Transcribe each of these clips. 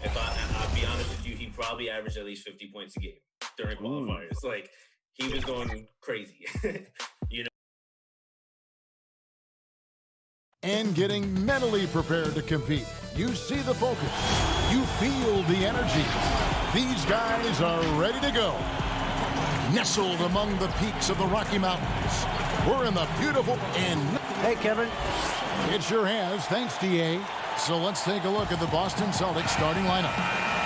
If I'll be honest with you, he probably averaged at least 50 points a game during qualifiers. Like, he was going crazy. you know. And getting mentally prepared to compete. You see the focus. You feel the energy. These guys are ready to go. Nestled among the peaks of the Rocky Mountains, we're in the beautiful and... Hey, Kevin. It sure has. Thanks, D.A. So let's take a look at the Boston Celtics starting lineup.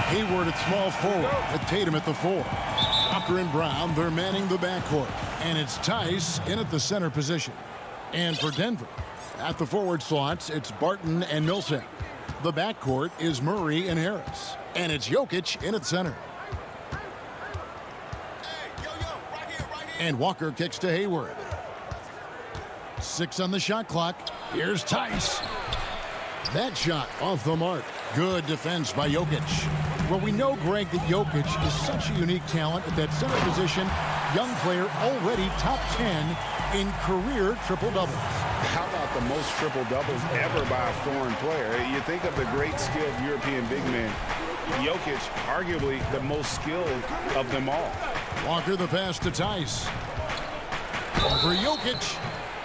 Hayward at small forward, with Tatum at the 4. Walker and Brown, they're manning the backcourt. And it's Tice in at the center position. And for Denver, at the forward slots, it's Barton and Millsap. The backcourt is Murray and Harris. And it's Jokic in at center. And Walker kicks to Hayward. 6 on the shot clock. Here's Tice. That shot off the mark. Good defense by Jokic. Well, we know, Greg, that Jokic is such a unique talent at that center position. Young player, already top 10 in career triple-doubles. How about the most triple-doubles ever by a foreign player? You think of the great skilled European big men. Jokic, arguably the most skilled of them all. Walker the pass to Tice. Over Jokic.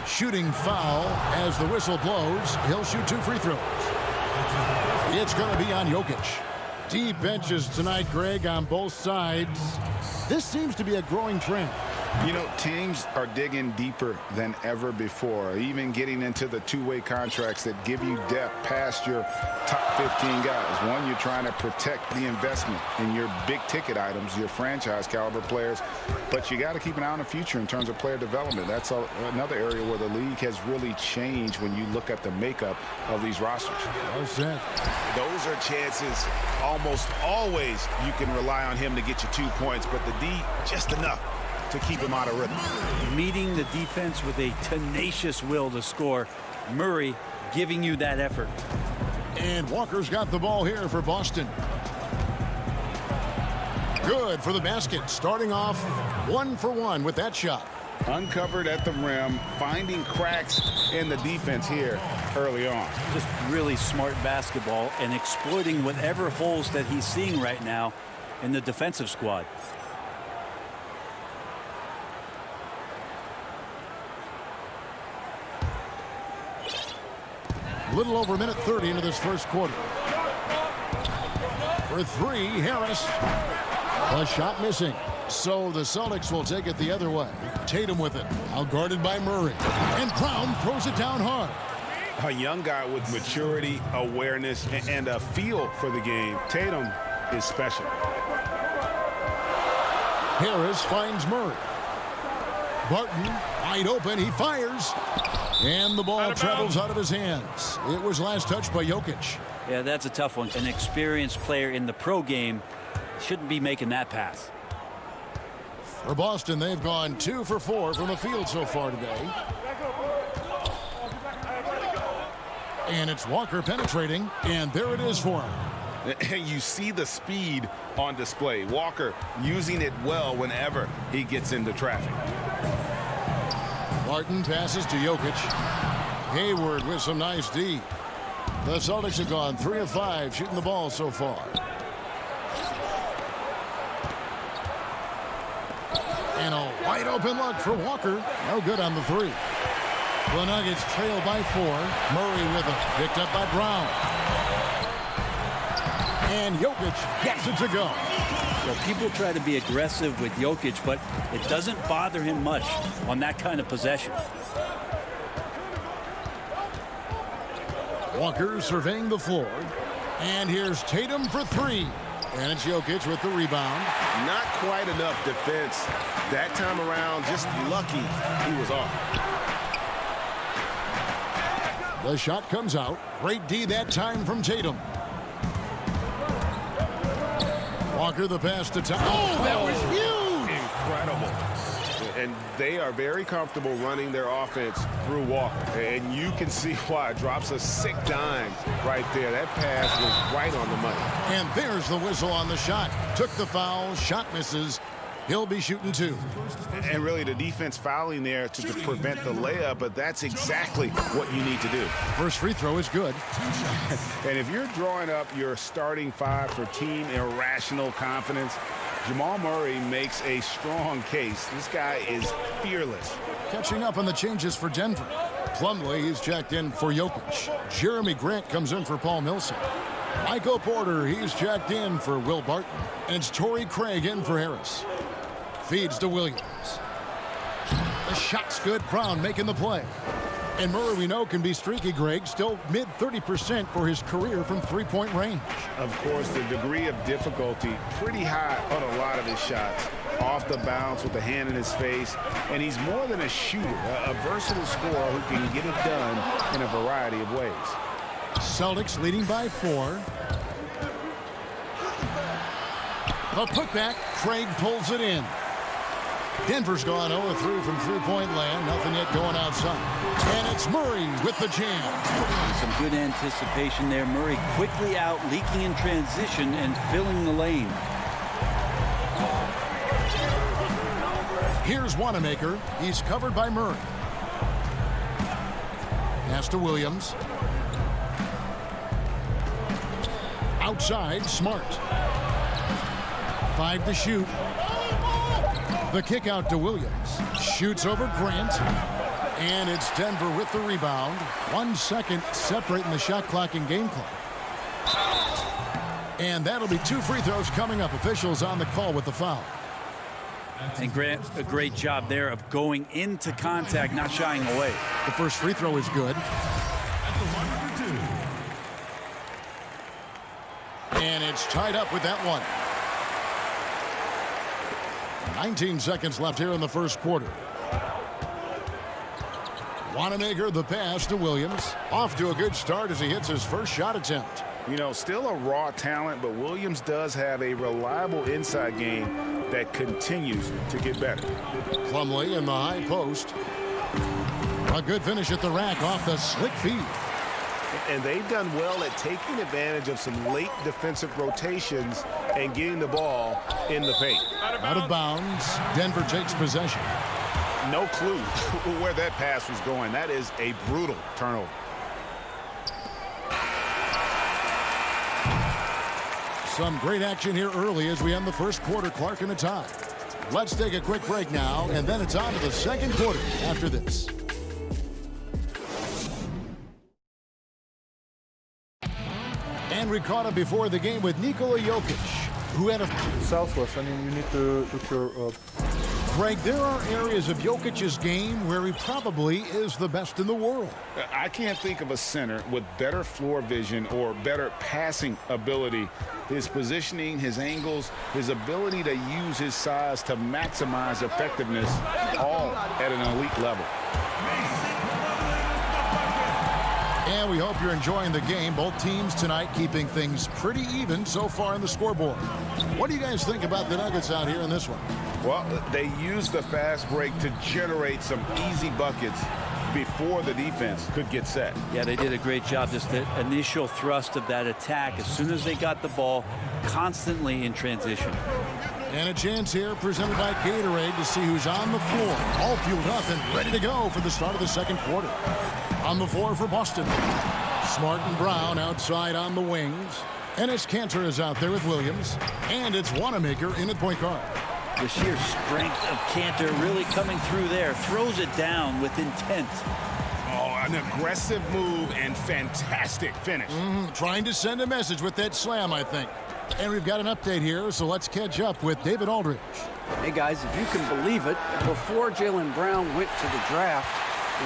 Shooting foul as the whistle blows. He'll shoot 2 free throws. It's going to be on Jokic. Deep benches tonight, Greg, on both sides. This seems to be a growing trend. You know, teams are digging deeper than ever before, even getting into the two-way contracts that give you depth past your top 15 guys. One, you're trying to protect the investment in your big-ticket items, your franchise-caliber players, but you got to keep an eye on the future in terms of player development. That's another area where the league has really changed when you look at the makeup of these rosters. Well said. Those are chances almost always you can rely on him to get you 2 points, but the D, just enough to keep him out of rhythm. Meeting the defense with a tenacious will to score. Murray giving you that effort. And Walker's got the ball here for Boston. Good for the basket. Starting off 1 for 1 with that shot. Uncovered at the rim, finding cracks in the defense here early on. Just really smart basketball and exploiting whatever holes that he's seeing right now in the defensive squad. A little over a minute 30 into this first quarter. For 3, Harris. A shot missing. So the Celtics will take it the other way. Tatum with it. Out guarded by Murray. And Brown throws it down hard. A young guy with maturity, awareness, and a feel for the game. Tatum is special. Harris finds Murray. Barton wide open. He fires. And the ball travels out of his hands. It was last touched by Jokic. Yeah, that's a tough one. An experienced player in the pro game shouldn't be making that pass. For Boston, they've gone 2 for 4 from the field so far today. And it's Walker penetrating, and there it is for him. You see the speed on display. Walker using it well whenever he gets into traffic. Barton passes to Jokic. Hayward with some nice D. The Celtics have gone 3 of 5 shooting the ball so far. And a wide open look for Walker. No good on the 3. The Nuggets trail by 4. Murray with it. Picked up by Brown. And Jokic gets it to go. Well, people try to be aggressive with Jokic, but it doesn't bother him much on that kind of possession. Walker surveying the floor. And here's Tatum for 3. And it's Jokic with the rebound. Not quite enough defense that time around. Just lucky he was off. The shot comes out. Great D that time from Tatum. Walker the pass to Tatum. Oh, that was huge! Incredible. And they are very comfortable running their offense through Walker. And you can see why. Drops a sick dime right there. That pass was right on the money. And there's the whistle on the shot. Took the foul. Shot misses. He'll be shooting 2. And really the defense fouling there to prevent the layup, but that's exactly what you need to do. First free throw is good. And if you're drawing up your starting 5 for team irrational confidence, Jamal Murray makes a strong case. This guy is fearless. Catching up on the changes for Denver. Plumlee, he's checked in for Jokic. Jeremy Grant comes in for Paul Millsap. Michael Porter, he's checked in for Will Barton. And it's Torrey Craig in for Harris. Feeds to Williams. The shot's good. Brown making the play. And Murray, we know, can be streaky, Greg. Still mid 30% for his career from three-point range. Of course, the degree of difficulty pretty high on a lot of his shots. Off the bounce with the hand in his face. And he's more than a shooter, a versatile scorer who can get it done in a variety of ways. Celtics leading by 4. A putback. Craig pulls it in. Denver's gone 0-3 from three-point land. Nothing yet going outside. And it's Murray with the jam. Some good anticipation there. Murray quickly out, leaking in transition and filling the lane. Here's Wanamaker. He's covered by Murray. Pass to Williams. Outside, Smart. 5 to shoot. The kick out to Williams. Shoots over Grant. And it's Denver with the rebound. 1 second separating the shot clock and game clock. And that'll be 2 free throws coming up. Officials on the call with the foul. And Grant, a great job there of going into contact, not shying away. The first free throw is good. And it's tied up with that one. 19 seconds left here in the first quarter. Wanamaker, the pass to Williams. Off to a good start as he hits his first shot attempt. You know, still a raw talent, but Williams does have a reliable inside game that continues to get better. Plumlee in the high post. A good finish at the rack off the slick feed. And they've done well at taking advantage of some late defensive rotations and getting the ball in the paint. Out of bounds. Denver takes possession. No clue where that pass was going. That is a brutal turnover. Some great action here early as we end the first quarter. Clark in a tie. Let's take a quick break now, and then it's on to the second quarter after this. And we caught up before the game with Nikola Jokic, who had a... Southwest, I mean, you need to look your... Greg, there are areas of Jokic's game where he probably is the best in the world. I can't think of a center with better floor vision or better passing ability. His positioning, his angles, his ability to use his size to maximize effectiveness, all at an elite level. And we hope you're enjoying the game. Both teams tonight keeping things pretty even so far in the scoreboard. What do you guys think about the Nuggets out here in this one? Well, they used the fast break to generate some easy buckets before the defense could get set. Yeah, they did a great job. Just the initial thrust of that attack as soon as they got the ball, constantly in transition. And a chance here presented by Gatorade to see who's on the floor. All fueled up and ready to go for the start of the second quarter. On the floor for Boston. Smart and Brown outside on the wings. Enes Kanter is out there with Williams. And it's Wanamaker in at point guard. The sheer strength of Kanter really coming through there. Throws it down with intent. Oh, an aggressive move and fantastic finish. Trying to send a message with that slam, I think. And we've got an update here, so let's catch up with David Aldridge. Hey, guys, if you can believe it, before Jaylen Brown went to the draft,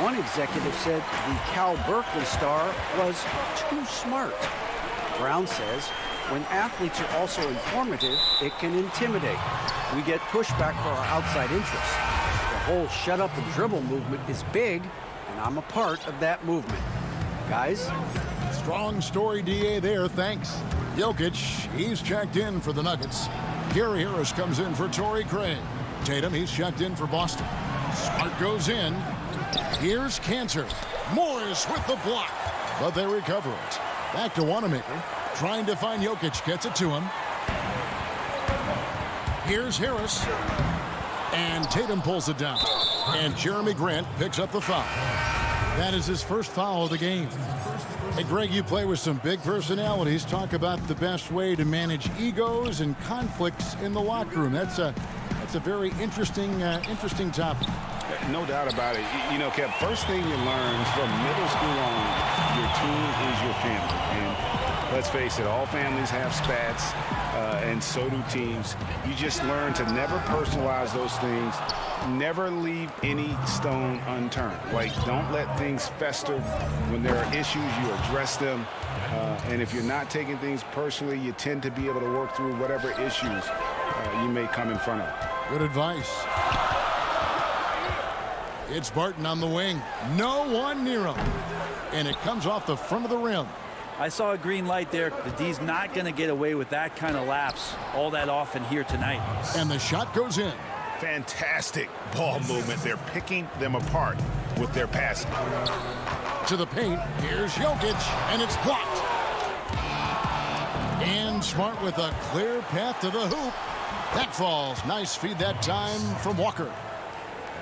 one executive said the Cal Berkeley star was too smart. Brown says, when athletes are also informative, it can intimidate. We get pushback for our outside interests. The whole shut up and dribble movement is big, and I'm a part of that movement. Guys? Strong story, DA, there. Thanks. Jokic, he's checked in for the Nuggets. Gary Harris comes in for Torrey Craig. Tatum, he's checked in for Boston. Smart goes in. Here's Kanter. Morris with the block. But they recover it. Back to Wanamaker. Trying to find Jokic. Gets it to him. Here's Harris. And Tatum pulls it down. And Jeremy Grant picks up the foul. That is his first foul of the game. Hey, Greg, you play with some big personalities. Talk about the best way to manage egos and conflicts in the locker room. That's a very interesting topic. No doubt about it. You know, Kev, first thing you learn from middle school on, your team is your family. And let's face it, all families have spats, and so do teams. You just learn to never personalize those things. Never leave any stone unturned. Like, don't let things fester. When there are issues, you address them. And if you're not taking things personally, you tend to be able to work through whatever issues you may come in front of. Good advice. It's Barton on the wing. No one near him. And it comes off the front of the rim. I saw a green light there. The D's not going to get away with that kind of lapse all that often here tonight. And the shot goes in. Fantastic ball movement. They're picking them apart with their passing. To the paint. Here's Jokic. And it's blocked. And Smart with a clear path to the hoop. That falls. Nice feed that time from Walker.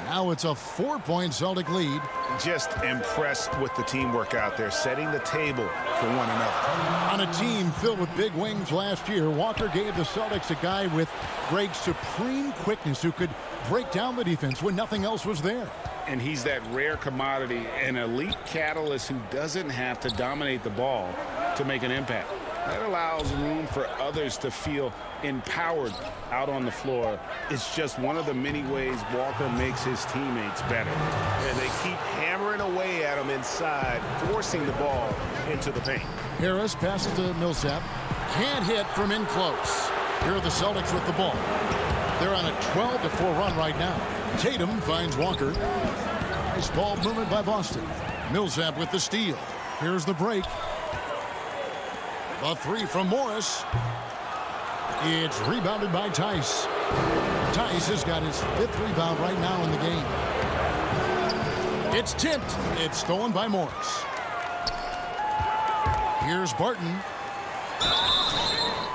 Now it's a 4-point Celtic lead. Just impressed with the teamwork out there, setting the table for one another. On a team filled with big wings last year, Walker gave the Celtics a guy with great supreme quickness who could break down the defense when nothing else was there. And he's that rare commodity, an elite catalyst who doesn't have to dominate the ball to make an impact. That allows room for others to feel empowered out on the floor. It's just one of the many ways Walker makes his teammates better. And they keep hammering away at him inside, forcing the ball into the paint. Harris passes to Millsap. Can't hit from in close. Here are the Celtics with the ball. They're on a 12-4 run right now. Tatum finds Walker. Nice ball movement by Boston. Millsap with the steal. Here's the break. A three from Morris. It's rebounded by Tice. Tice has got his 5th rebound right now in the game. It's tipped. It's stolen by Morris. Here's Barton.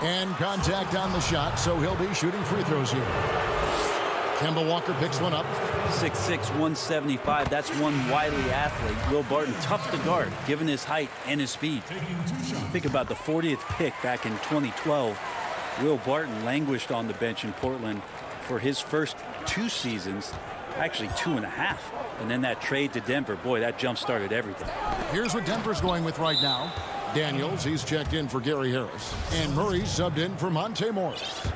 And contact on the shot, so he'll be shooting free throws here. Kemba Walker picks one up. 6'6", 175. That's one wily athlete. Will Barton, tough to guard, given his height and his speed. Think about the 40th pick back in 2012. Will Barton languished on the bench in Portland for his first 2 seasons, actually 2.5. And then that trade to Denver, boy, that jump-started everything. Here's what Denver's going with right now. Daniels, he's checked in for Gary Harris. And Murray subbed in for Monte Morris.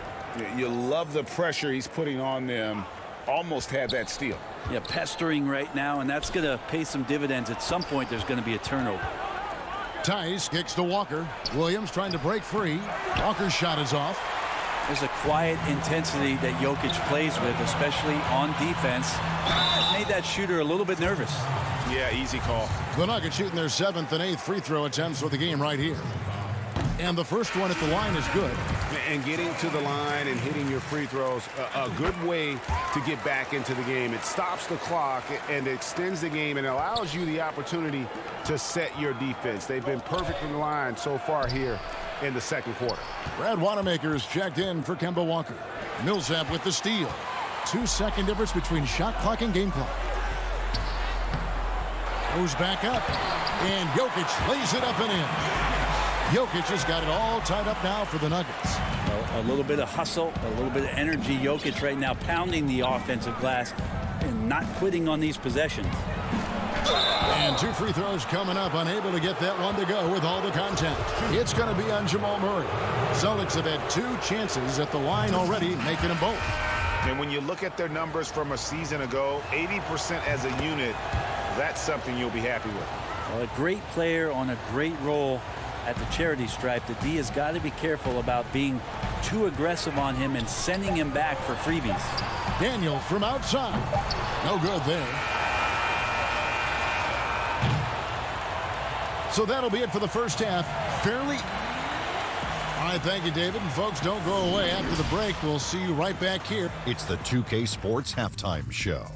You love the pressure he's putting on them. Almost had that steal. Yeah, pestering right now, and that's going to pay some dividends. At some point, there's going to be a turnover. Tice kicks to Walker. Williams trying to break free. Walker's shot is off. There's a quiet intensity that Jokic plays with, especially on defense. It made that shooter a little bit nervous. Yeah, easy call. The Nuggets shooting their 7th and 8th free throw attempts for the game right here. And the first one at the line is good. And getting to the line and hitting your free throws, a good way to get back into the game. It stops the clock and extends the game and allows you the opportunity to set your defense. They've been perfect from the line so far here in the second quarter. Brad Wanamaker's checked in for Kemba Walker. Millsap with the steal. 2-second difference between shot clock and game clock. Goes back up. And Jokic lays it up and in. Jokic has got it all tied up now for the Nuggets. A little bit of hustle, a little bit of energy. Jokic right now pounding the offensive glass and not quitting on these possessions. And 2 free throws coming up, unable to get that one to go with all the contact. It's going to be on Jamal Murray. Celtics have had 2 chances at the line already, making them both. And when you look at their numbers from a season ago, 80% as a unit, that's something you'll be happy with. Well, a great player on a great role at the charity stripe. The D has got to be careful about being too aggressive on him and sending him back for freebies. Daniel from outside. No good there. So that'll be it for the first half. Fairly. All right, thank you, David. And folks, don't go away. After the break, we'll see you right back here. It's the 2K Sports Halftime Show.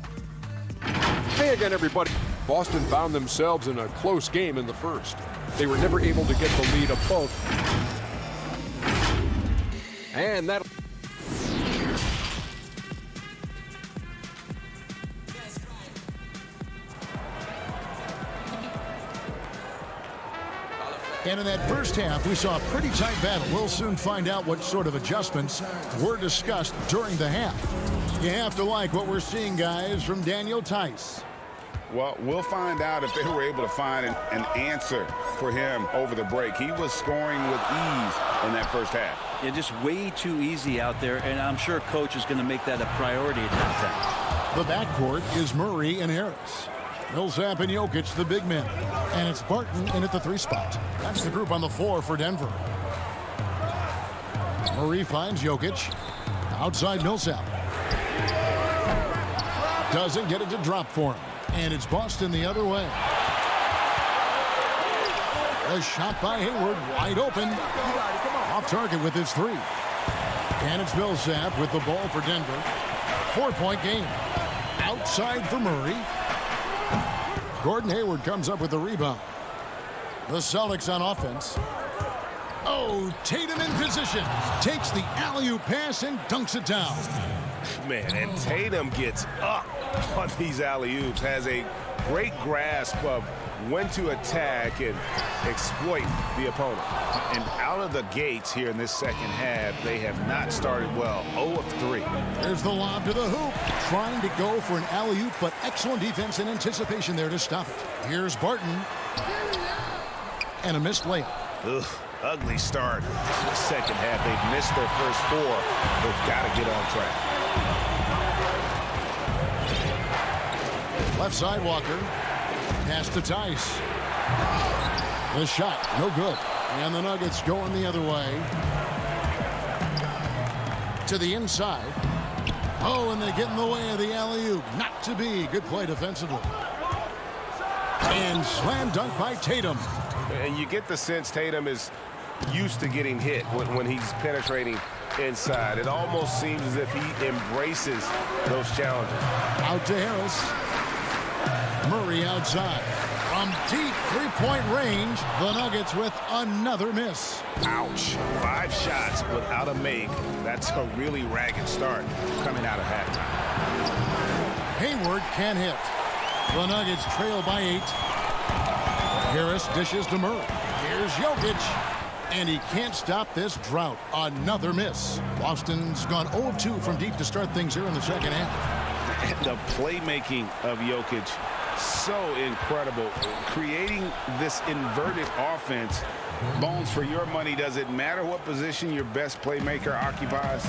Hey again, everybody. Boston found themselves in a close game in the first. They were never able to get the lead above. And that And in that first half, we saw a pretty tight battle. We'll soon find out what sort of adjustments were discussed during the half. You have to like what we're seeing, guys, from Daniel Theis. Well, we'll find out if they were able to find an answer for him over the break. He was scoring with ease in that first half. Yeah, just way too easy out there, and I'm sure Coach is going to make that a priority at halftime. The backcourt is Murray and Harris. Millsap and Jokic, the big men. And it's Barton in at the 3 spot. That's the group on the floor for Denver. Murray finds Jokic. Outside Millsap. Doesn't get it to drop for him. And it's Boston the other way. A shot by Hayward, wide open. Off target with his 3. And it's Millsap with the ball for Denver. 4-point game. Outside for Murray. Gordon Hayward comes up with the rebound. The Celtics on offense. Oh, Tatum in position. Takes the alley-oop pass and dunks it down. Man, and Tatum gets up on these alley-oops. Has a great grasp of when to attack and exploit the opponent. And out of the gates here in this second half, they have not started well. 0 of 3. There's the lob to the hoop. Trying to go for an alley-oop, but excellent defense and anticipation there to stop it. Here's Barton. And a missed layup. Ugh, ugly start to the second half. They've missed their first 4. They've got to get on track. Left side Walker. Pass to Theis. The shot, no good. And the Nuggets going the other way. To the inside. Oh, and they get in the way of the alley-oop. Not to be. Good play defensively. And slam dunk by Tatum. And you get the sense Tatum is used to getting hit when he's penetrating inside. It almost seems as if he embraces those challenges. Out to Harris. Murray outside. From deep 3-point range, the Nuggets with another miss. Ouch. 5 shots without a make. That's a really ragged start coming out of halftime. Hayward can't hit. The Nuggets trail by 8. Harris dishes to Murray. Here's Jokic. And he can't stop this drought. Another miss. Boston's gone 0 of 2 from deep to start things here in the second half. The playmaking of Jokic, so incredible. Creating this inverted offense. Bones, for your money, does it matter what position your best playmaker occupies?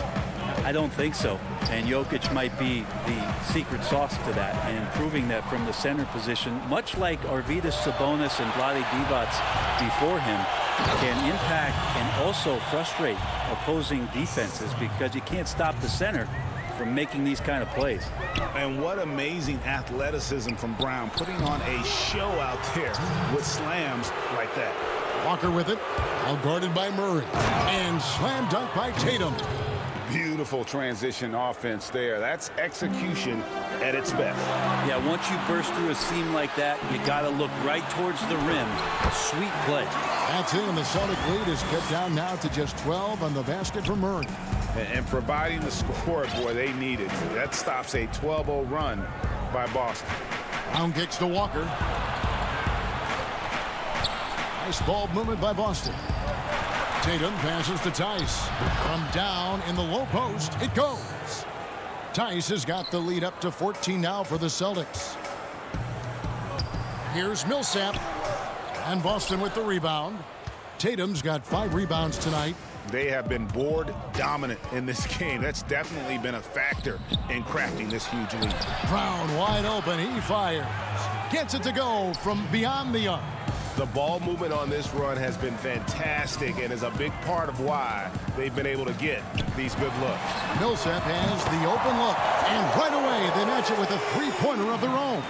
I don't think so. And Jokic might be the secret sauce to that, and proving that from the center position, much like Arvydas Sabonis and Vlade Divac before him, can impact and also frustrate opposing defenses because you can't stop the center from making these kind of plays. And what amazing athleticism from Brown, putting on a show out there with slams like that. Walker with it, all guarded by Murray. And slam dunk by Tatum. Beautiful transition offense there. That's execution at its best. Yeah, once you burst through a seam like that, you got to look right towards the rim. A sweet play. That's it, and the Celtic lead is cut down now to just 12 on the basket for Murray. And providing the scoreboard they needed. That stops a 12-0 run by Boston. Brown kicks to Walker. Nice ball movement by Boston. Tatum passes to Theis. From down in the low post, it goes. Theis has got the lead up to 14 now for the Celtics. Here's Millsap. And Boston with the rebound. Tatum's got 5 rebounds tonight. They have been board dominant in this game. That's definitely been a factor in crafting this huge lead. Brown wide open. He fires. Gets it to go from beyond the arc. The ball movement on this run has been fantastic and is a big part of why they've been able to get these good looks. Millsap has the open look. And right away, they match it with a 3-pointer of their own.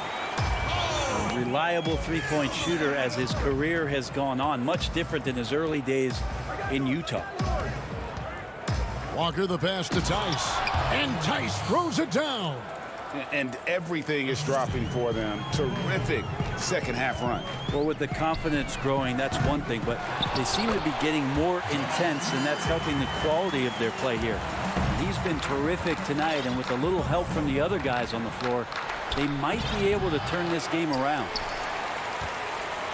A reliable 3-point shooter as his career has gone on. Much different than his early days in Utah. Walker the pass to Theis. And Theis throws it down. And everything is dropping for them. Terrific second half run. Well, with the confidence growing, that's one thing, but they seem to be getting more intense, and that's helping the quality of their play here. He's been terrific tonight, and with a little help from the other guys on the floor, they might be able to turn this game around.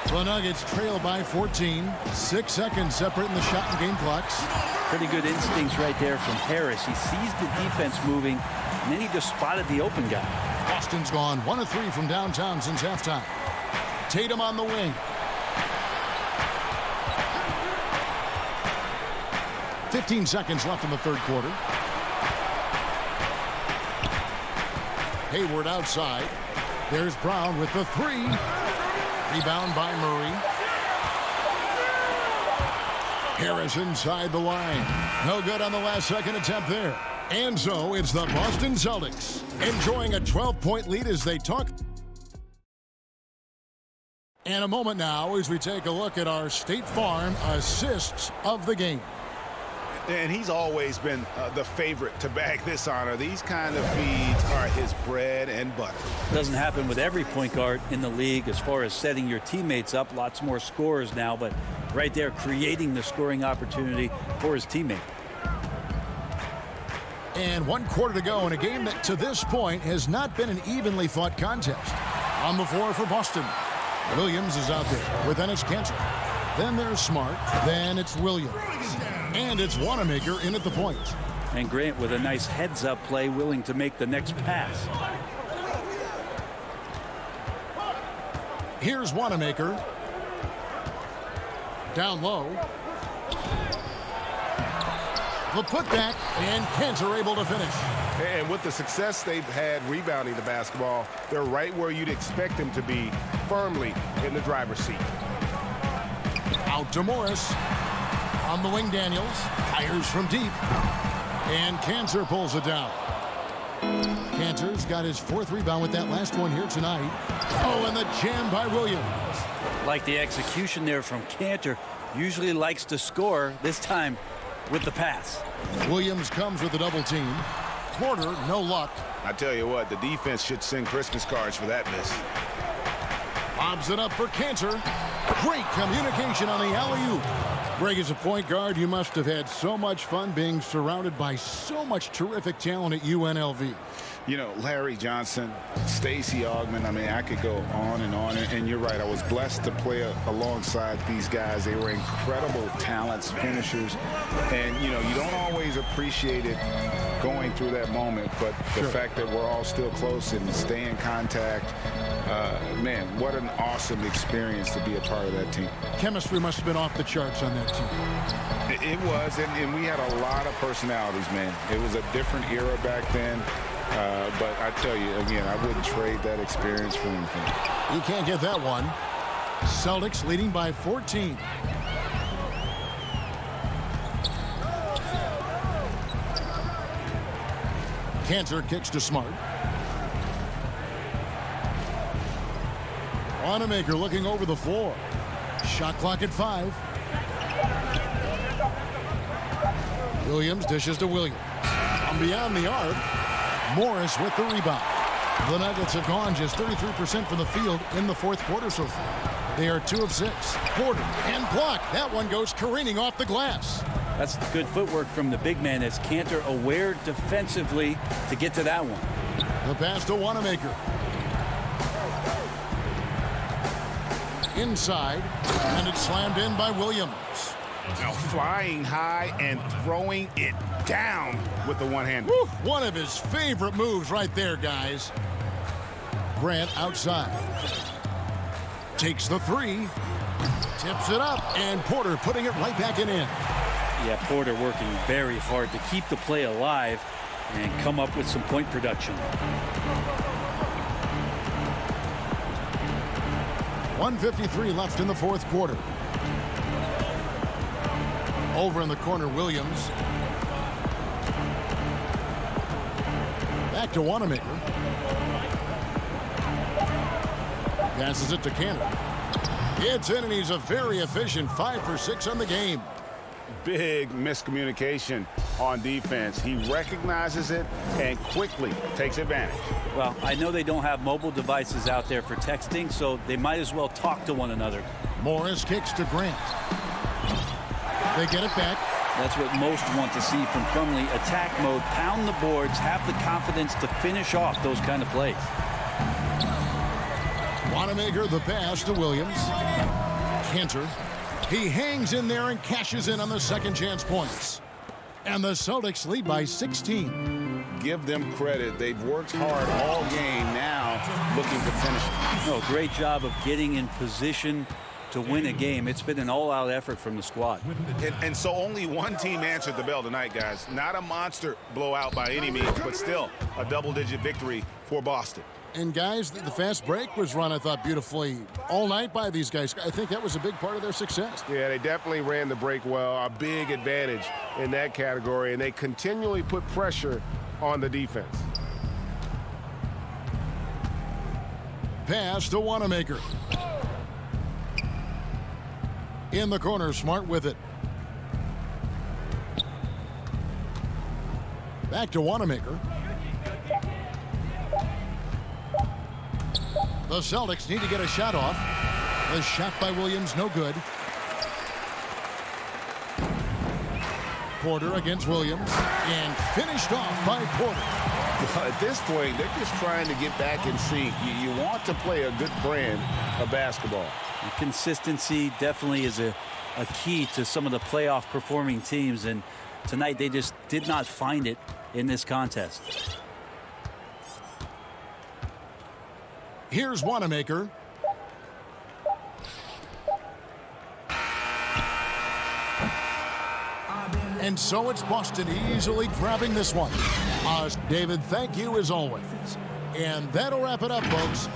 The Nuggets trail by 14. 6 seconds separating the shot and game clocks. Pretty good instincts right there from Harris. He sees the defense moving, and then he just spotted the open guy. Boston's gone 1 of 3 from downtown since halftime. Tatum on the wing. 15 seconds left in the third quarter. Hayward outside. There's Brown with the 3. Rebound by Murray. Harris inside the line. No good on the last second attempt there. And so it's the Boston Celtics enjoying a 12-point lead as they talk. And a moment now as we take a look at our State Farm assists of the game. And he's always been the favorite to bag this honor. These kind of feeds are his bread and butter. Doesn't happen with every point guard in the league as far as setting your teammates up. Lots more scorers now, but right there creating the scoring opportunity for his teammate. And 1 quarter to go in a game that to this point has not been an evenly fought contest. On the floor for Boston, Williams is out there with Enes Kanter. Then there's Smart. Then it's Williams. And it's Wanamaker in at the point. And Grant with a nice heads-up play, willing to make the next pass. Here's Wanamaker. Down low. The putback, and Kanter able to finish. And with the success they've had rebounding the basketball, they're right where you'd expect them to be, firmly in the driver's seat. Out to Morris. On the wing, Daniels fires from deep, and Kanter pulls it down. Kanter's got his 4th rebound with that last one here tonight. Oh, and the jam by Williams. Like the execution there from Kanter. Usually likes to score, this time with the pass. Williams comes with a double team. Porter, no luck. I tell you what, the defense should send Christmas cards for that miss. Lobs it up for Kanter. Great communication on the alley-oop. Greg, as a point guard, you must have had so much fun being surrounded by so much terrific talent at UNLV. You know, Larry Johnson, Stacey Augmon, I mean, I could go on. And you're right, I was blessed to play alongside these guys. They were incredible talents, finishers. And, you know, you don't always appreciate it going through that moment, but the fact that we're all still close and stay in contact, man, what an awesome experience to be a part of that team. Chemistry must have been off the charts on that team. It was, and we had a lot of personalities, man. It was a different era back then. But I tell you, again, I wouldn't trade that experience for anything. You can't get that one. Celtics leading by 14. Kanter kicks to Smart. Wanamaker looking over the floor. Shot clock at 5. Williams dishes to Williams. From beyond the arc, Morris with the rebound. The Nuggets have gone just 33% from the field in the 4th quarter so far. They are 2 of 6. Porter and blocked. That one goes careening off the glass. That's good footwork from the big man as Kanter aware defensively to get to that one. The pass to Wanamaker. Inside, and it's slammed in by Williams. Now flying high and throwing it down with the one-hand. One of his favorite moves right there, guys. Grant outside. Takes the 3. Tips it up, and Porter putting it right back in. Yeah, Porter working very hard to keep the play alive and come up with some point production. 1:53 left in the 4th quarter. Over in the corner, Williams. Back to Wanamaker. Passes it to Kanter. It's in, and he's a very efficient 5 for 6 on the game. Big miscommunication on defense. He recognizes it and quickly takes advantage. Well, I know they don't have mobile devices out there for texting, so they might as well talk to one another. Morris kicks to Grant. They get it back. That's what most want to see from Plumlee. Attack mode, pound the boards, have the confidence to finish off those kind of plays. Wanamaker the pass to Williams. Cantor. He hangs in there and cashes in on the second chance points. And the Celtics lead by 16. Give them credit. They've worked hard all game, now looking to finish it. No, great job of getting in position to win a game. It's been an all-out effort from the squad. And so only one team answered the bell tonight, guys. Not a monster blowout by any means, but still a double-digit victory for Boston. And guys, the fast break was run, I thought, beautifully all night by these guys. I think that was a big part of their success. Yeah, they definitely ran the break well. A big advantage in that category, and they continually put pressure on the defense. Pass to Wanamaker. In the corner, Smart with it. Back to Wanamaker. The Celtics need to get a shot off. The shot by Williams, no good. Porter against Williams, and finished off by Porter. At this point, they're just trying to get back in sync. You want to play a good brand of basketball. Consistency definitely is a key to some of the playoff performing teams, and tonight they just did not find it in this contest. Here's Wanamaker. And so it's Boston easily grabbing this one. David, thank you as always. And that'll wrap it up, folks.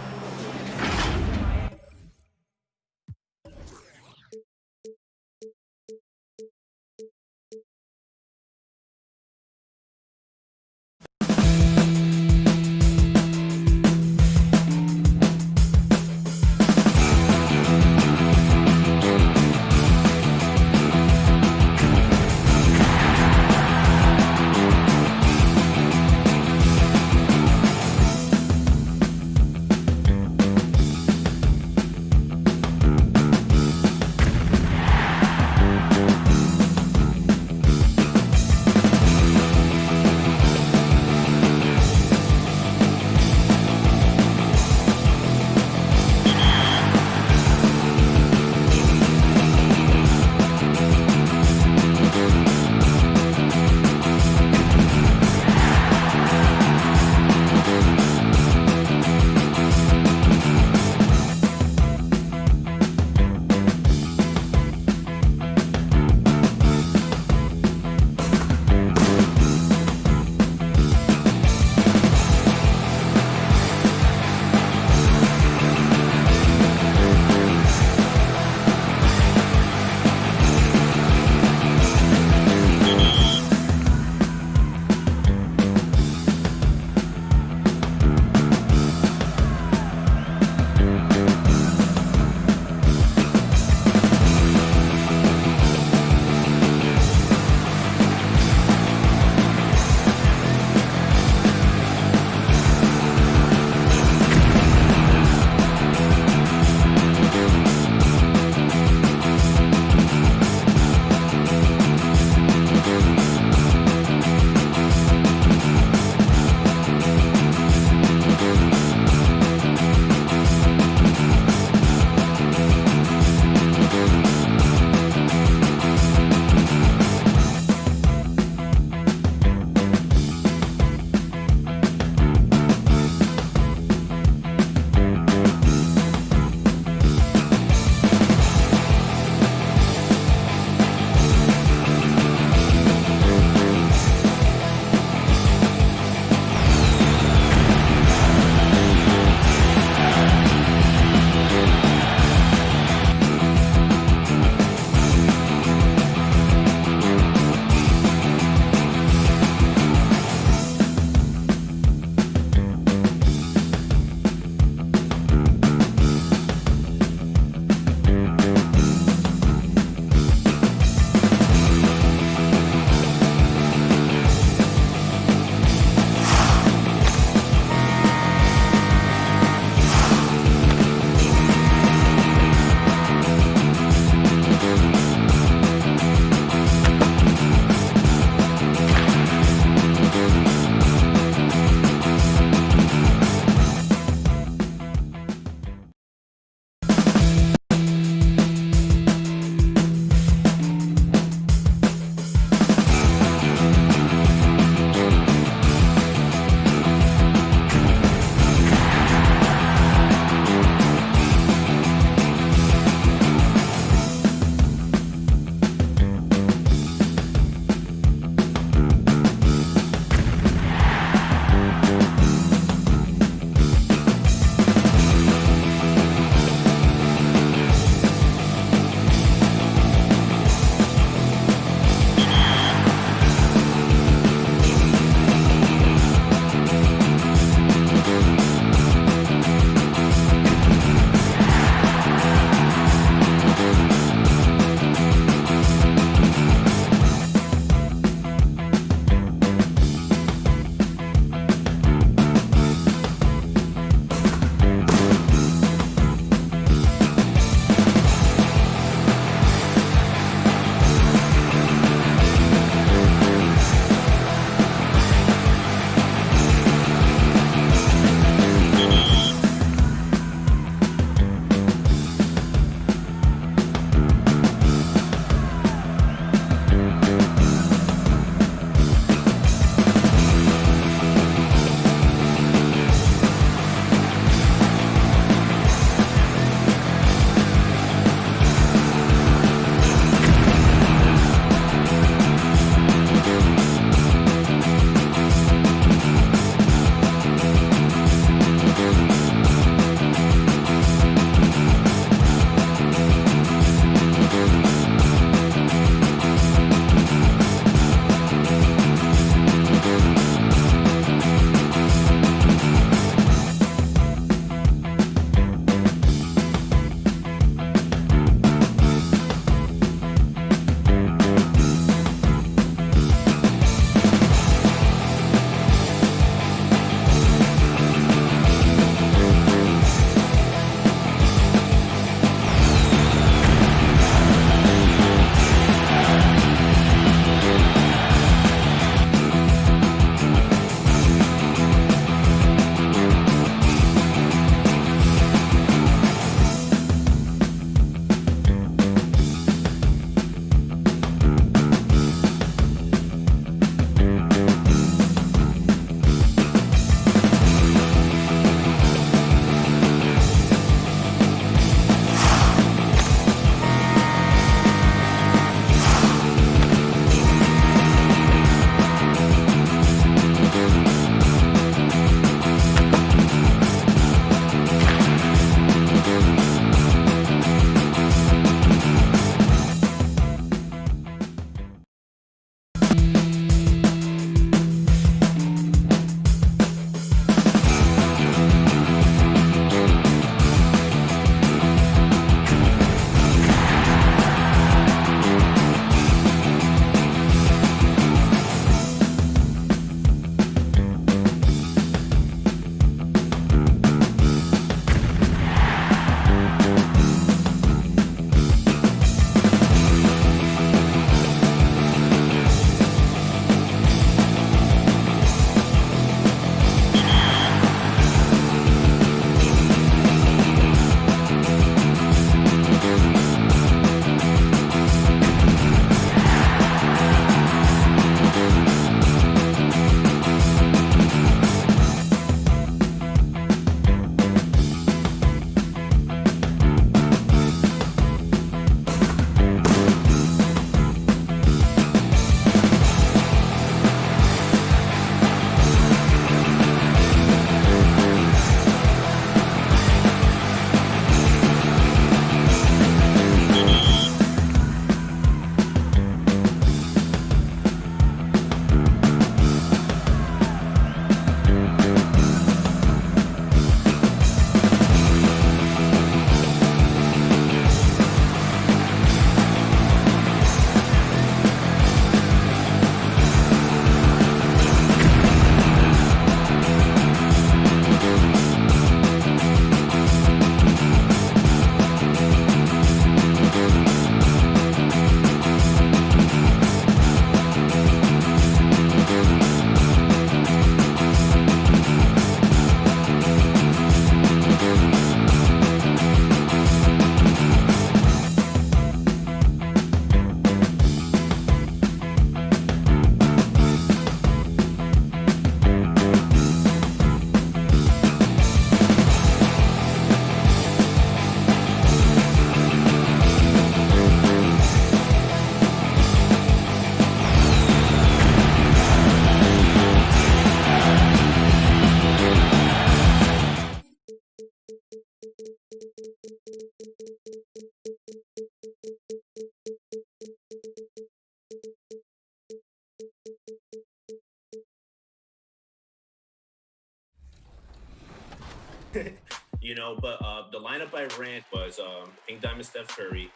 But the lineup I ran was Pink Diamond Steph Curry,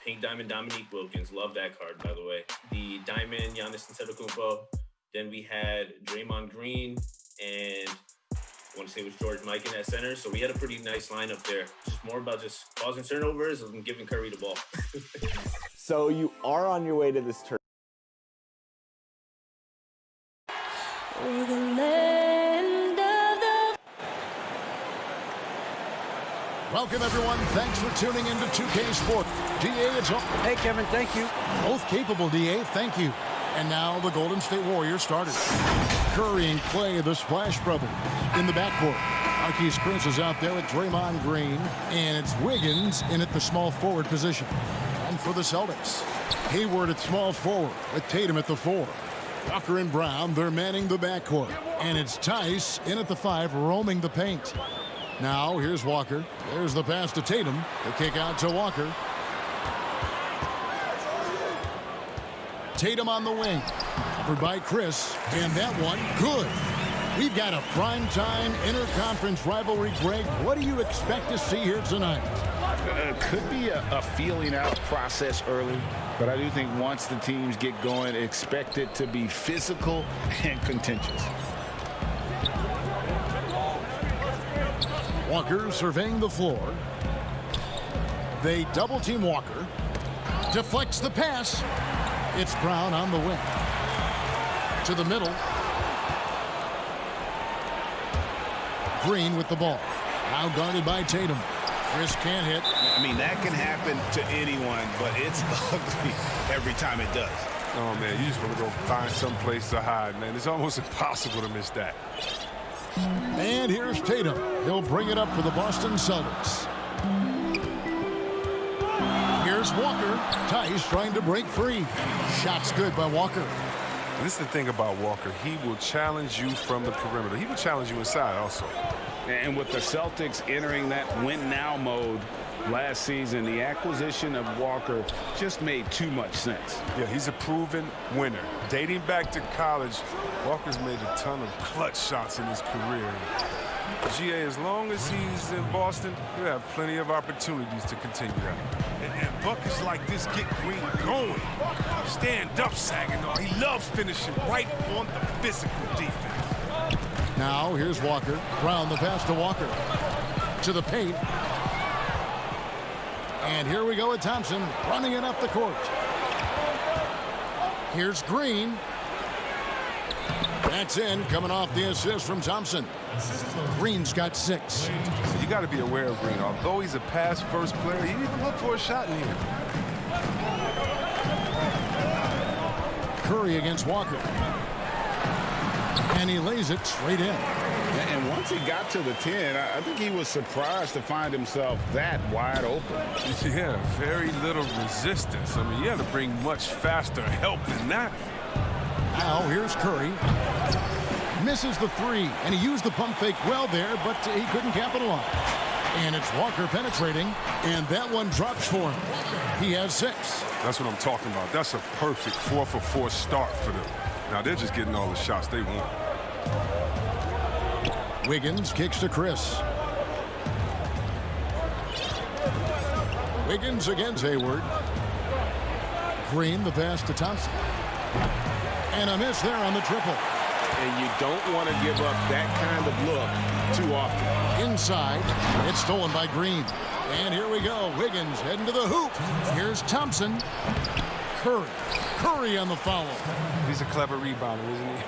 Pink Diamond Dominique Wilkins. Love that card, by the way. The Diamond Giannis Antetokounmpo. Then we had Draymond Green and I want to say it was George Mikan at center. So we had a pretty nice lineup there. Just more about just causing turnovers and giving Curry the ball. So you are on your way to this tournament. Welcome, everyone. Thanks for tuning into 2K Sport. DA, it's on. Hey, Kevin, thank you. Both capable, DA. Thank you. And now the Golden State Warriors starters. Curry and Clay, the Splash Brothers, in the backcourt. Marquise Chris is out there with Draymond Green, and it's Wiggins in at the small forward position. And for the Celtics, Hayward at small forward with Tatum at the 4. Walker and Brown, they're manning the backcourt. And it's Tice in at the 5, roaming the paint. Now, here's Walker. There's the pass to Tatum. The kick out to Walker. Tatum on the wing. Covered by Chris. And that one, good. We've got a primetime interconference rivalry, Greg. What do you expect to see here tonight? Could be a feeling out process early, but I do think once the teams get going, expect it to be physical and contentious. Walker surveying the floor. They double team Walker. Deflects the pass. It's Brown on the wing. To the middle. Green with the ball. Now guarded by Tatum. Chris can't hit. I mean, that can happen to anyone, but it's ugly every time it does. Oh, man, you just want to go find some place to hide, man. It's almost impossible to miss that. And here's Tatum. He'll bring it up for the Boston Celtics. Here's Walker. Tice trying to break free. Shot's good by Walker. And this is the thing about Walker. He will challenge you from the perimeter. He will challenge you inside also. And with the Celtics entering that win-now mode last season, the acquisition of Walker just made too much sense. Yeah, he's a proven winner. Dating back to college, Walker's made a ton of clutch shots in his career. GA, as long as he's in Boston, he'll have plenty of opportunities to continue that. And buckets like this get Green going. Stand up, Saginaw. He loves finishing right on the physical defense. Now, here's Walker. Brown, the pass to Walker. To the paint. And here we go with Thompson running it up the court. Here's Green. That's in, coming off the assist from Thompson. Green's got 6. You got to be aware of Green. Although he's a pass-first player, he needs to look for a shot in here. Curry against Walker. And he lays it straight in. And once he got to the 10, I think he was surprised to find himself that wide open. Yeah, very little resistance. I mean, you have to bring much faster help than that. Now, here's Curry. Misses the 3, and he used the pump fake well there, but he couldn't capitalize. And it's Walker penetrating, and that one drops for him. He has 6. That's what I'm talking about. That's a perfect 4-for-4 start for them. Now, they're just getting all the shots they want. Wiggins kicks to Chris. Wiggins against Hayward. Green, the pass to Thompson. And a miss there on the triple. And you don't want to give up that kind of look too often. Inside, it's stolen by Green. And here we go. Wiggins heading to the hoop. Here's Thompson. Curry on the foul. He's a clever rebounder, isn't he?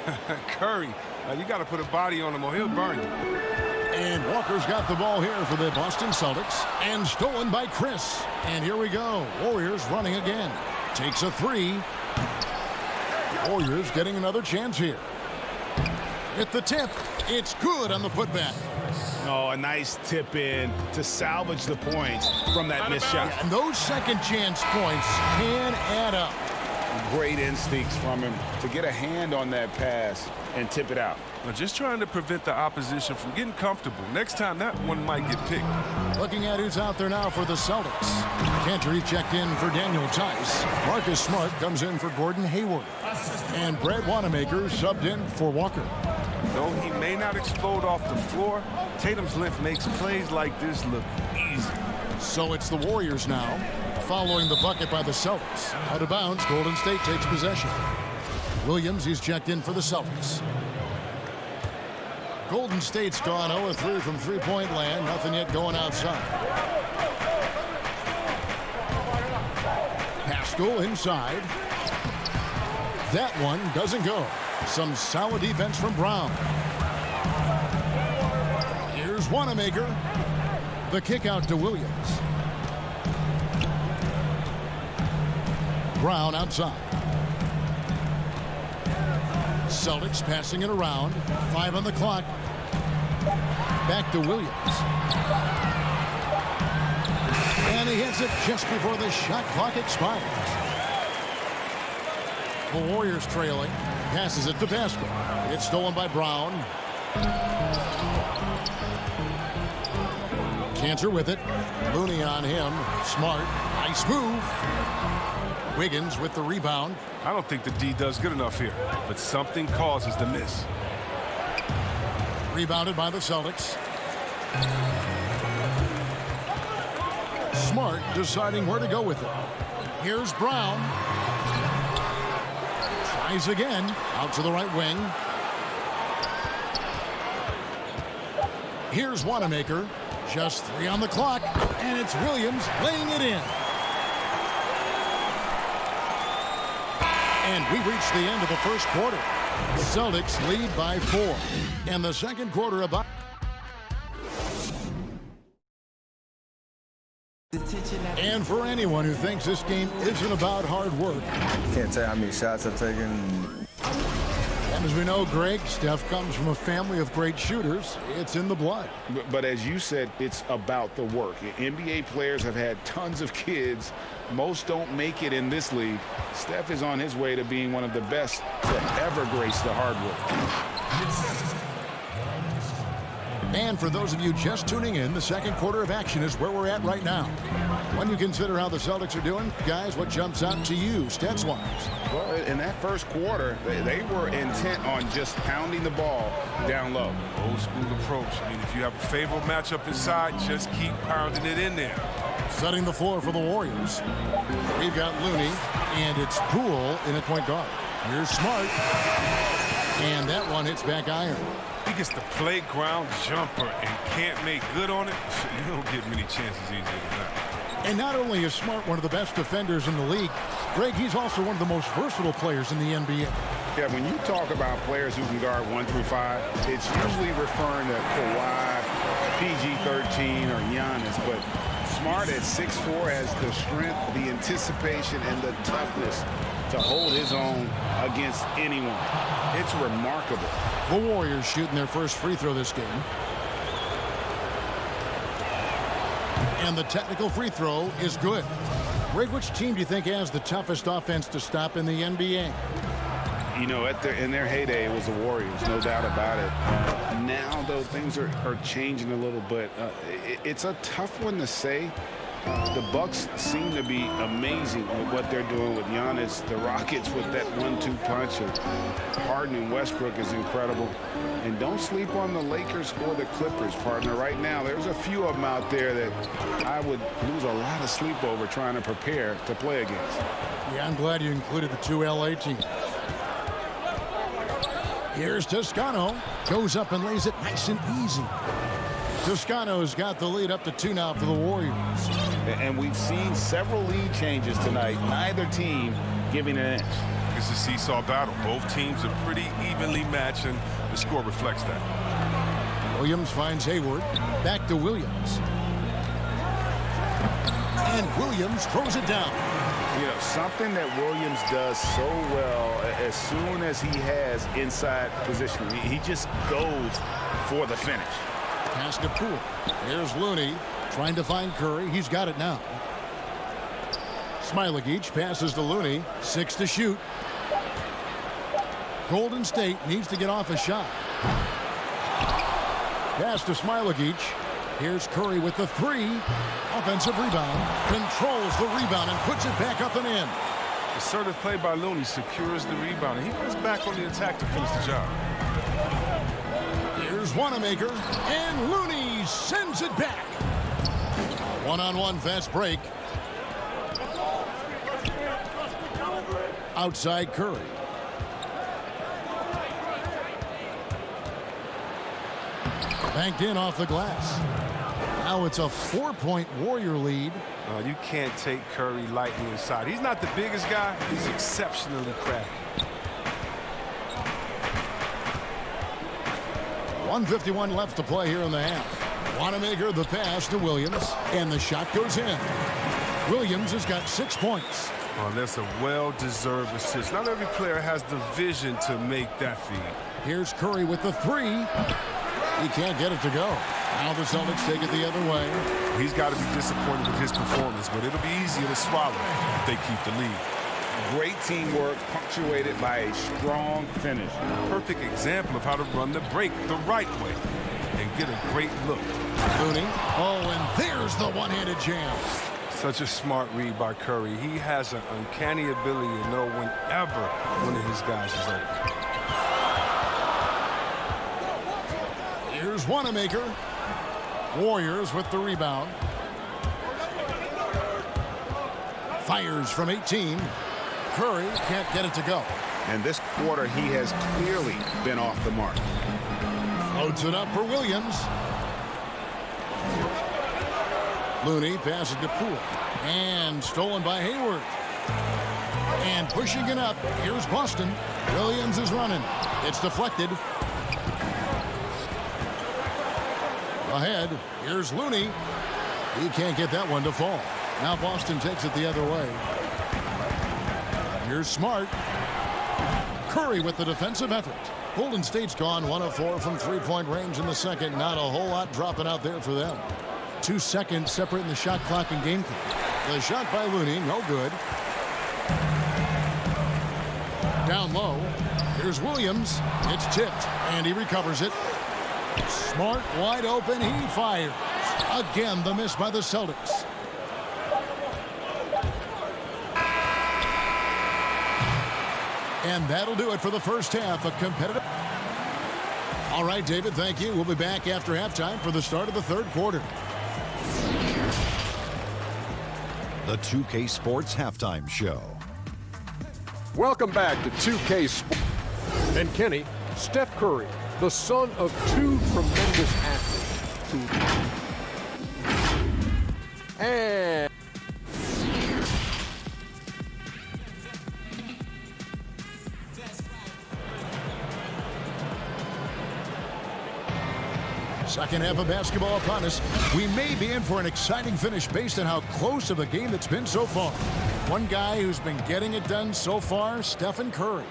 Curry, you got to put a body on him or he'll burn you. And Walker's got the ball here for the Boston Celtics. And stolen by Chris. And here we go. Warriors running again. Takes a 3. Warriors getting another chance here. At the tip, it's good on the putback. Oh, a nice tip in to salvage the points from that missed shot. And those second chance points can add up. Great instincts from him to get a hand on that pass and tip it out. Now, just trying to prevent the opposition from getting comfortable. Next time, that one might get picked. Looking at who's out there now for the Celtics. Cantor checked in for Daniel Tice. Marcus Smart comes in for Gordon Hayward. And Brad Wanamaker subbed in for Walker. Though he may not explode off the floor, Tatum's length makes plays like this look easy. So it's the Warriors now, following the bucket by the Celtics. Out of bounds, Golden State takes possession. Williams, he's checked in for the Celtics. Golden State's gone 0-3 from three-point land. Nothing yet going outside. Pascal inside. That one doesn't go. Some solid defense from Brown. Here's Wanamaker. The kick out to Williams. Brown outside. Celtics passing it around. 5 on the clock. Back to Williams. And he hits it just before the shot clock expires. The Warriors trailing. Passes it to Pascal. It's stolen by Brown. Cantor with it. Looney on him. Smart. Nice move. Wiggins with the rebound. I don't think the D does good enough here, but something causes the miss. Rebounded by the Celtics. Smart deciding where to go with it. Here's Brown. Tries again. Out to the right wing. Here's Wanamaker. Just 3 on the clock. And it's Williams laying it in. And we've reached the end of the first quarter. The Celtics lead by 4. And the second quarter about. And for anyone who thinks this game isn't about hard work. Can't tell how many shots I've taken. And as we know, Greg, Steph comes from a family of great shooters. It's in the blood. But as you said, it's about the work. NBA players have had tons of kids. Most don't make it in this league. Steph is on his way to being one of the best to ever grace the hardwood. And for those of you just tuning in, the second quarter of action is where we're at right now. When you consider how the Celtics are doing, guys, what jumps out to you, stats-wise? Well, in that first quarter, they were intent on just pounding the ball down low. Old school approach. I mean, if you have a favorable matchup inside, just keep pounding it in there. Setting the floor for the Warriors. We've got Looney, and it's Poole in at point guard. Here's Smart. And that one hits back iron. He gets the playground jumper and can't make good on it. You don't get many chances easier than that. And not only is Smart one of the best defenders in the league, Greg, he's also one of the most versatile players in the NBA. Yeah, when you talk about players who can guard 1 through 5, it's usually referring to Kawhi, PG-13, or Giannis, but Smart at 6'4" has the strength, the anticipation, and the toughness to hold his own against anyone. It's remarkable. The Warriors shooting their first free throw this game. And the technical free throw is good. Greg, which team do you think has the toughest offense to stop in the NBA? You know, in their heyday, it was the Warriors, no doubt about it. Now, though, things are changing a little bit. It's a tough one to say. The Bucks seem to be amazing with what they're doing with Giannis. The Rockets with that 1-2 punch of Harden and Westbrook is incredible. And don't sleep on the Lakers or the Clippers, partner. Right now, there's a few of them out there that I would lose a lot of sleep over trying to prepare to play against. Yeah, I'm glad you included the 2 LA teams. Here's Toscano. Goes up and lays it nice and easy. Toscano's got the lead up to 2 now for the Warriors. And we've seen several lead changes tonight. Neither team giving an inch. It's a seesaw battle. Both teams are pretty evenly matched, and the score reflects that. Williams finds Hayward. Back to Williams. And Williams throws it down. You know, something that Williams does so well as soon as he has inside position, he just goes for the finish. Pass to Poole. Here's Looney trying to find Curry. He's got it now. Smailagic passes to Looney. 6 to shoot. Golden State needs to get off a shot. Pass to Smailagic. Here's Curry with the 3. Offensive rebound. Controls the rebound and puts it back up and in. Assertive play by Looney secures the rebound, and he goes back on the attack to finish the job. Here's Wanamaker, and Looney sends it back. One-on-one fast break. Outside Curry. Banked in off the glass. Now it's a 4-point Warrior lead. You can't take Curry lightly inside. He's not the biggest guy. He's exceptionally crafty. 1:51 left to play here in the half. Wanamaker the pass to Williams, and the shot goes in. Williams has got 6 points. Oh, that's a well-deserved assist. Not every player has the vision to make that feed. Here's Curry with the three. He can't get it to go. Now the Celtics take it the other way. He's got to be disappointed with his performance, but it'll be easier to swallow if they keep the lead. Great teamwork punctuated by a strong finish. Perfect example of how to run the break the right way and get a great look. Looney. Oh, and there's the one-handed jam. Such a smart read by Curry. He has an uncanny ability to know whenever one of his guys is open. Here's Wanamaker. Warriors with the rebound. Fires from 18. Curry can't get it to go. And this quarter, he has clearly been off the mark. Loads it up for Williams. Looney passes to Poole. And stolen by Hayward. And pushing it up. Here's Boston. Williams is running. It's deflected. Ahead. Here's Looney. He can't get that one to fall. Now Boston takes it the other way. Here's Smart. Curry with the defensive effort. Golden State's gone 1 of 4 from three-point range in the second. Not a whole lot dropping out there for them. 2 seconds separating the shot clock and game clock. The shot by Looney, no good. Down low. Here's Williams. It's tipped, and he recovers it. Smart wide open. He fires. Again, the miss by the Celtics. And that'll do it for the first half. A competitive. All right, David, thank you. We'll be back after halftime for the start of the third quarter. The 2K Sports Halftime Show. Welcome back to 2K Sports. And Kenny, Steph Curry, the son of two tremendous athletes. And second half of basketball upon us. We may be in for an exciting finish based on how close of a game it's been so far. One guy who's been getting it done so far, Stephen Curry.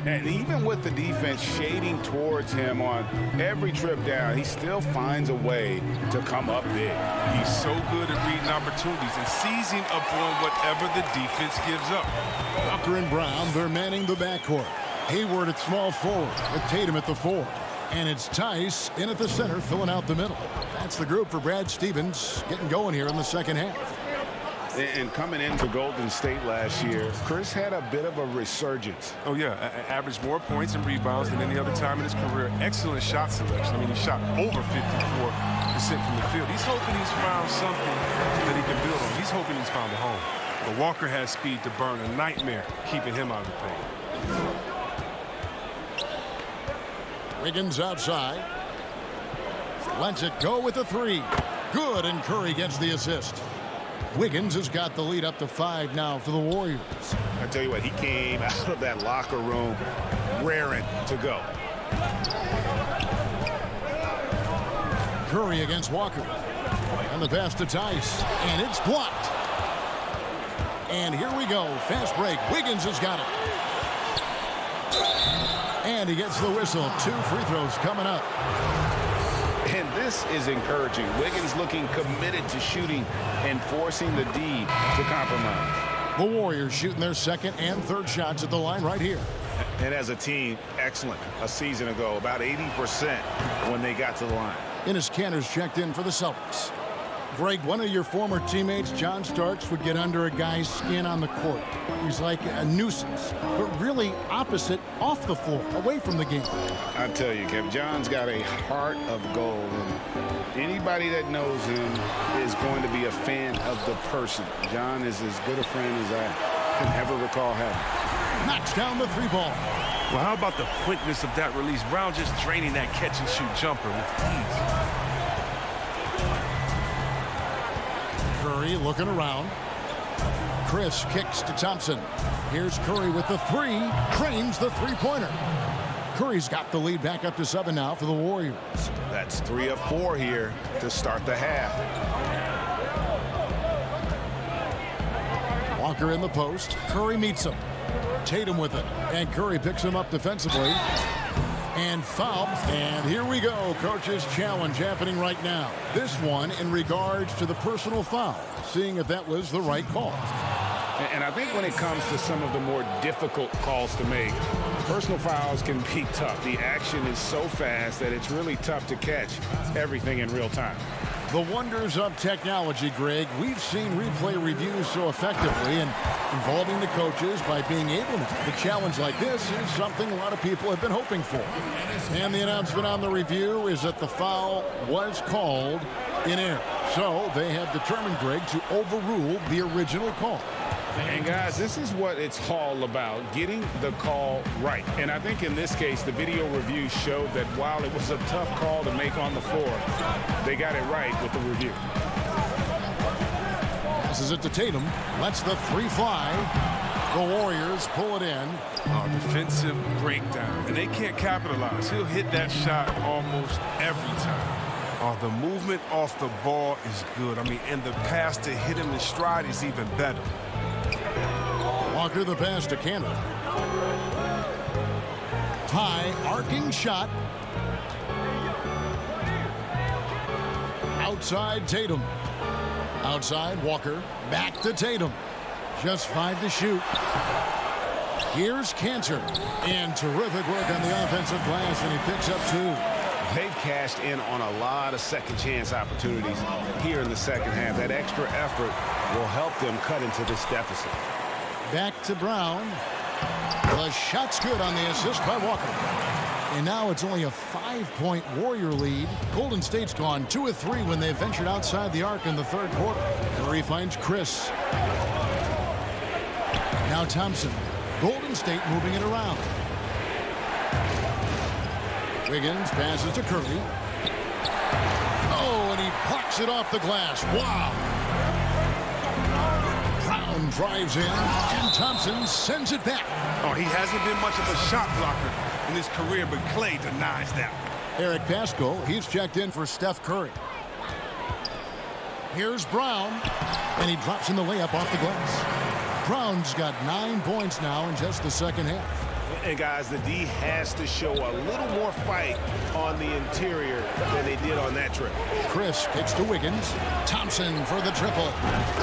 And even with the defense shading towards him on every trip down, he still finds a way to come up big. He's so good at reading opportunities and seizing upon whatever the defense gives up. Walker and Brown, they're manning the backcourt. Hayward at small forward with Tatum at the 4. And it's Tice in at the center, filling out the middle. That's the group for Brad Stevens getting going here in the second half. And coming into Golden State last year, Chris had a bit of a resurgence. Oh, yeah. Averaged more points and rebounds than any other time in his career. Excellent shot selection. I mean, he shot over 54% from the field. He's hoping he's found something that he can build on. He's hoping he's found a home. But Walker has speed to burn. A nightmare keeping him out of the paint. Wiggins outside. Lets it go with the 3. Good, and Curry gets the assist. Wiggins has got the lead up to 5 now for the Warriors. I tell you what, he came out of that locker room raring to go. Curry against Walker. And the pass to Tice. And it's blocked. And here we go. Fast break. Wiggins has got it. And he gets the whistle. 2 free throws coming up. And this is encouraging. Wiggins looking committed to shooting and forcing the D to compromise. The Warriors shooting their second and third shots at the line right here. And as a team, excellent. A season ago, about 80% when they got to the line. Enes Kanter's checked in for the Celtics. Greg, one of your former teammates, John Starks, would get under a guy's skin on the court. He's like a nuisance, but really opposite off the floor, away from the game. I tell you, Kevin, John's got a heart of gold, and anybody that knows him is going to be a fan of the person. John is as good a friend as I can ever recall having. Knocks down the three ball. Well, how about the quickness of that release? Brown just draining that catch-and-shoot jumper with ease. Curry looking around. Chris kicks to Thompson. Here's Curry with the three. Trains the three-pointer. Curry's got the lead back up to 7 now for the Warriors. That's 3 of 4 here to start the half. Walker in the post. Curry meets him. Tatum with it. And Curry picks him up defensively. And foul. And here we go. Coach's challenge happening right now. This one in regards to the personal foul. Seeing if that was the right call. And I think when it comes to some of the more difficult calls to make, personal fouls can be tough. The action is so fast that it's really tough to catch everything in real time. The wonders of technology, Greg. We've seen replay reviews so effectively, and involving the coaches by being able to. The challenge like this is something a lot of people have been hoping for. And the announcement on the review is that the foul was called in error. So they have determined, Greg, to overrule the original call. And guys, this is what it's all about, getting the call right. And I think in this case, the video review showed that while it was a tough call to make on the floor, they got it right with the review. Passes it to Tatum. Lets the three fly. The Warriors pull it in. Defensive breakdown. And they can't capitalize. He'll hit that shot almost every time. The movement off the ball is good. I mean, and the pass to hit him in stride is even better. Walker the pass to Canada. High arcing shot. Outside Tatum. Outside Walker. Back to Tatum. Just 5 to shoot. Here's Cantor. And terrific work on the offensive glass, and he picks up 2. They've cashed in on a lot of second chance opportunities here in the second half. That extra effort will help them cut into this deficit. Back to Brown. The shot's good on the assist by Walker. And now it's only a 5-point Warrior lead. Golden State's gone 2 of 3 when they ventured outside the arc in the third quarter. Curry finds Chris. Now Thompson. Golden State moving it around. Wiggins passes to Curry. Oh, and he plucks it off the glass. Wow. Brown drives in, and Thompson sends it back. He hasn't been much of a shot blocker in his career, but Clay denies that. Eric Pascal, he's checked in for Steph Curry. Here's Brown, and he drops in the layup off the glass. Brown's got 9 points now in just the second half. And guys, the D has to show a little more fight on the interior than they did on that trip. Chris kicks to Wiggins. Thompson for the triple.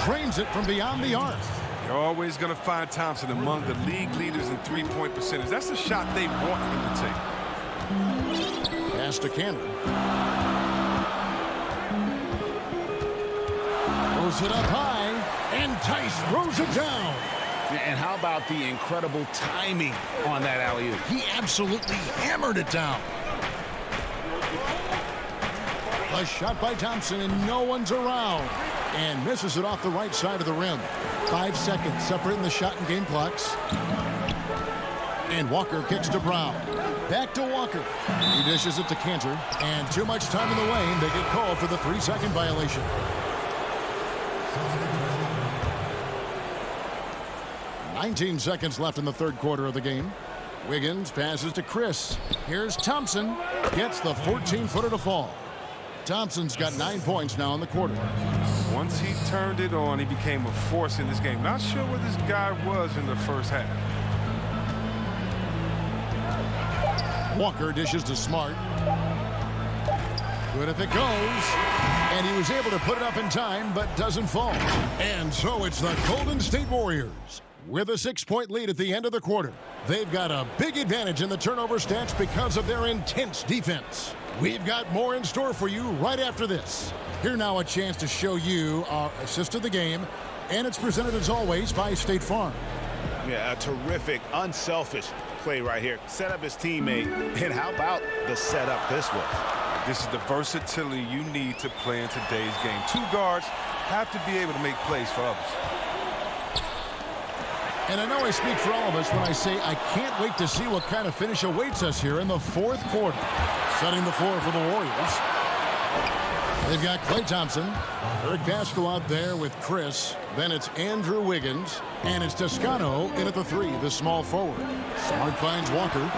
Trains it from beyond the arc. You're always going to find Thompson among the league leaders in three-point percentage. That's the shot they want him to take. Pass to Canada. Throws it up high, and Tice throws it down. And how about the incredible timing on that alley-oop? He absolutely hammered it down. A shot by Thompson, and no one's around. And misses it off the right side of the rim. 5 seconds separating the shot and game clocks. And Walker kicks to Brown. Back to Walker. He dishes it to Cantor. And too much time in the lane. They get called for the 3-second violation. $19 seconds left in the third quarter of the game. Wiggins passes to Chris. Here's Thompson. Gets the 14-footer to fall. Thompson's got 9 points now in the quarter. Once he turned it on, he became a force in this game. Not sure where this guy was in the first half. Walker dishes to Smart. Good if it goes. And he was able to put it up in time, but doesn't fall. And so it's the Golden State Warriors with a 6-point lead at the end of the quarter. They've got a big advantage in the turnover stats because of their intense defense. We've got more in store for you right after this. Here now a chance to show you our assist of the game, and it's presented as always by State Farm. Yeah, a terrific, unselfish play right here. Set up his teammate, and how about the setup this was? This is the versatility you need to play in today's game. Two guards have to be able to make plays for others. And I know I speak for all of us when I say I can't wait to see what kind of finish awaits us here in the fourth quarter. Setting the floor for the Warriors. They've got Klay Thompson, Eric Pascal out there with Chris. Then it's Andrew Wiggins, and it's Toscano in at the 3, the small forward. Smart finds Walker.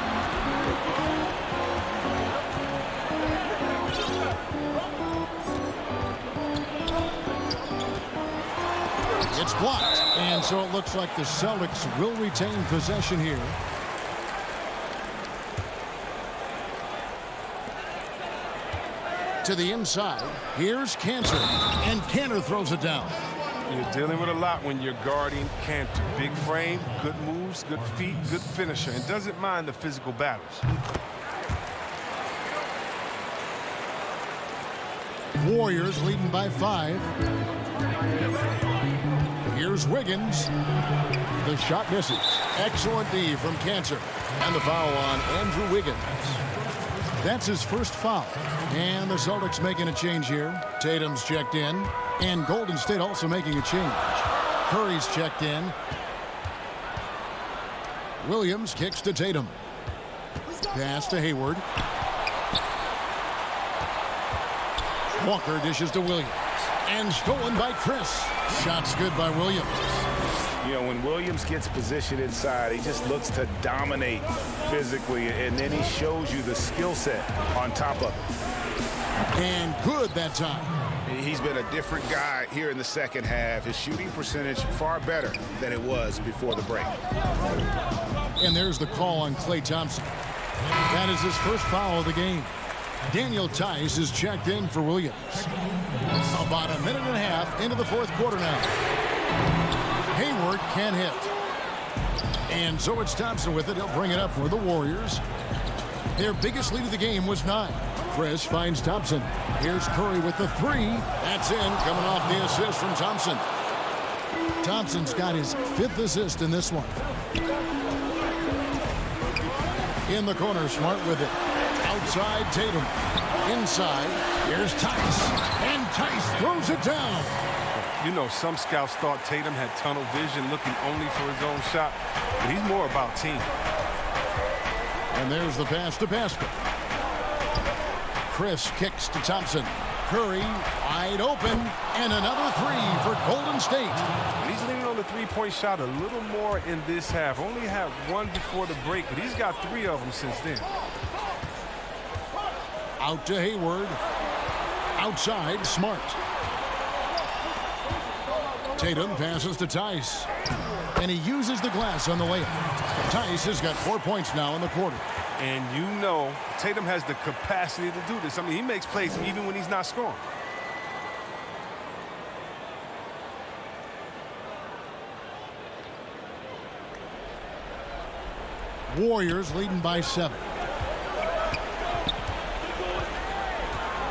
It's blocked, and so it looks like the Celtics will retain possession here. To the inside, here's Cantor, and Cantor throws it down. You're dealing with a lot when you're guarding Cantor. Big frame, good moves, good feet, good finisher, and doesn't mind the physical battles. Warriors leading by 5. Here's Wiggins. The shot misses. Excellent D from Cantor. And the foul on Andrew Wiggins. That's his first foul. And the Celtics making a change here. Tatum's checked in. And Golden State also making a change. Curry's checked in. Williams kicks to Tatum. Pass to Hayward. Walker dishes to Williams. And stolen by Chris. Shot's good by Williams. You know, when Williams gets positioned inside, he just looks to dominate physically, and then he shows you the skill set on top of it. And good that time. He's been a different guy here in the second half. His shooting percentage far better than it was before the break. And there's the call on Klay Thompson. That is his first foul of the game. Daniel Tice is checked in for Williams. About a minute and a half into the fourth quarter now. Hayward can't hit. And so it's Thompson with it. He'll bring it up for the Warriors. Their biggest lead of the game was 9. Chris finds Thompson. Here's Curry with the 3. That's in, coming off the assist from Thompson. Thompson's got his 5th assist in this one. In the corner, Smart with it. Outside, Tatum. Inside, here's Tice. And Tice throws it down. You know, some scouts thought Tatum had tunnel vision, looking only for his own shot, but he's more about team. And there's the pass to Pascal. Chris kicks to Thompson. Curry wide open, and another 3 for Golden State. He's leaning on the three-point shot a little more in this half. Only had 1 before the break, but he's got 3 of them since then. Out to Hayward. Outside, Smart. Tatum passes to Tice. And he uses the glass on the layup. Tice has got 4 points now in the quarter. And you know Tatum has the capacity to do this. I mean, he makes plays even when he's not scoring. Warriors leading by 7.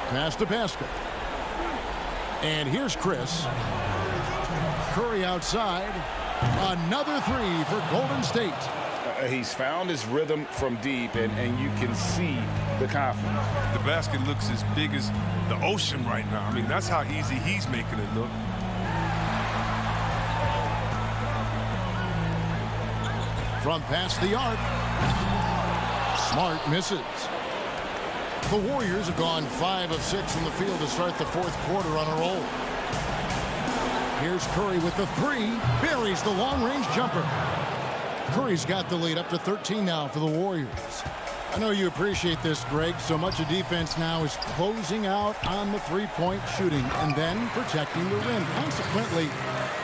Pass to Pascal. And here's Chris. Curry outside. Another 3 for Golden State. He's found his rhythm from deep, and you can see the confidence. The basket looks as big as the ocean right now. I mean, that's how easy he's making it look. From past the arc. Smart misses. The Warriors have gone 5 of 6 from the field to start the fourth quarter on a roll. Here's Curry with the 3. Buries the long-range jumper. Curry's got the lead up to 13 now for the Warriors. I know you appreciate this, Greg. So much of defense now is closing out on the three-point shooting and then protecting the rim. Consequently,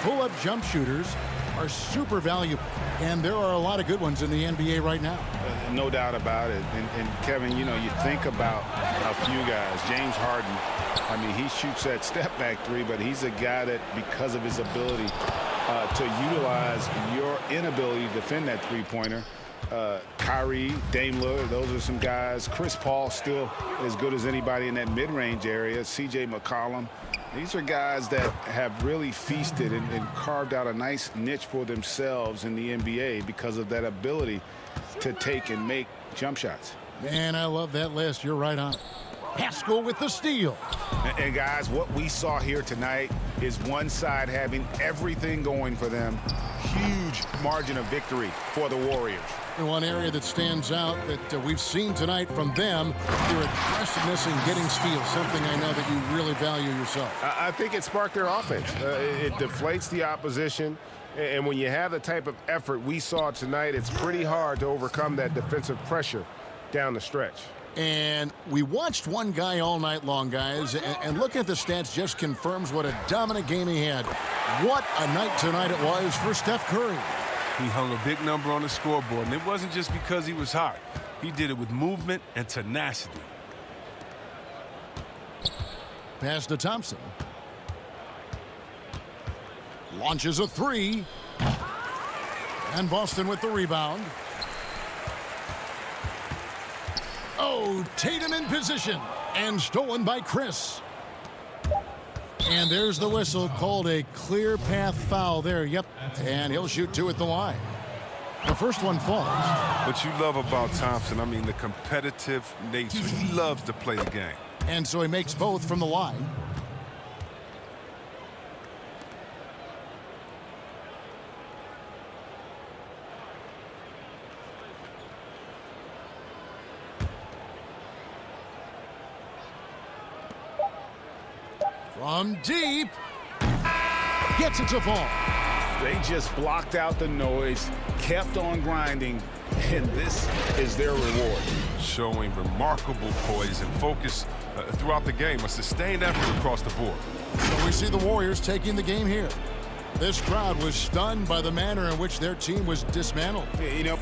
pull-up jump shooters are super valuable, and there are a lot of good ones in the NBA right now. No doubt about it. And Kevin, you know, you think about a few guys. James Harden, I mean, he shoots that step-back 3, but he's a guy that, because of his ability to utilize your inability to defend that three-pointer, Kyrie, Dame Lillard, those are some guys. Chris Paul still as good as anybody in that mid-range area. C.J. McCollum. These are guys that have really feasted and carved out a nice niche for themselves in the NBA because of that ability to take and make jump shots. Man, I love that list. You're right on it. Pascal with the steal. And guys, what we saw here tonight is one side having everything going for them. Huge margin of victory for the Warriors. And one area that stands out that we've seen tonight from them, their aggressiveness in getting steals, something I know that you really value yourself. I think it sparked their offense. It deflates the opposition. And when you have the type of effort we saw tonight, it's pretty hard to overcome that defensive pressure down the stretch. And we watched one guy all night long, guys, and looking at the stats just confirms what a dominant game he had. What a night tonight it was for Steph Curry. He hung a big number on the scoreboard, and it wasn't just because he was hot. He did it with movement and tenacity. Pass to Thompson. Launches a three. And Boston with the rebound. Oh, Tatum in position and stolen by Chris. And there's the whistle, called a clear path foul there. Yep, and he'll shoot two at the line. The first one falls. What you love about Thompson, I mean, the competitive nature. He loves to play the game. And so he makes both from the line. From deep, gets it to fall. They just blocked out the noise, kept on grinding, and this is their reward. Showing remarkable poise and focus throughout the game, a sustained effort across the board. So we see the Warriors taking the game here. This crowd was stunned by the manner in which their team was dismantled. You know,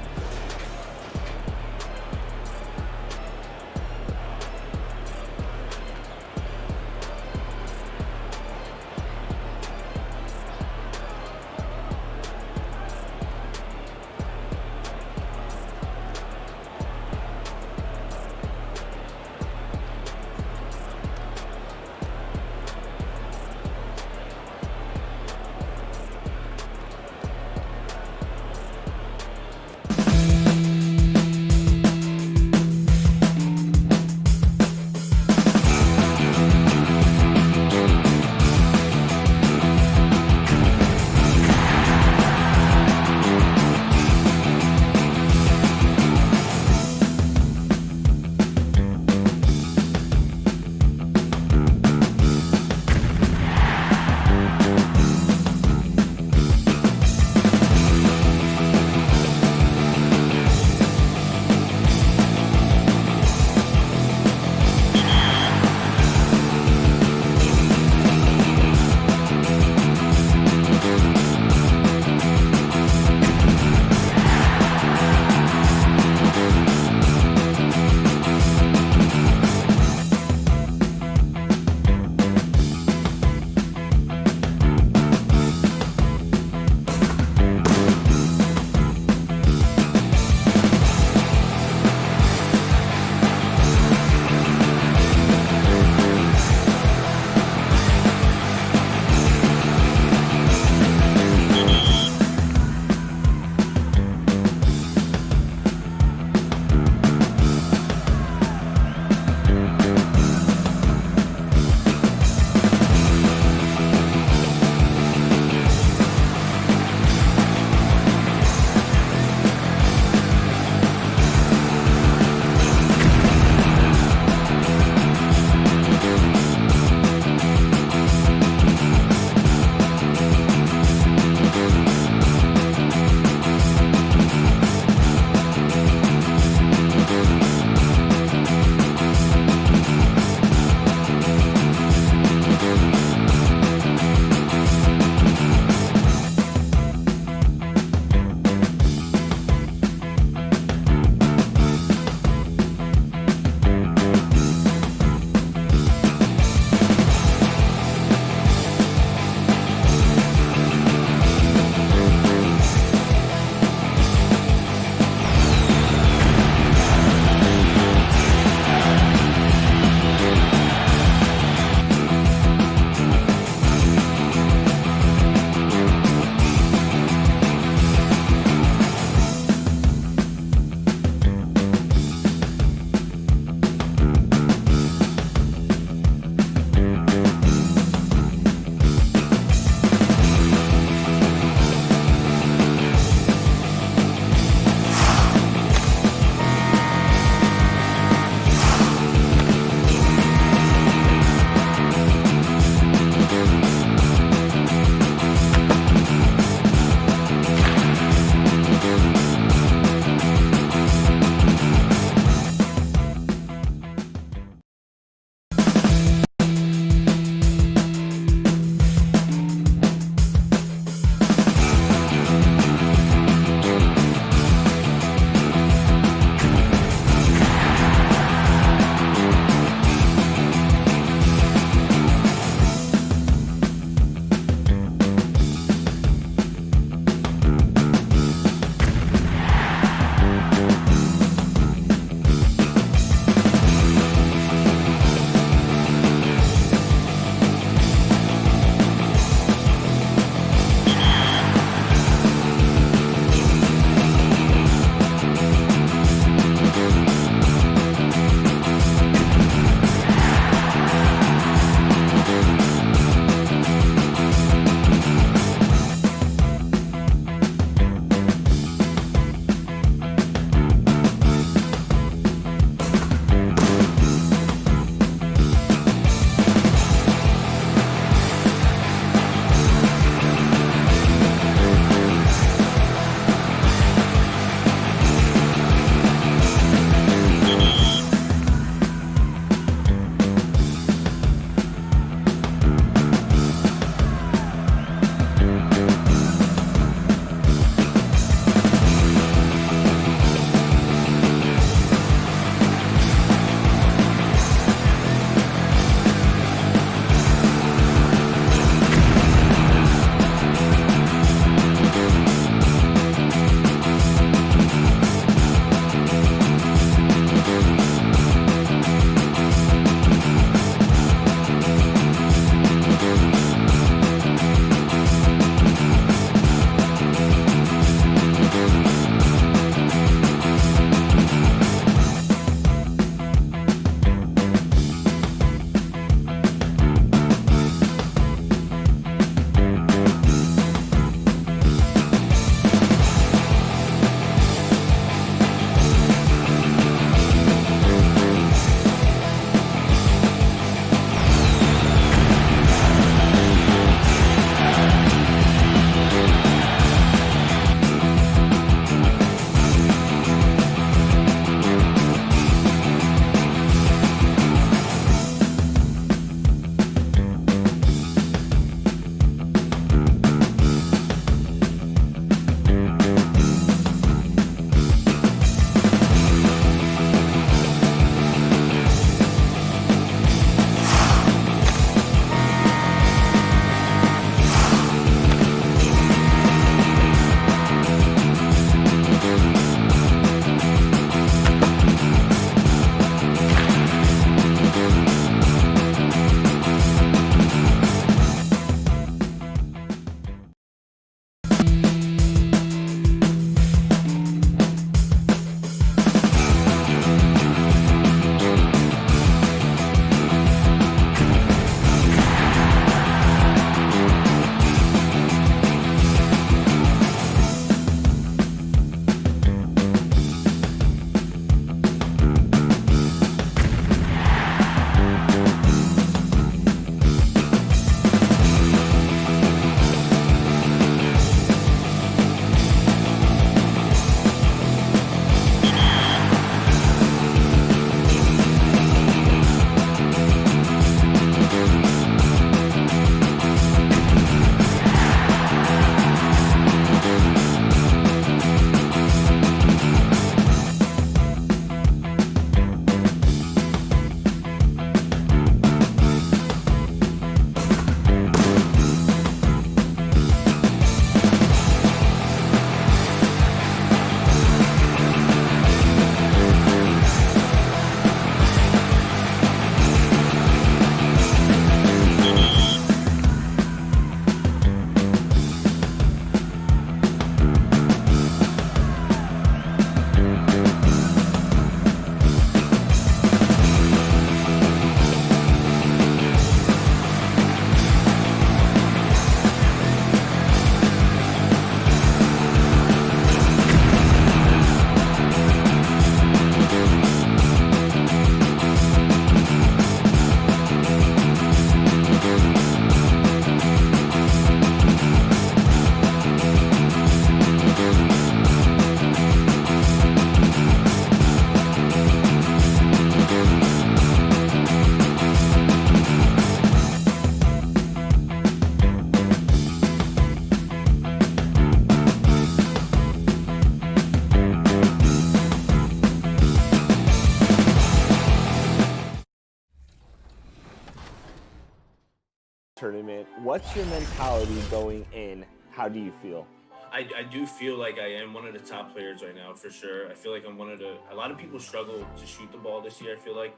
tournament. What's your mentality going in? How do you feel? I do feel like I am one of the top players right now, for sure. I feel like I'm a lot of people struggle to shoot the ball this year, I feel like.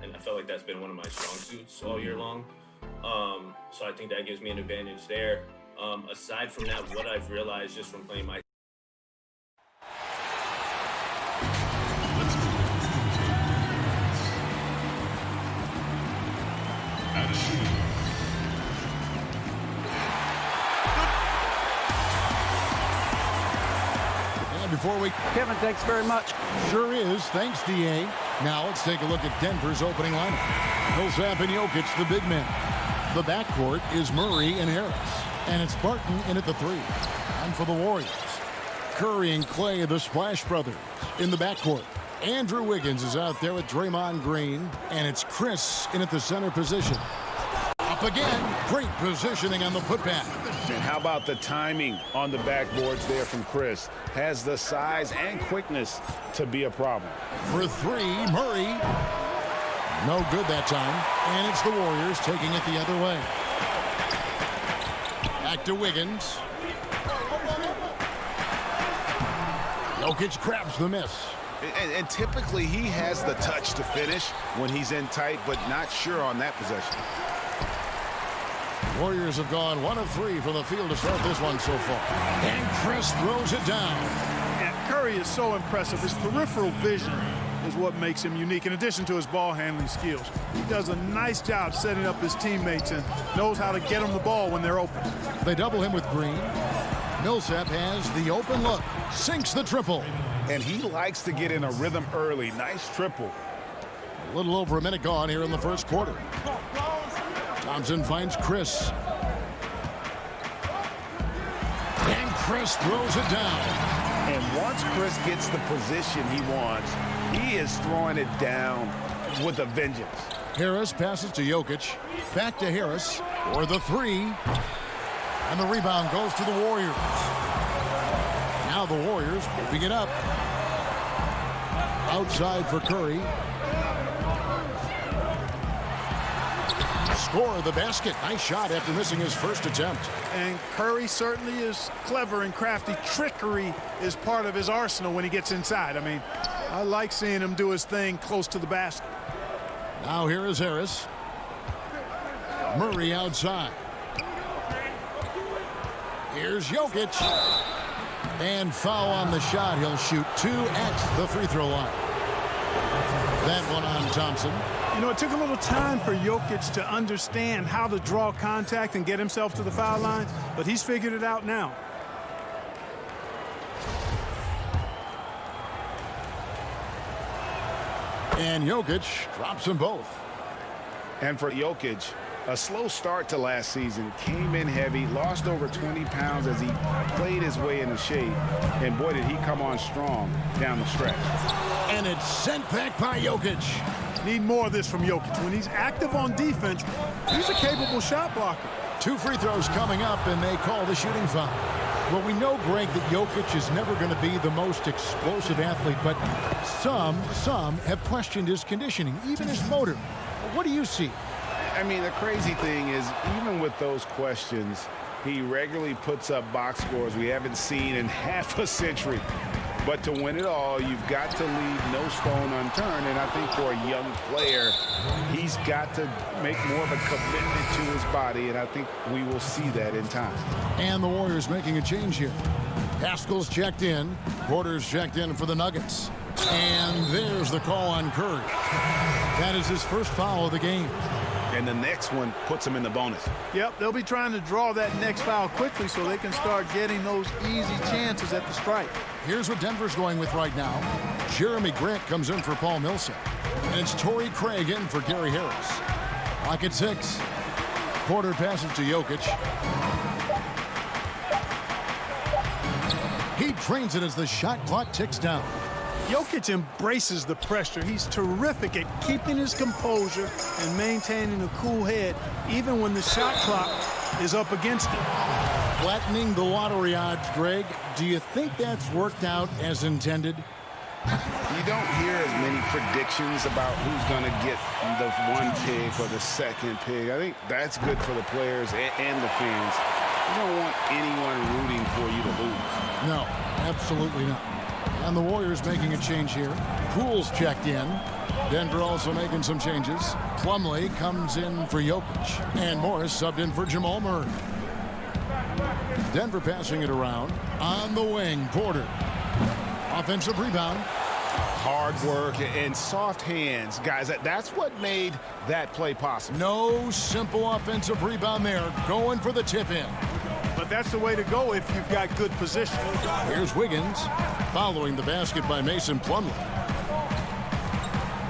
And I felt like that's been one of my strong suits all year long. So I think that gives me an advantage there. Aside from that, what I've realized just from playing my Kevin, thanks very much. Sure is. Thanks, D.A. Now let's take a look at Denver's opening lineup. Millsap and Jokic, the big men. The backcourt is Murray and Harris. And it's Barton in at the 3. And for the Warriors, Curry and Clay, the Splash Brothers, in the backcourt. Andrew Wiggins is out there with Draymond Green. And it's Chris in at the center position. Up again. Great positioning on the putback. And how about the timing on the backboards there from Chris? Has the size and quickness to be a problem. For 3, Murray. No good that time. And it's the Warriors taking it the other way. Back to Wiggins. Jokic grabs the miss. And typically he has the touch to finish when he's in tight, but not sure on that possession. Warriors have gone 1 of 3 from the field to start this one so far. And Chris throws it down. And Curry is so impressive. His peripheral vision is what makes him unique, in addition to his ball handling skills. He does a nice job setting up his teammates and knows how to get them the ball when they're open. They double him with Green. Millsap has the open look. Sinks the triple. And he likes to get in a rhythm early. Nice triple. A little over a minute gone here in the first quarter. Thompson finds Chris. And Chris throws it down. And once Chris gets the position he wants, he is throwing it down with a vengeance. Harris passes to Jokic. Back to Harris for the 3. And the rebound goes to the Warriors. Now the Warriors moving it up. Outside for Curry. Score the basket. Nice shot after missing his first attempt. And Curry certainly is clever and crafty. Trickery is part of his arsenal when he gets inside. I mean, I like seeing him do his thing close to the basket. Now here is Harris. Murray outside. Here's Jokic. And foul on the shot. He'll shoot 2 at the free throw line. That one on Thompson. You know, it took a little time for Jokic to understand how to draw contact and get himself to the foul line, but he's figured it out now. And Jokic drops them both. And for Jokic, a slow start to last season, came in heavy, lost over 20 pounds as he played his way into shape. And boy, did he come on strong down the stretch. And it's sent back by Jokic. Need more of this from Jokic. When he's active on defense, he's a capable shot blocker. 2 free throws coming up, and they call the shooting foul. Well, we know, Greg, that Jokic is never going to be the most explosive athlete, but some have questioned his conditioning, even his motor. What do you see? I mean, the crazy thing is, even with those questions, he regularly puts up box scores we haven't seen in half a century. But to win it all, you've got to leave no stone unturned. And I think for a young player, he's got to make more of a commitment to his body. And I think we will see that in time. And the Warriors making a change here. Pascal's checked in. Porter's checked in for the Nuggets. And there's the call on Curry. That is his first foul of the game. And the next one puts him in the bonus. Yep, they'll be trying to draw that next foul quickly so they can start getting those easy chances at the strike. Here's what Denver's going with right now. Jeremy Grant comes in for Paul Millsap. And it's Torrey Craig in for Gary Harris. Lock at 6. Porter passes to Jokic. He trains it as the shot clock ticks down. Jokic embraces the pressure. He's terrific at keeping his composure and maintaining a cool head, even when the shot clock is up against him. Flattening the lottery odds, Greg. Do you think that's worked out as intended? You don't hear as many predictions about who's going to get the one pick or the second pick. I think that's good for the players and the fans. You don't want anyone rooting for you to lose. No, absolutely not. And the Warriors making a change here. Poole's checked in. Denver also making some changes. Plumlee comes in for Jokic. And Morris subbed in for Jamal Murray. Denver passing it around. On the wing, Porter. Offensive rebound. Hard work and soft hands, guys. That's what made that play possible. No simple offensive rebound there. Going for the tip in. But that's the way to go if you've got good position. Here's Wiggins following the basket by Mason Plumlee.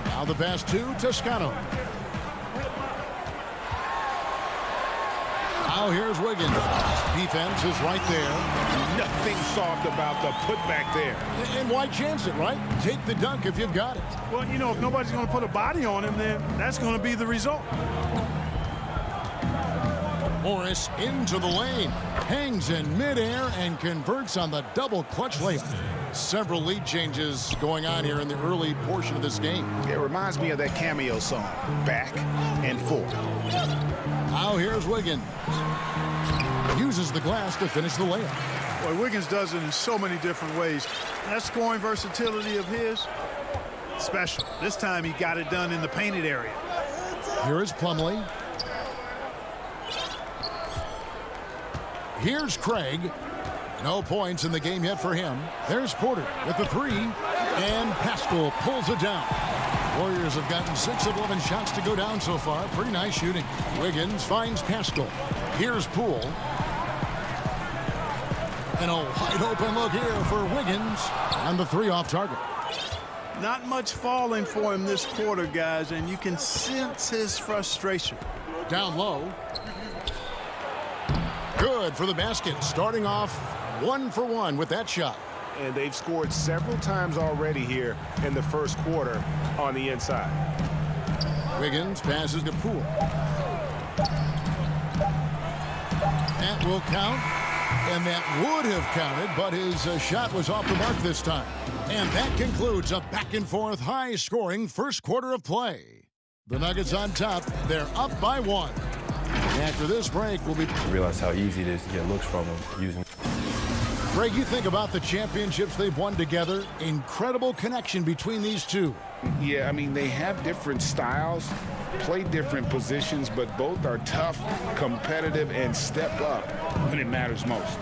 Now the pass to Toscano. Now here's Wiggins. Defense is right there. Nothing soft about the putback there. And why chance it, right? Take the dunk if you've got it. Well, you know, if nobody's going to put a body on him, then that's going to be the result. Morris into the lane. Hangs in midair and converts on the double clutch layup. Several lead changes going on here in the early portion of this game. It reminds me of that Cameo song, Back and Forth. Now here's Wiggins. Uses the glass to finish the layup. Boy, Wiggins does it in so many different ways. That scoring versatility of his, special. This time he got it done in the painted area. Here is Plumlee. Here's Craig. No points in the game yet for him. There's Porter with the three. And Pascal pulls it down. Warriors have gotten 6 of 11 shots to go down so far. Pretty nice shooting. Wiggins finds Pascal. Here's Poole. And a wide open look here for Wiggins. And the three off target. Not much falling for him this quarter, guys, and you can sense his frustration. Down low. Good for the basket. Starting off 1 for 1 with that shot. And they've scored several times already here in the first quarter on the inside. Wiggins passes to Poole. That will count. And that would have counted, but his shot was off the mark this time. And that concludes a back-and-forth, high-scoring first quarter of play. The Nuggets on top. They're up by 1. After this break, we'll be... I realize how easy it is to get looks from them using... Greg, you think about the championships they've won together. Incredible connection between these two. Yeah, I mean, they have different styles, play different positions, but both are tough, competitive, and step up when it matters most.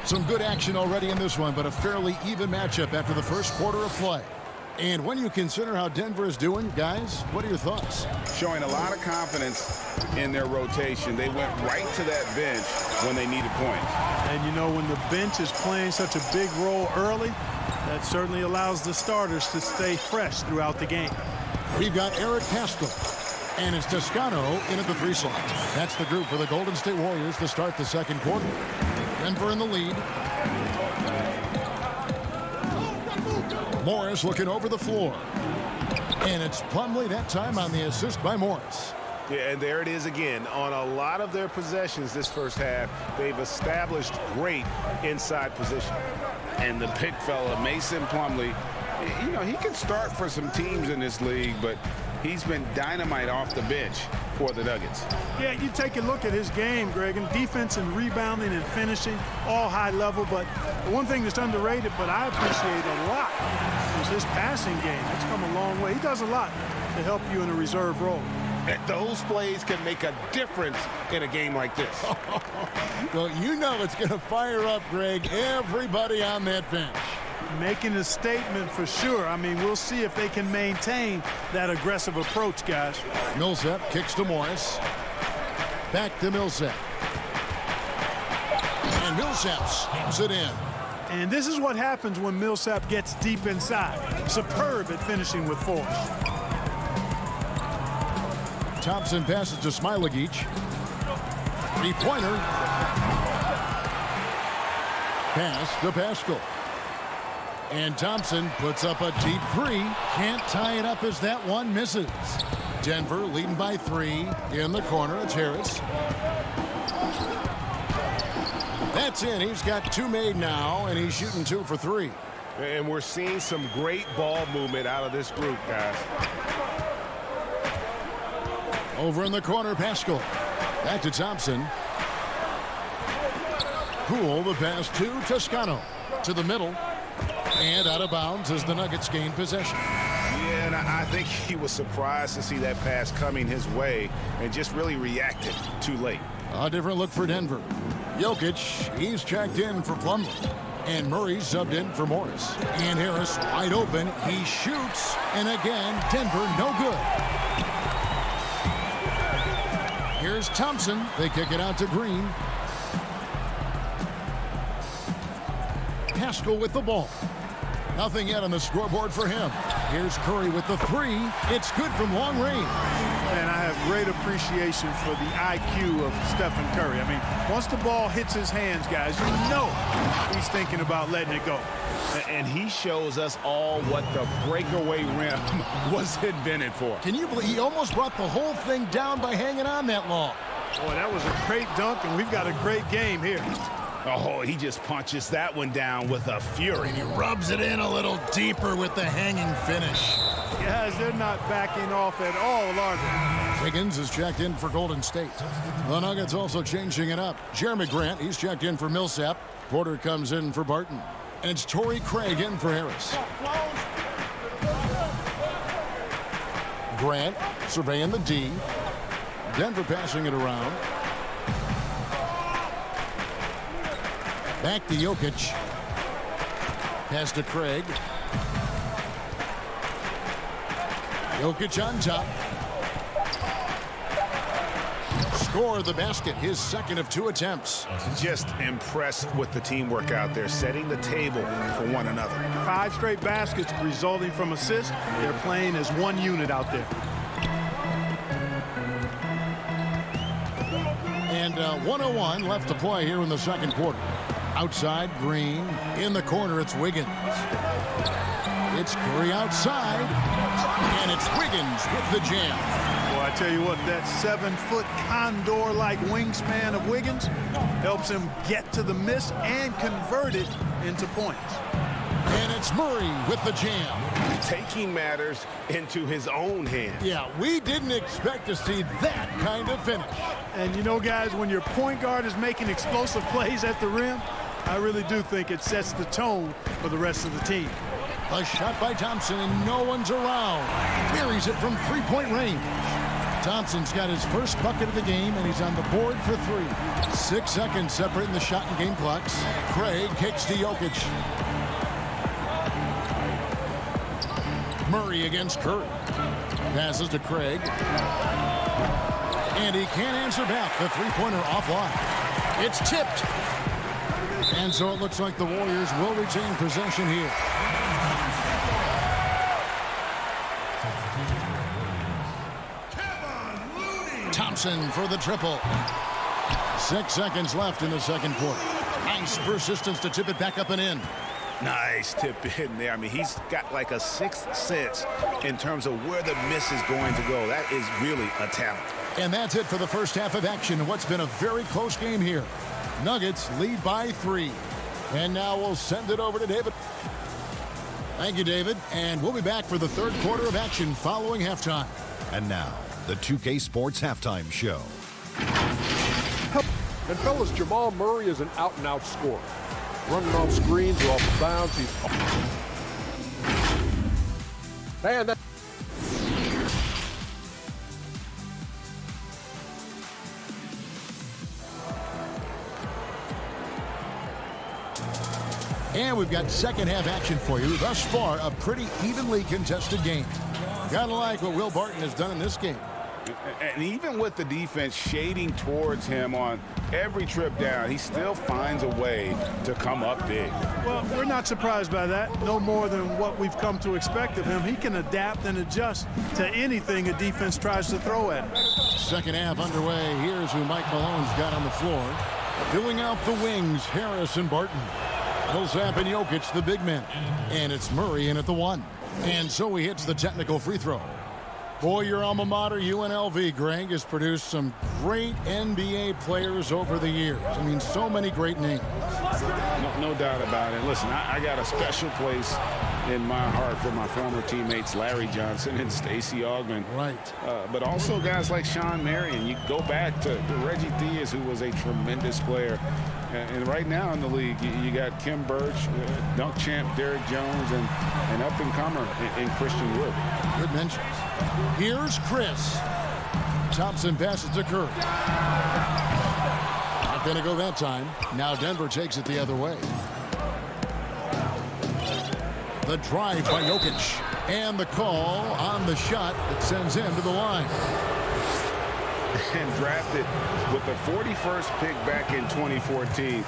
Some good action already in this one, but a fairly even matchup after the first quarter of play. And when you consider how Denver is doing, guys, what are your thoughts? Showing a lot of confidence in their rotation. They went right to that bench when they needed points. And, you know, when the bench is playing such a big role early, that certainly allows the starters to stay fresh throughout the game. We've got Eric Pascal, and it's Toscano in at the 3 slot. That's the group for the Golden State Warriors to start the second quarter. Denver in the lead. Morris looking over the floor. And it's Plumlee that time on the assist by Morris. Yeah, and there it is again. On a lot of their possessions this first half, they've established great inside position. And the pick fella, Mason Plumlee, you know, he can start for some teams in this league, but he's been dynamite off the bench for the Nuggets. Yeah, you take a look at his game, Greg, and defense and rebounding and finishing, all high level. But one thing that's underrated, but I appreciate a lot, is his passing game. It's come a long way. He does a lot to help you in a reserve role. And those plays can make a difference in a game like this. Well, you know it's going to fire up, Greg, everybody on that bench. Making a statement for sure. I mean, we'll see if they can maintain that aggressive approach, guys. Millsap kicks to Morris. Back to Millsap. And Millsap snaps it in. And this is what happens when Millsap gets deep inside. Superb at finishing with force. Thompson passes to Smailagic. Three-pointer. Pass to Pascal. And Thompson puts up a deep 3. Can't tie it up as that one misses. Denver leading by 3 in the corner. It's Harris. That's in. He's got 2 made now, and he's shooting 2 for 3. And we're seeing some great ball movement out of this group, guys. Over in the corner, Pascal. Back to Thompson. Poole, the pass to Toscano. To the middle. And out of bounds as the Nuggets gain possession. Yeah, and I think he was surprised to see that pass coming his way and just really reacted too late. A different look for Denver. Jokic, he's checked in for Plumlee. And Murray subbed in for Morris. And Harris wide open. He shoots. And again, Denver no good. Here's Thompson. They kick it out to Green. Pascal with the ball. Nothing yet on the scoreboard for him. Here's Curry with the 3. It's good from long range. And I have great appreciation for the IQ of Stephen Curry. I mean, once the ball hits his hands, guys, you know he's thinking about letting it go. And he shows us all what the breakaway rim was invented for. Can you believe he almost brought the whole thing down by hanging on that long? Boy, that was a great dunk, and we've got a great game here. Oh, he just punches that one down with a fury. And he rubs it in a little deeper with the hanging finish. Guys, they're not backing off at all, are they? Higgins is checked in for Golden State. The Nuggets also changing it up. Jeremy Grant, he's checked in for Millsap. Porter comes in for Barton. And it's Torrey Craig in for Harris. Grant surveying the D. Denver passing it around. Back to Jokic. Pass to Craig. Jokic on top. Score the basket, his second of 2 attempts. Just impressed with the teamwork out there, setting the table for one another. 5 straight baskets resulting from assists. They're playing as one unit out there. And 1:01 left to play here in the second quarter. Outside, Green. In the corner, it's Wiggins. It's Curry outside. And it's Wiggins with the jam. Well, I tell you what, that 7-foot condor-like wingspan of Wiggins helps him get to the miss and convert it into points. And it's Murray with the jam. Taking matters into his own hands. Yeah, we didn't expect to see that kind of finish. And you know, guys, when your point guard is making explosive plays at the rim, I really do think it sets the tone for the rest of the team. A shot by Thompson, and no one's around. Buries it from 3-point range. Thompson's got his first bucket of the game, and he's on the board for 3. 6 seconds separating the shot and game clocks. Craig kicks to Jokic. Murray against Curry. Passes to Craig. And he can't answer back. The 3-pointer offline. It's tipped. And so it looks like the Warriors will retain possession here. Thompson for the triple. 6 seconds left in the second quarter. Nice persistence to tip it back up and in. Nice tip in there. I mean, he's got like a 6th sense in terms of where the miss is going to go. That is really a talent. And that's it for the first half of action in what's been a very close game here. Nuggets lead by 3. And now we'll send it over to David. Thank you, David. And we'll be back for the third quarter of action following halftime. And now, the 2K Sports Halftime Show. And fellas, Jamal Murray is an out-and-out scorer. Running off screens or off the bounce. He's... Man, that... And we've got second half action for you. Thus far, a pretty evenly contested game. Gotta like what Will Barton has done in this game. And even with the defense shading towards him on every trip down, he still finds a way to come up big. Well, we're not surprised by that. No more than what we've come to expect of him. He can adapt and adjust to anything a defense tries to throw at him. Second half underway. Here's who Mike Malone's got on the floor. Filling out the wings, Harris and Barton. Millsap and Jokic, the big men. And it's Murray in at the 1. And so he hits the technical free throw. Boy, your alma mater, UNLV, Greg, has produced some great NBA players over the years. I mean, so many great names. No doubt about it. Listen, I got a special place in my heart for my former teammates Larry Johnson and Stacey Augmon. Right. But also guys like Sean Marion. You go back to Reggie Theus, who was a tremendous player. And right now in the league, you got Kim Birch, dunk champ Derrick Jones, and up-and-comer in Christian Wood. Good mentions. Here's Chris. Thompson passes to Curry. Not going to go that time. Now Denver takes it the other way. The drive by Jokic. And the call on the shot that sends him to the line. And drafted with the 41st pick back in 2014.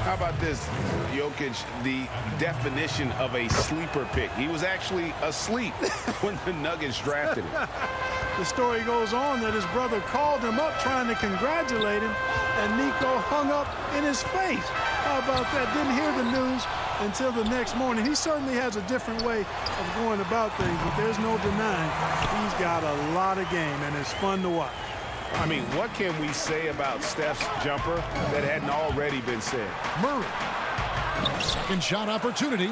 How about this? Jokic, the definition of a sleeper pick. He was actually asleep when the Nuggets drafted him. The story goes on that his brother called him up trying to congratulate him, and Nico hung up in his face. How about that? Didn't hear the news until the next morning. He certainly has a different way of going about things, but there's no denying he's got a lot of game, and it's fun to watch. I mean, what can we say about Steph's jumper that hadn't already been said? Murray. Second shot opportunity.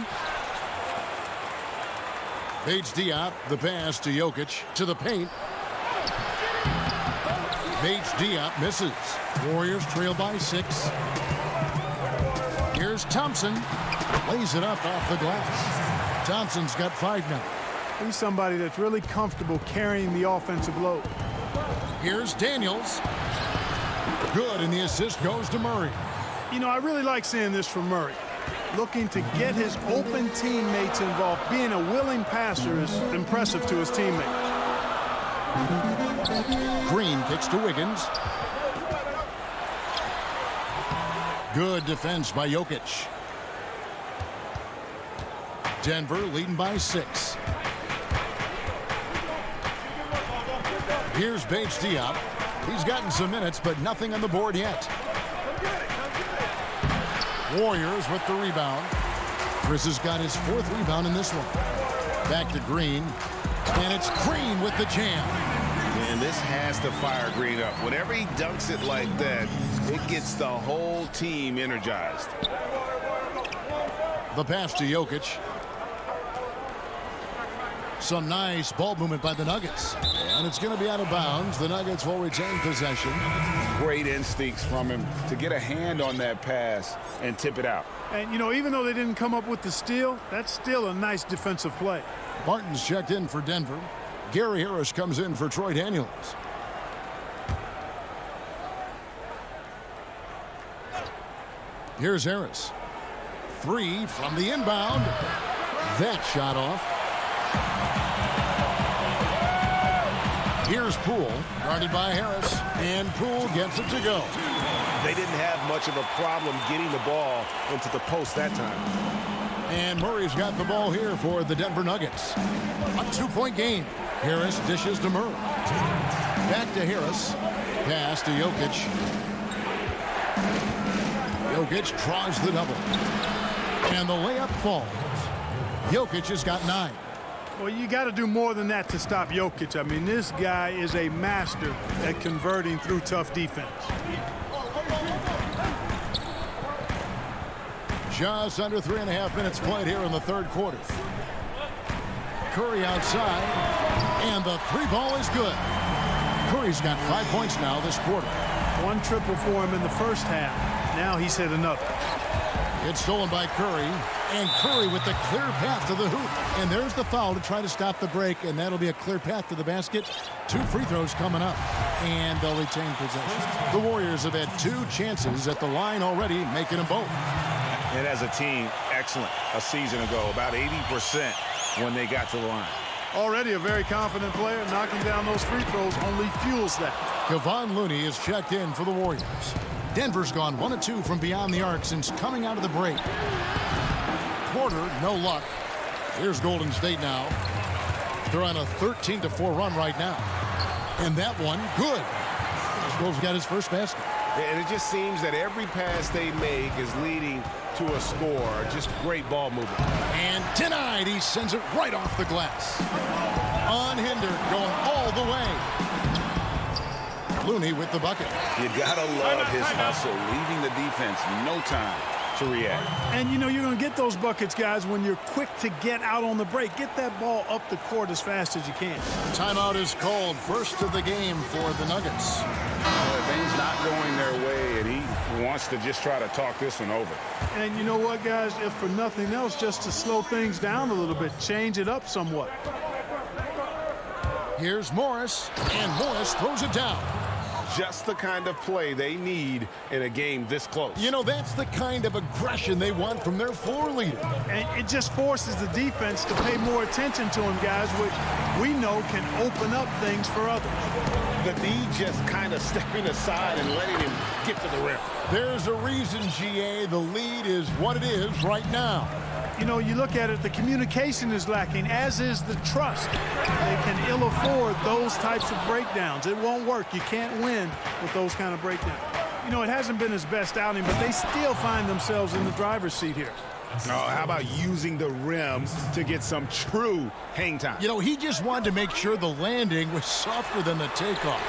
Bates Diop, the pass to Jokic, to the paint. Bates Diop misses. Warriors trail by 6. Here's Thompson. Lays it up off the glass. Thompson's got 5 now. He's somebody that's really comfortable carrying the offensive load. Here's Daniels. Good, and the assist goes to Murray. You know, I really like seeing this from Murray. Looking to get his open teammates involved. Being a willing passer is impressive to his teammates. Green kicks to Wiggins. Good defense by Jokic. Denver leading by 6. Here's Bates Diop. He's gotten some minutes, but nothing on the board yet. Warriors with the rebound. Chris has got his 4th rebound in this one. Back to Green. And it's Green with the jam. And this has to fire Green up. Whenever he dunks it like that, it gets the whole team energized. The pass to Jokic. Some nice ball movement by the Nuggets. And it's going to be out of bounds. The Nuggets will retain possession. Great instincts from him to get a hand on that pass and tip it out. And, you know, even though they didn't come up with the steal, that's still a nice defensive play. Martin's checked in for Denver. Gary Harris comes in for Troy Daniels. Here's Harris. 3 from the inbound. That shot off. Here's Poole, guarded by Harris, and Poole gets it to go. They didn't have much of a problem getting the ball into the post that time. And Murray's got the ball here for the Denver Nuggets. A 2-point game. Harris dishes to Murray. Back to Harris. Pass to Jokic. Jokic tries the double. And the layup falls. Jokic has got 9. Well, you got to do more than that to stop Jokic. I mean, this guy is a master at converting through tough defense. Just under 3.5 minutes played here in the 3rd quarter. Curry outside, and the 3 ball is good. Curry's got 5 points now this quarter. 1 triple for him in the first half. Now he's hit another. It's stolen by Curry, and Curry with the clear path to the hoop. And there's the foul to try to stop the break, and that'll be a clear path to the basket. 2 free throws coming up, and they'll retain possession. The Warriors have had 2 chances at the line already, making them both. And as a team, excellent. A season ago, about 80% when they got to the line. Already a very confident player. Knocking down those free throws only fuels that. Kevon Looney is checked in for the Warriors. Denver's gone 1 of 2 from beyond the arc since coming out of the break. Porter, no luck. Here's Golden State now. They're on a 13-4 run right now. And that one, good. Scholes got his first basket. And it just seems that every pass they make is leading to a score. Just great ball movement. And denied. He sends it right off the glass. Unhindered, going all the way. Looney with the bucket. You gotta love his hustle, leaving the defense no time to react. And you know you're going to get those buckets, guys, when you're quick to get out on the break. Get that ball up the court as fast as you can. Timeout is called. First of the game for the Nuggets. Things not going their way, and he wants to just try to talk this one over. And you know what, guys? If for nothing else, just to slow things down a little bit, change it up somewhat. Here's Morris, and Morris throws it down. Just the kind of play they need in a game this close. You know, that's the kind of aggression they want from their floor leader. And it just forces the defense to pay more attention to him, guys, which we know can open up things for others. The D just kind of stepping aside and letting him get to the rim. There's a reason, GA, the lead is what it is right now. You know, you look at it, the communication is lacking, as is the trust. They can ill afford those types of breakdowns. It won't work. You can't win with those kind of breakdowns. You know, it hasn't been his best outing, but they still find themselves in the driver's seat here. Oh, how about using the rim to get some true hang time? You know, he just wanted to make sure the landing was softer than the takeoff.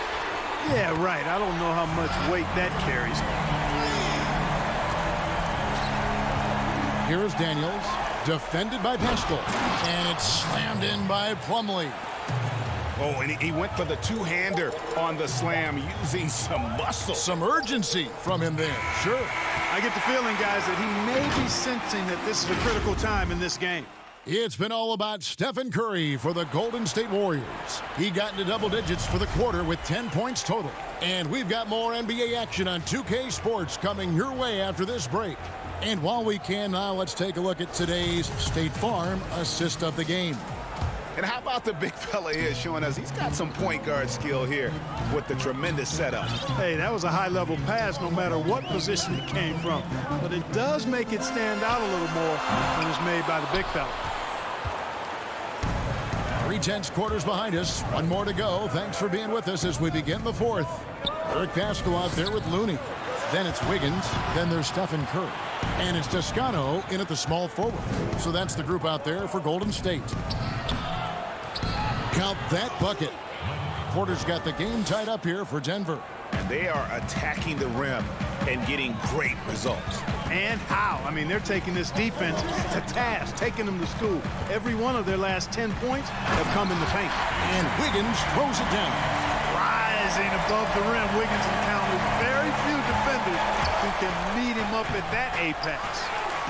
Yeah, right. I don't know how much weight that carries. Here's Daniels, defended by Pascal, and it's slammed in by Plumlee. Oh, and he went for the two-hander on the slam, using some muscle. Some urgency from him there, sure. I get the feeling, guys, that he may be sensing that this is a critical time in this game. It's been all about Stephen Curry for the Golden State Warriors. He got into double digits for the quarter with 10 points total. And we've got more NBA action on 2K Sports coming your way after this break. And while we can now, let's take a look at today's State Farm assist of the game. And how about the big fella here showing us he's got some point guard skill here with the tremendous setup. Hey, that was a high-level pass no matter what position it came from. But it does make it stand out a little more when it's made by the big fella. 3/10 quarters behind us. One more to go. Thanks for being with us as we begin the fourth. Eric Pascal out there with Looney. Then it's Wiggins. Then there's Stephen Curry. And it's Toscano in at the small forward. So that's the group out there for Golden State. Count that bucket. Porter's got the game tied up here for Denver. And they are attacking the rim and getting great results. And how? I mean, they're taking this defense to task, taking them to school. Every one of their last 10 points have come in the paint. And Wiggins throws it down. Rising above the rim, Wiggins encountered very few defenders who can meet him up at that apex.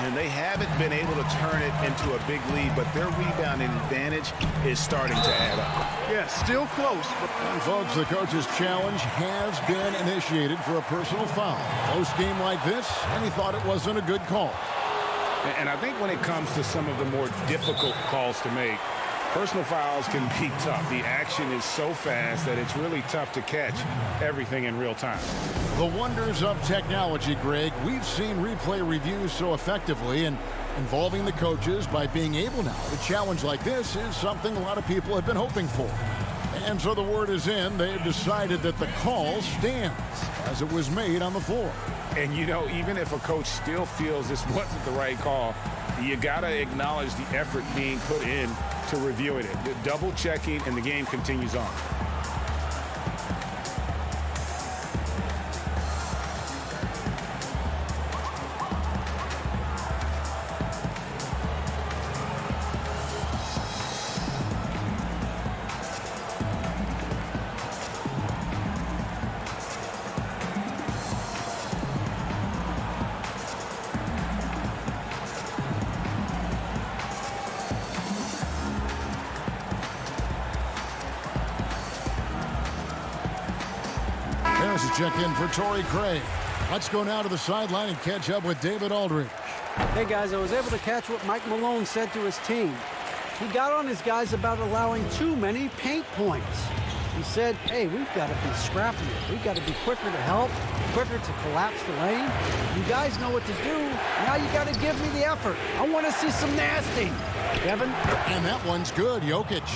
And they haven't been able to turn it into a big lead, but their rebounding advantage is starting to add up. Yeah, still close. And folks, the coach's challenge has been initiated for a personal foul. Close game like this, and he thought it wasn't a good call. And I think when it comes to some of the more difficult calls to make, personal fouls can be tough. The action is so fast that it's really tough to catch everything in real time. The wonders of technology, Greg. We've seen replay reviews so effectively, and involving the coaches by being able now to challenge like this is something a lot of people have been hoping for. And so the word is in. They've decided that the call stands as it was made on the floor. And, you know, even if a coach still feels this wasn't the right call, you got to acknowledge the effort being put in to reviewing it. Double checking, and the game continues on. There's a check-in for Torrey Craig. Let's go now to the sideline and catch up with David Aldridge. Hey, guys, I was able to catch what Mike Malone said to his team. He got on his guys about allowing too many paint points. He said, hey, we've got to be scrappier. We've got to be quicker to help, quicker to collapse the lane. You guys know what to do. Now you got to give me the effort. I want to see some nasty. Kevin? And that one's good, Jokic.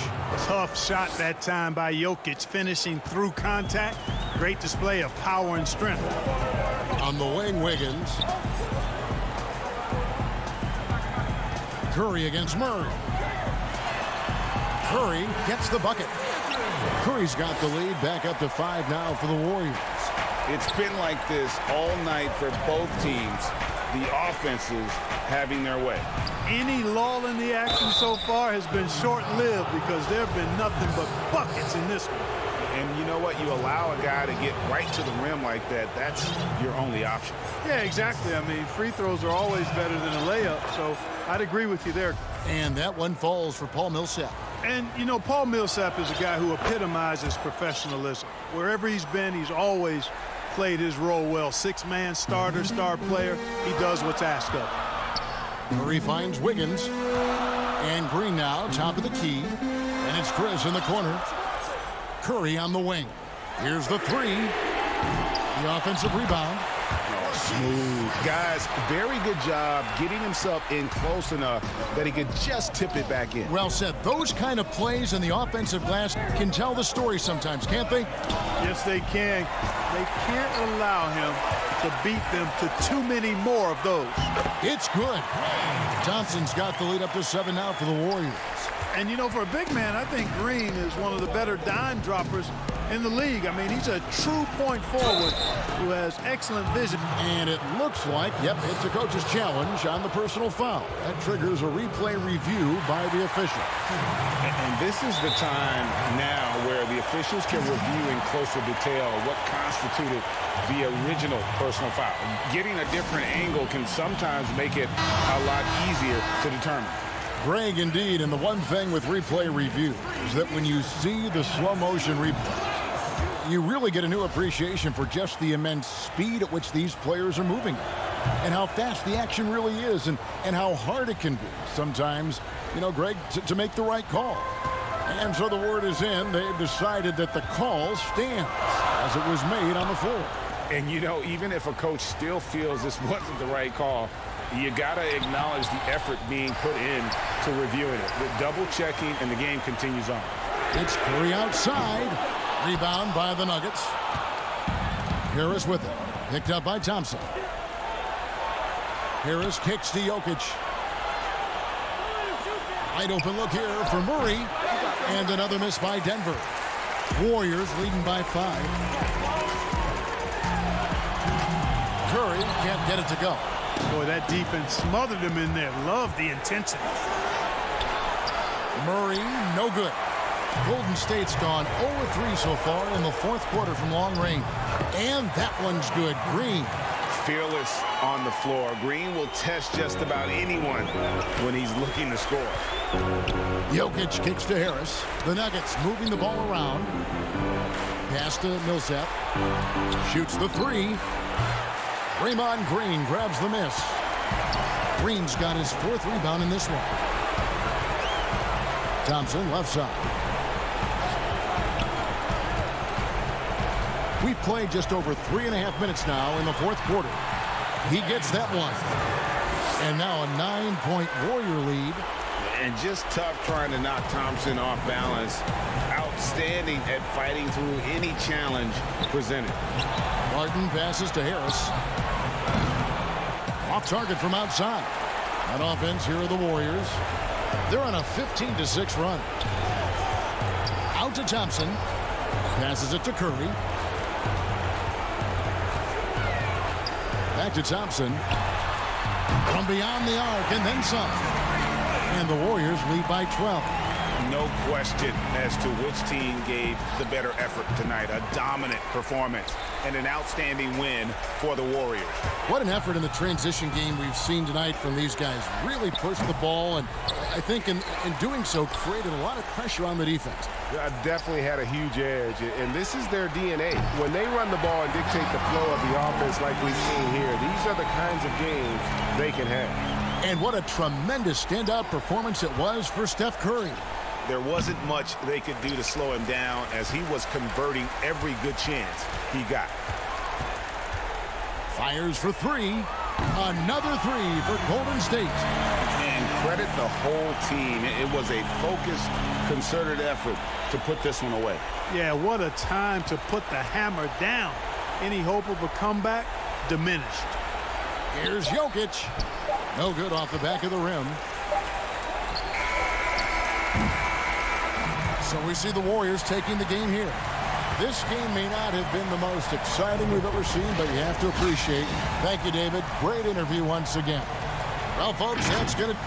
Tough shot that time by Jokic, finishing through contact. Great display of power and strength. On the wing, Wiggins. Curry against Murray. Curry gets the bucket. Curry's got the lead back up to 5 now for the Warriors. It's been like this all night for both teams. The offenses having their way. Any lull in the action so far has been short-lived because there have been nothing but buckets in this one. And you know what? You allow a guy to get right to the rim like that, that's your only option. Yeah, exactly. I mean, free throws are always better than a layup, so I'd agree with you there. And that one falls for Paul Millsap. And, you know, Paul Millsap is a guy who epitomizes professionalism. Wherever he's been, he's always played his role well. Six-man starter, star player. He does what's asked of him. Murray finds Wiggins. And Green now, top of the key. And it's Chris in the corner. Curry on the wing. Here's the three. The offensive rebound. Smooth. Guys, very good job getting himself in close enough that he could just tip it back in. Well said. Those kind of plays in the offensive glass can tell the story sometimes, can't they? Yes, they can. They can't allow him to beat them to too many more of those. It's good. Thompson's got the lead up to 7 now for the Warriors. And, you know, for a big man, I think Green is one of the better dime droppers in the league. I mean, he's a true point forward who has excellent vision. And it looks like, yep, it's a coach's challenge on the personal foul. That triggers a replay review by the official. And this is the time now where the officials can review in closer detail what constituted the original personal foul. Getting a different angle can sometimes make it a lot easier to determine. Greg, indeed, and the one thing with replay review is that when you see the slow motion replay, you really get a new appreciation for just the immense speed at which these players are moving and how fast the action really is and how hard it can be sometimes, you know, Greg, to make the right call. And so the word is in. They've decided that the call stands as it was made on the floor. And, you know, even if a coach still feels this wasn't the right call, you got to acknowledge the effort being put in to reviewing it. The double checking, and the game continues on. It's Curry outside. Rebound by the Nuggets. Harris with it. Picked up by Thompson. Harris kicks to Jokic. Wide open look here for Murray. And another miss by Denver. Warriors leading by 5. Curry can't get it to go. Boy, that defense smothered him in there. Love the intensity. Murray, no good. Golden State's gone 0-3 so far in the fourth quarter from long range. And that one's good. Green. Fearless on the floor. Green will test just about anyone when he's looking to score. Jokic kicks to Harris. The Nuggets moving the ball around. Pass to Millsap. Shoots the three. Draymond Green grabs the miss. Green's got his 4th rebound in this one. Thompson left side. We've played just over 3.5 minutes now in the fourth quarter. He gets that one. And now a 9-point Warrior lead. And just tough trying to knock Thompson off balance. Outstanding at fighting through any challenge presented. Martin passes to Harris. Off target from outside. On offense, here are the Warriors. They're on a 15-6 run. Out to Thompson. Passes it to Curry. Back to Thompson. From beyond the arc and then some. And the Warriors lead by 12. No question as to which team gave the better effort tonight. A dominant performance and an outstanding win for the Warriors. What an effort in the transition game we've seen tonight from these guys. Really pushed the ball, and I think in doing so created a lot of pressure on the defense. Definitely had a huge edge, and this is their DNA. When they run the ball and dictate the flow of the offense like we've seen here, these are the kinds of games they can have. And what a tremendous standout performance it was for Steph Curry. There wasn't much they could do to slow him down as he was converting every good chance he got. Fires for three. Another three for Golden State. And credit the whole team. It was a focused, concerted effort to put this one away. Yeah, what a time to put the hammer down. Any hope of a comeback diminished. Here's Jokic. No good off the back of the rim. So we see the Warriors taking the game here. This game may not have been the most exciting we've ever seen, but you have to appreciate. Thank you, David. Great interview once again. Well, folks, that's going to...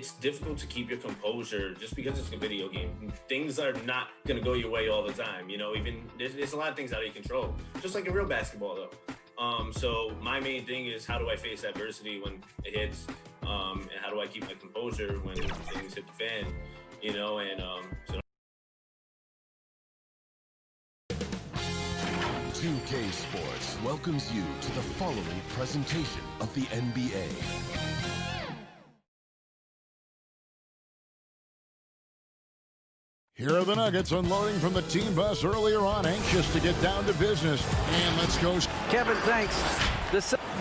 it's difficult to keep your composure just because it's a video game. Things are not going to go your way all the time. You know, even there's a lot of things out of your control, just like in real basketball, though. So my main thing is, how do I face adversity when it hits? And how do I keep my composure when things hit the fan? You know, and so 2K Sports welcomes you to the following presentation of the NBA. Here are the Nuggets unloading from the team bus earlier on, anxious to get down to business. And let's go. Kevin, thanks.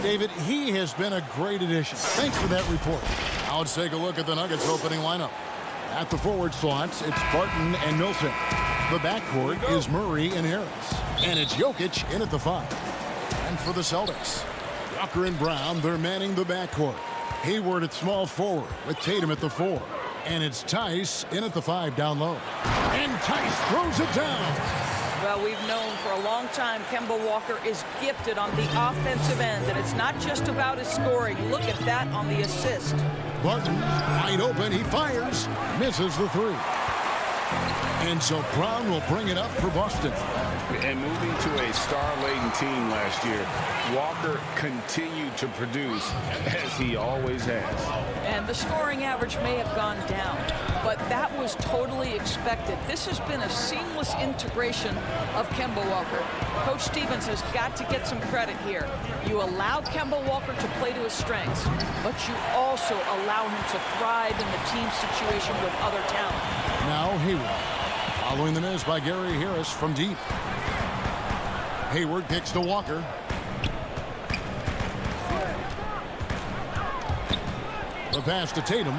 David, he has been a great addition. Thanks for that report. Now let's take a look at the Nuggets opening lineup. At the forward slots, it's Barton and Millsap. The backcourt is Murray and Harris. And it's Jokic in at the 5. And for the Celtics, Walker and Brown, they're manning the backcourt. Hayward at small forward with Tatum at the 4. And it's Tice in at the 5 down low. And Tice throws it down. Well, we've known for a long time Kemba Walker is gifted on the offensive end, and it's not just about his scoring. Look at that on the assist. Barton, wide open, he fires, misses the 3. And so Brown will bring it up for Boston. And moving to a star-laden team last year, Walker continued to produce as he always has. And the scoring average may have gone down, but that was totally expected. This has been a seamless integration of Kemba Walker. Coach Stevens has got to get some credit here. You allowed Kemba Walker to play to his strengths, but you also allow him to thrive in the team situation with other talent. Now Hayward, following the miss by Gary Harris from deep. Hayward kicks to Walker. The pass to Tatum.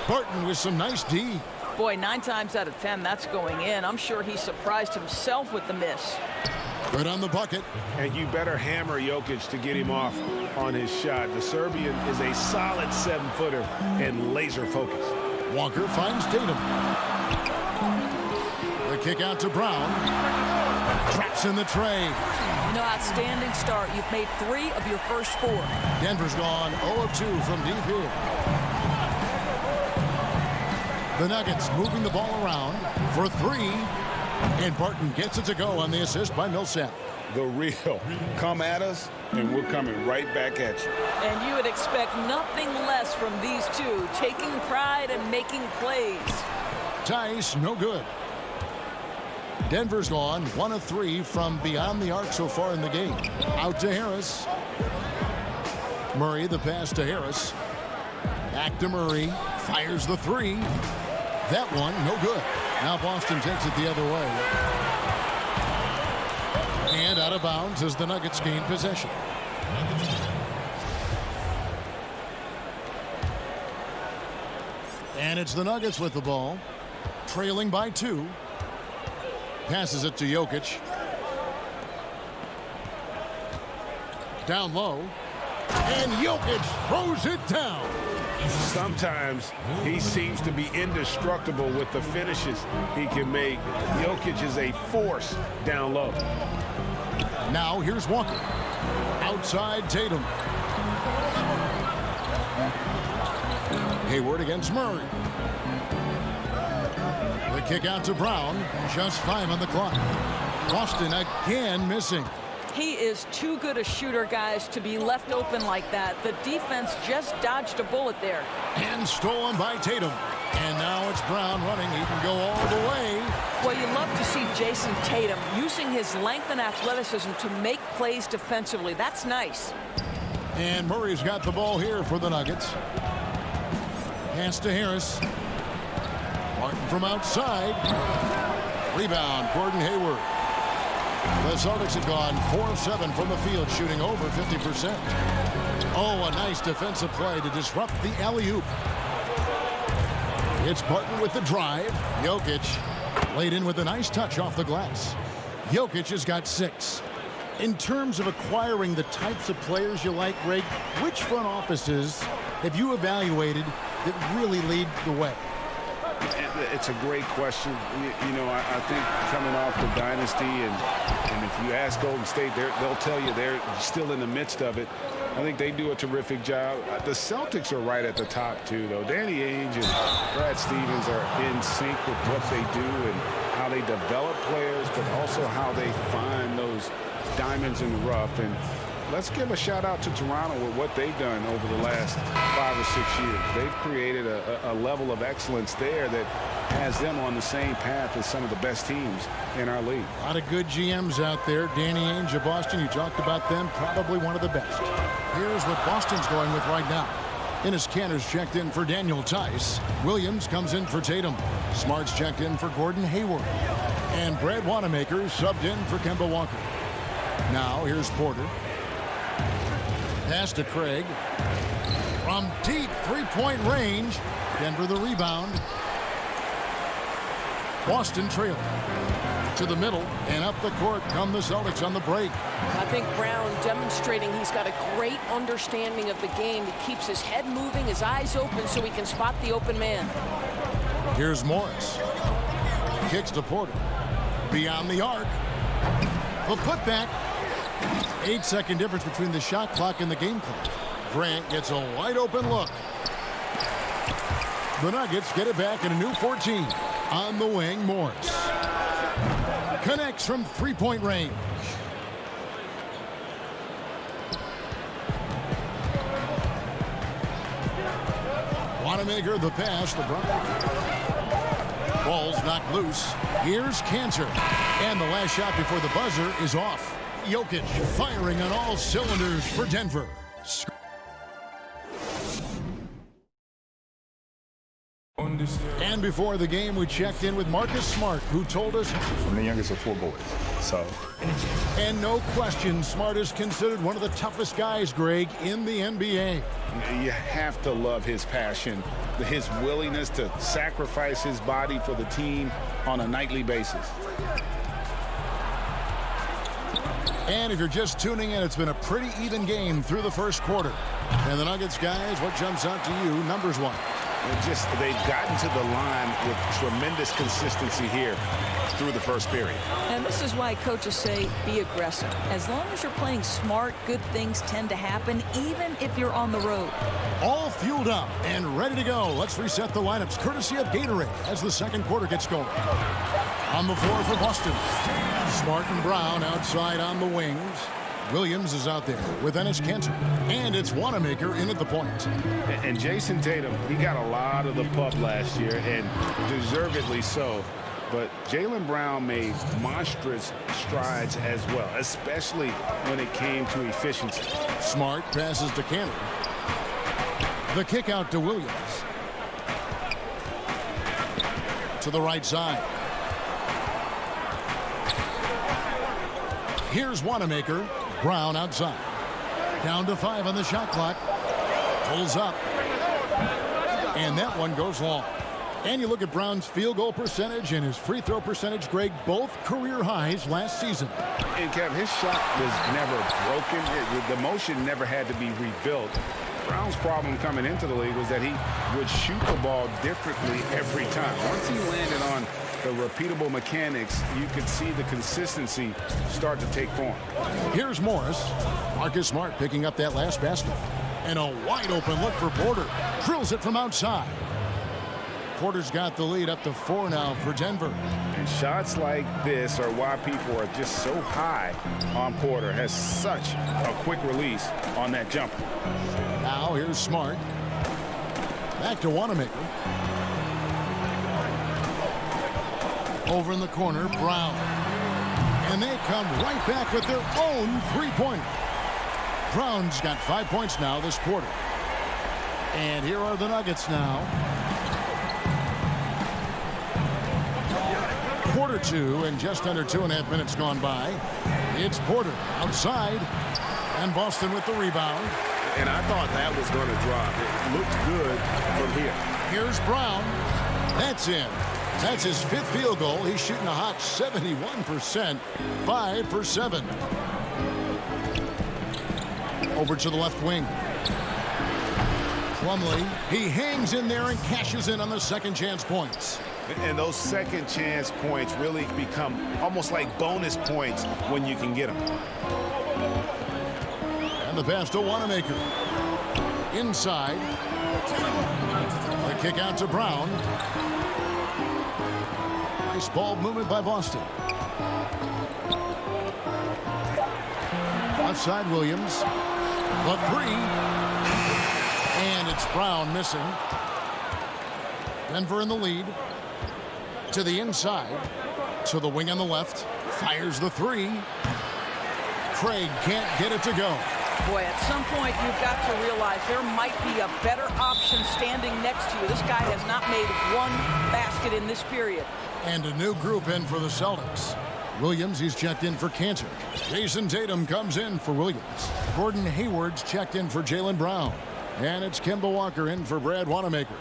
Barton with some nice D. Boy, 9 times out of 10, that's going in. I'm sure he surprised himself with the miss. Good on the bucket. And you better hammer Jokic to get him off on his shot. The Serbian is a solid 7-footer and laser focused. Walker finds Tatum. The kick out to Brown. Traps in the tray. You know, outstanding start. You've made 3 of your first 4. Denver's gone 0 of 2 from deep here. The Nuggets moving the ball around for 3. And Barton gets it to go on the assist by Millsap. The real. Come at us, and we're coming right back at you. And you would expect nothing less from these two, taking pride and making plays. Tice, no good. Denver's gone 1 of 3 from beyond the arc so far in the game. Out to Harris. Murray, the pass to Harris. Back to Murray. Fires the 3. That one, no good. Now Boston takes it the other way. And out of bounds as the Nuggets gain possession. And it's the Nuggets with the ball. Trailing by 2. Passes it to Jokic. Down low. And Jokic throws it down. Sometimes he seems to be indestructible with the finishes he can make. Jokic is a force down low. Now here's Walker. Outside Tatum. Hayward against Murray. The kick out to Brown. Just 5 on the clock. Boston again missing. He is too good a shooter, guys, to be left open like that. The defense just dodged a bullet there. And stolen by Tatum. And now it's Brown running. He can go all the way. Well, you love to see Jason Tatum using his length and athleticism to make plays defensively. That's nice. And Murray's got the ball here for the Nuggets. Pass to Harris. Martin from outside. Rebound, Gordon Hayward. The Celtics have gone 4 of 7 from the field, shooting over 50%. Oh, a nice defensive play to disrupt the alley-oop. It's Barton with the drive. Jokic laid in with a nice touch off the glass. Jokic has got 6. In terms of acquiring the types of players you like, Greg, which front offices have you evaluated that really lead the way? It's a great question. You know, I think coming off the dynasty, and if you ask Golden State, they'll tell you they're still in the midst of it. I think they do a terrific job. The Celtics are right at the top, too, though. Danny Ainge and Brad Stevens are in sync with what they do and how they develop players, but also how they find those diamonds in the rough. And let's give a shout out to Toronto with what they've done over the last 5 or 6 years. They've created a level of excellence there that has them on the same path as some of the best teams in our league. A lot of good GMs out there. Danny Ainge of Boston, you talked about them, probably one of the best. Here's what Boston's going with right now. Enes Kanter's checked in for Daniel Tice. Williams comes in for Tatum. Smart's checked in for Gordon Hayward. And Brad Wanamaker subbed in for Kemba Walker. Now here's Porter. Pass to Craig. From deep three-point range. Denver the rebound. Boston trailing. To the middle and up the court come the Celtics on the break. I think Brown demonstrating he's got a great understanding of the game. He keeps his head moving, his eyes open so he can spot the open man. Here's Morris. Kicks to Porter. Beyond the arc. The putback. 8-second difference between the shot clock and the game clock. Grant gets a wide open look. The Nuggets get it back in a new 14. On the wing, Morris. Connects from three-point range. Wanamaker the pass. LeBron. Ball's knocked loose. Here's Kanter. And the last shot before the buzzer is off. Jokic firing on all cylinders for Denver. And before the game, we checked in with Marcus Smart, who told us I'm the youngest of 4 boys, so. And no question, Smart is considered one of the toughest guys, Greg, in the NBA. You have to love his passion, his willingness to sacrifice his body for the team on a nightly basis. And if you're just tuning in, it's been a pretty even game through the first quarter. And the Nuggets, guys, what jumps out to you, numbers-wise? They've gotten to the line with tremendous consistency here through the first period. And this is why coaches say be aggressive. As long as you're playing smart, good things tend to happen, even if you're on the road. All fueled up and ready to go. Let's reset the lineups, courtesy of Gatorade, as the second quarter gets going. On the floor for Boston. Smart and Brown outside on the wings. Williams is out there with Enes Kanter. And it's Wanamaker in at the point. And Jason Tatum, he got a lot of the pub last year, and deservedly so. But Jaylen Brown made monstrous strides as well, especially when it came to efficiency. Smart passes to Kanter. The kick out to Williams. To the right side. Here's Wanamaker. Brown outside. Down to 5 on the shot clock. Pulls up. And that one goes long. And you look at Brown's field goal percentage and his free throw percentage, Greg, both career highs last season. And Kev, his shot was never broken. The motion never had to be rebuilt. Brown's problem coming into the league was that he would shoot the ball differently every time. Once he landed on the repeatable mechanics, you could see the consistency start to take form. Here's Morris. Marcus Smart picking up that last basket. And a wide open look for Porter. Drills it from outside. Porter's got the lead up to 4 now for Denver. And shots like this are why people are just so high on Porter. Has such a quick release on that jumper. Now here's Smart. Back to Wanamaker. Over in the corner, Brown. And they come right back with their own three-pointer. Brown's got 5 points now this quarter. And here are the Nuggets now. Quarter 2 and just under 2.5 minutes gone by. It's Porter outside. And Boston with the rebound. And I thought that was going to drop. It looked good from here. Here's Brown. That's in. That's his 5th field goal. He's shooting a hot 71%. 5 for 7. Over to the left wing. Plumlee, he hangs in there and cashes in on the second chance points. And those second chance points really become almost like bonus points when you can get them. And the pass to Wanamaker. Inside. The kick out to Brown. Nice ball movement by Boston. Left side Williams. The three. And it's Brown missing. Denver in the lead. To the inside. To the wing on the left. Fires the three. Craig can't get it to go. Boy, at some point you've got to realize there might be a better option standing next to you. This guy has not made one basket in this period. And a new group in for the Celtics. Williams, he's checked in for Cantor. Jason Tatum comes in for Williams. Gordon Hayward's checked in for Jaylen Brown. And it's Kemba Walker in for Brad Wanamaker.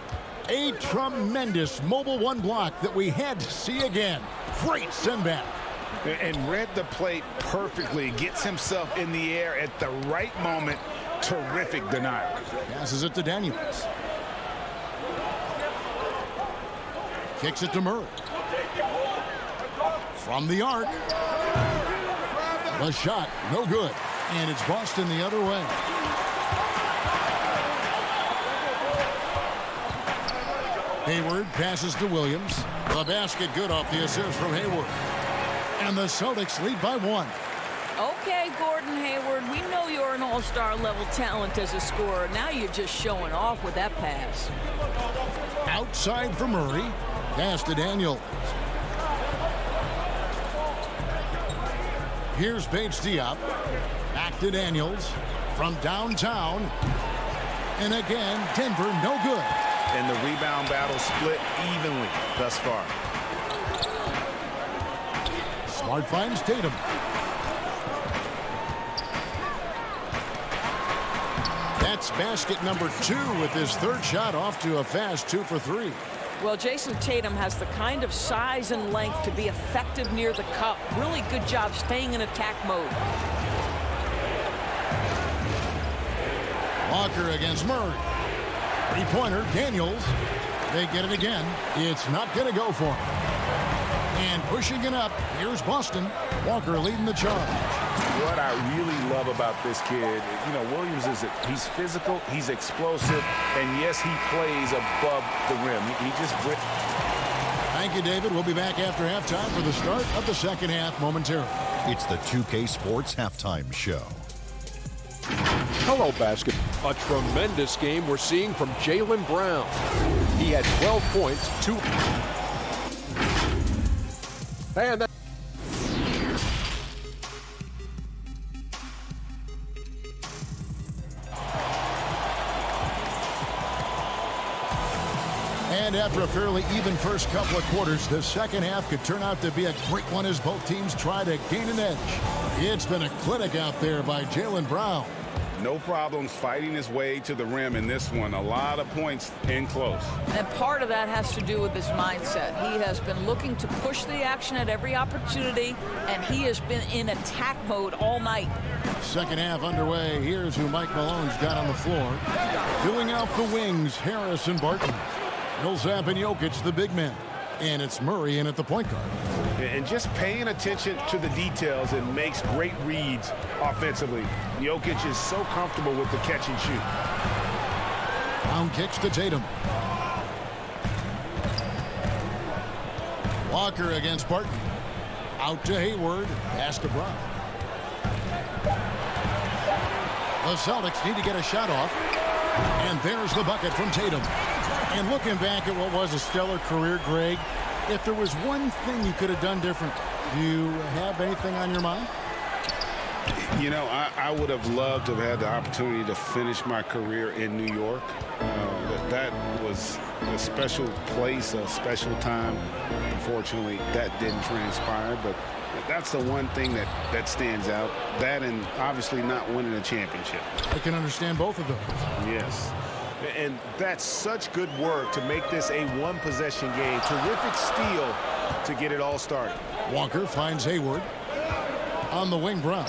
A tremendous mobile one block that we had to see again. Great send back. And read the plate perfectly. Gets himself in the air at the right moment. Terrific denial. Passes it to Daniels. Kicks it to Murray. From the arc. The shot, no good. And it's Boston the other way. Hayward passes to Williams. The basket good off the assist from Hayward. And the Celtics lead by 1. Okay, Gordon Hayward, we know you're an all-star level talent as a scorer. Now you're just showing off with that pass. Outside for Murray. Pass to Daniels. Here's Bates Diop. Back to Daniels. From downtown. And again, Denver no good. And the rebound battle split evenly thus far. Smart finds Tatum. That's basket number 2 with his third shot off to a fast 2 for 3. Well, Jason Tatum has the kind of size and length to be effective near the cup. Really good job staying in attack mode. Walker against Murray. Three-pointer, Daniels. They get it again. It's not going to go for him. And pushing it up, here's Boston. Walker leading the charge. What I really love about this kid, Williams he's physical, he's explosive, and yes, he plays above the rim. He just... Thank you, David. We'll be back after halftime for the start of the second half momentarily. It's the 2K Sports Halftime Show. Hello, basket. A tremendous game we're seeing from Jaylen Brown. He had 12 points, 2. And that. And after a fairly even first couple of quarters, the second half could turn out to be a great one as both teams try to gain an edge. It's been a clinic out there by Jaylen Brown. No problems fighting his way to the rim in this one. A lot of points in close. And part of that has to do with his mindset. He has been looking to push the action at every opportunity, and he has been in attack mode all night. Second half underway. Here's who Mike Malone's got on the floor. Filling out the wings, Harris and Barton. Millsap and Jokic, the big men. And it's Murray in at the point guard. And just paying attention to the details and makes great reads offensively. Jokic is so comfortable with the catch and shoot. Brown kicks to Tatum. Walker against Barton. Out to Hayward. Pass to Brown. The Celtics need to get a shot off. And there's the bucket from Tatum. And looking back at what was a stellar career, Greg, if there was one thing you could have done different, do you have anything on your mind? I would have loved to have had the opportunity to finish my career in New York. That was a special place, a special time. Unfortunately, that didn't transpire, but that's the one thing that stands out. That and obviously not winning a championship. I can understand both of those. Yes. And that's such good work to make this a one-possession game. Terrific steal to get it all started. Walker finds Hayward. On the wing, Brown.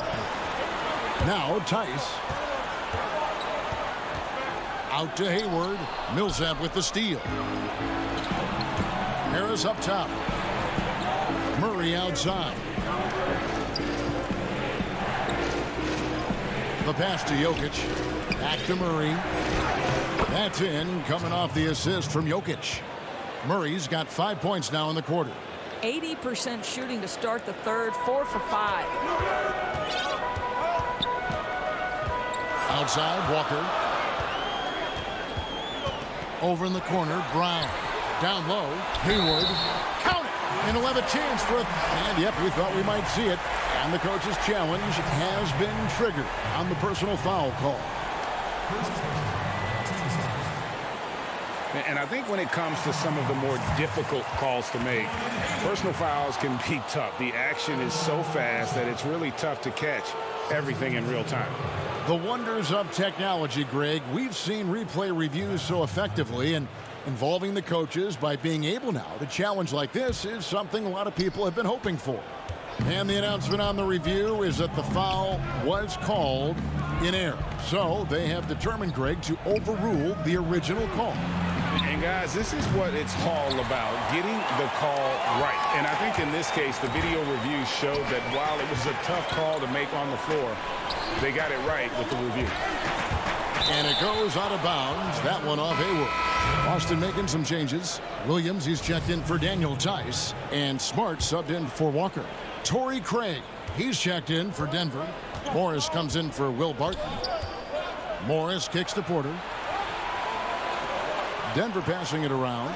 Now Tice. Out to Hayward. Millsap with the steal. Harris up top. Murray outside. The pass to Jokic. Back to Murray. That's in, coming off the assist from Jokic. Murray's got 5 points now in the quarter. 80% shooting to start the third, 4 for 5. Outside, Walker. Over in the corner, Brown. Down low, Hayward. Count it! And he'll have a chance for it. And yep, we thought we might see it. And the coach's challenge has been triggered on the personal foul call. And I think when it comes to some of the more difficult calls to make, personal fouls can be tough. The action is so fast that it's really tough to catch everything in real time. The wonders of technology, Greg. We've seen replay reviews so effectively, and involving the coaches by being able now to challenge like this is something a lot of people have been hoping for. And the announcement on the review is that the foul was called in error. So they have determined, Greg, to overrule the original call. And guys, this is what it's all about, getting the call right. And I think in this case, the video review showed that while it was a tough call to make on the floor, they got it right with the review. And it goes out of bounds. That one off Hayward. Boston making some changes. Williams, he's checked in for Daniel Tice. And Smart subbed in for Walker. Torrey Craig, he's checked in for Denver. Morris comes in for Will Barton. Morris kicks to Porter. Denver passing it around.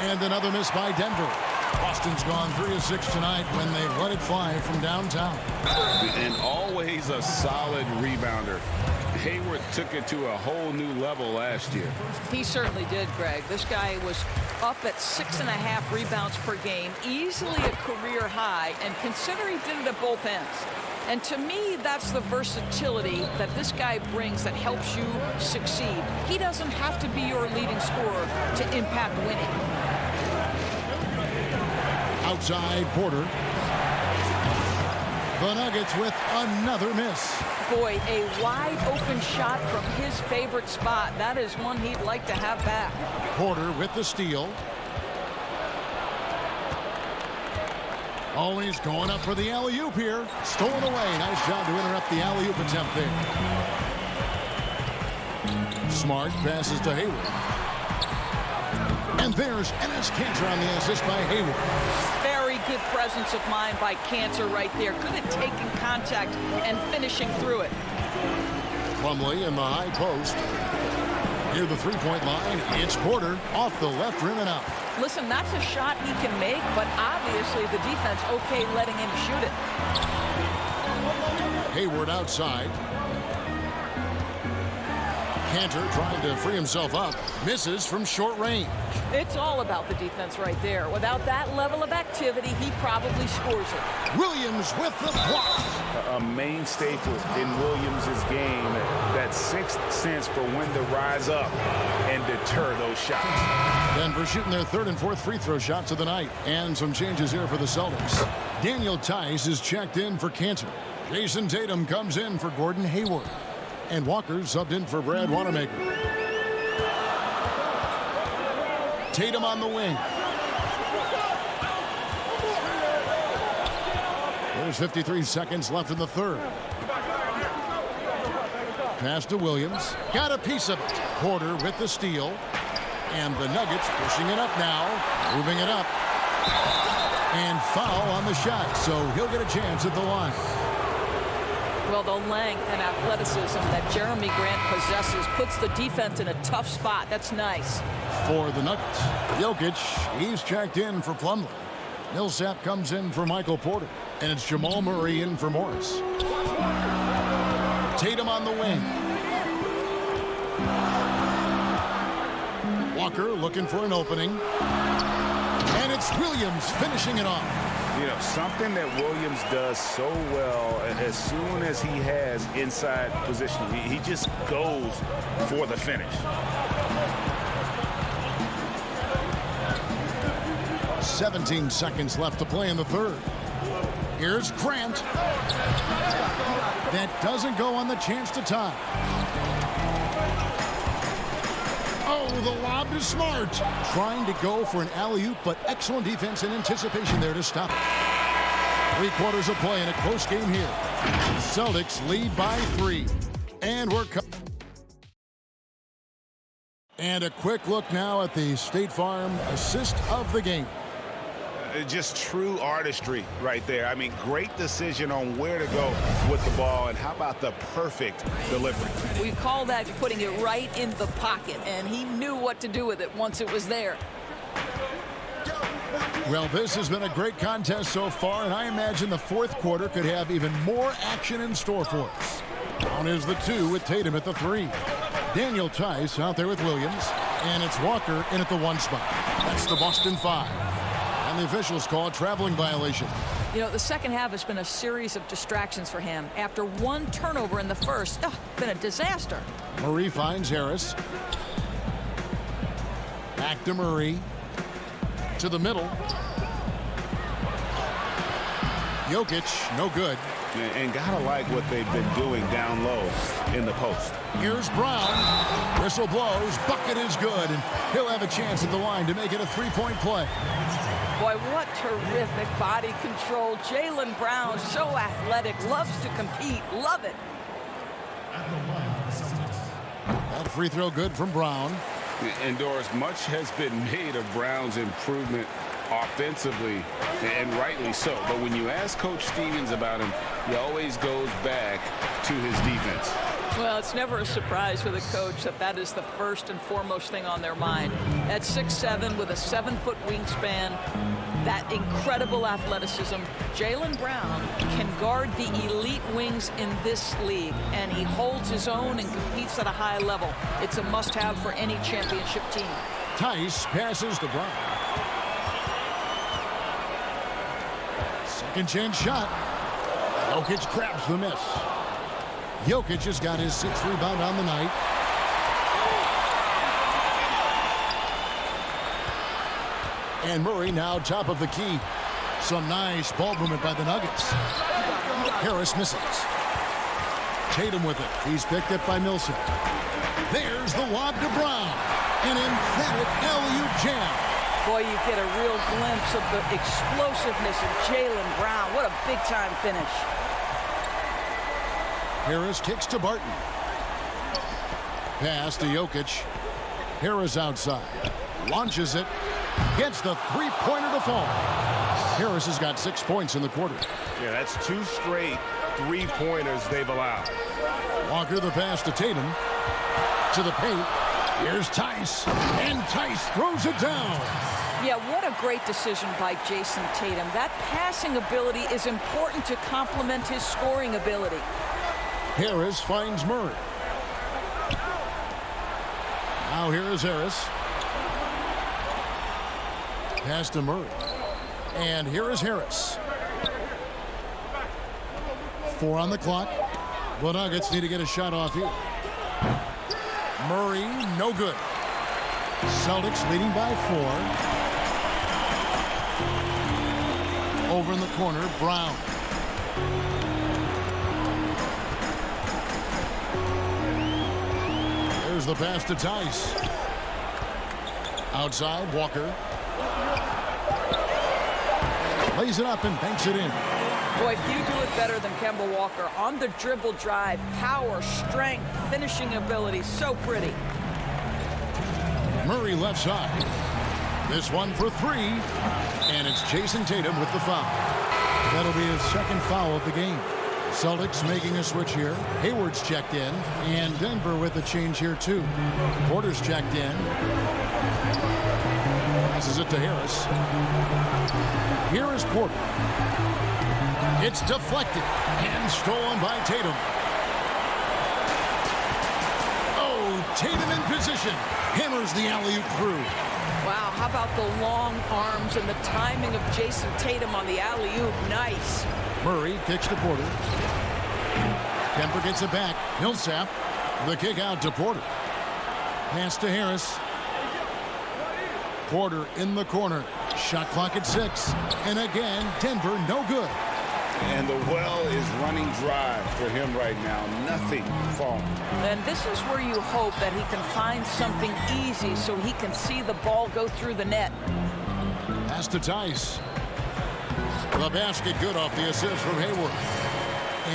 And another miss by Denver. Boston's gone 3 of 6 tonight when they let it fly from downtown. And always a solid rebounder. Hayward took it to a whole new level last year. He certainly did, Greg. This guy was up at 6.5 rebounds per game, easily a career high, and consider he did it at both ends. And to me, that's the versatility that this guy brings that helps you succeed. He doesn't have to be your leading scorer to impact winning. Outside, Porter. The Nuggets with another miss. Boy, a wide open shot from his favorite spot. That is one he'd like to have back. Porter with the steal. Always going up for the alley-oop here. Stolen away. Nice job to interrupt the alley-oop attempt there. Smart passes to Hayward. And there's Enes Kanter on the assist by Hayward. Very good presence of mind by Kanter right there. Good at taking contact and finishing through it. Plumlee in the high post. Near the three-point line, it's Porter off the left rim and out. Listen, that's a shot he can make, but obviously the defense okay letting him shoot it. Hayward outside. Kanter trying to free himself up. Misses from short range. It's all about the defense right there. Without that level of activity, he probably scores it. Williams with the block. A main staple in Williams' game, that sixth sense for when to rise up and deter those shots. Denver shooting their third and fourth free throw shots of the night. And some changes here for the Celtics. Daniel Tice is checked in for Kanter. Jason Tatum comes in for Gordon Hayward. And Walker subbed in for Brad Wanamaker. Tatum on the wing. There's 53 seconds left in the third. Pass to Williams. Got a piece of it. Porter with the steal. And the Nuggets pushing it up now. Moving it up. And foul on the shot. So he'll get a chance at the line. Well, the length and athleticism that Jeremy Grant possesses puts the defense in a tough spot. That's nice. For the Nuggets, Jokic, he's checked in for Plumlee. Millsap comes in for Michael Porter. And it's Jamal Murray in for Morris. Tatum on the wing. Walker looking for an opening. And it's Williams finishing it off. You know, something that Williams does so well as soon as he has inside position, he just goes for the finish. 17 seconds left to play in the third. Here's Grant. That doesn't go on the chance to tie. Oh, the lob to Smart. Trying to go for an alley-oop, but excellent defense and anticipation there to stop. 3 quarters of play in a close game here. Celtics lead by 3. And we're and a quick look now at the State Farm assist of the game. Just true artistry right there. I mean, great decision on where to go with the ball, and how about the perfect delivery? We call that putting it right in the pocket, and he knew what to do with it once it was there. Well, this has been a great contest so far, and I imagine the fourth quarter could have even more action in store for us. Down is the 2 with Tatum at the 3. Daniel Tice out there with Williams, and it's Walker in at the 1 spot. That's the Boston 5. And the officials call a traveling violation. You know, the second half has been a series of distractions for him. After 1 turnover in the first, been a disaster. Murray finds Harris. Back to Murray. To the middle. Jokic, no good. And gotta like what they've been doing down low in the post. Here's Brown. Whistle blows. Bucket is good. And he'll have a chance at the line to make it a 3-point play. Boy, what terrific body control. Jaylen Brown, so athletic, loves to compete. Love it. That free throw good from Brown. And Doris, much has been made of Brown's improvement offensively, and rightly so. But when you ask Coach Stevens about him, he always goes back to his defense. Well, it's never a surprise with a coach that is the first and foremost thing on their mind. At 6'7" with a 7-foot wingspan, that incredible athleticism, Jaylen Brown can guard the elite wings in this league, and he holds his own and competes at a high level. It's a must-have for any championship team. Tice passes to Brown. Second chance shot. Jokic grabs the miss. Jokic has got his 6th rebound on the night. And Murray now top of the key. Some nice ball movement by the Nuggets. Harris misses. Tatum with it. He's picked up by Millsap. There's the lob to Brown. An emphatic alley-oop jam. Boy, you get a real glimpse of the explosiveness of Jaylen Brown. What a big-time finish. Harris kicks to Barton. Pass to Jokic. Harris outside. Launches it. Gets the 3-pointer to fall. Harris has got 6 points in the quarter. Yeah, that's 2 straight 3-pointers they've allowed. Walker the pass to Tatum. To the paint. Here's Tice. And Tice throws it down. Yeah, what a great decision by Jason Tatum. That passing ability is important to complement his scoring ability. Harris finds Murray. Now here is Harris. Pass to Murray. And here is Harris. 4 on the clock. The Nuggets need to get a shot off here. Murray, no good. Celtics leading by 4. Over in the corner, Brown. There's the pass to Tice. Outside, Walker. Lays it up and banks it in. Boy, if you do it better than Kemba Walker on the dribble drive, power, strength, finishing ability, so pretty. Murray left side. This one for 3. And it's Jason Tatum with the foul. That'll be his 2nd foul of the game. Celtics making a switch here. Hayward's checked in. And Denver with a change here too. Porter's checked in. Passes it to Harris. Here is Porter. It's deflected and stolen by Tatum. Oh, Tatum in position. Hammers the alley-oop through. Wow, how about the long arms and the timing of Jason Tatum on the alley-oop? Nice. Murray kicks to Porter. Denver gets it back. Millsap. The kick out to Porter. Pass to Harris. Porter in the corner. Shot clock at 6. And again, Denver no good. And the well is running dry for him right now. Nothing falling. And this is where you hope that he can find something easy so he can see the ball go through the net. Pass to Tice. The basket good off the assist from Hayward.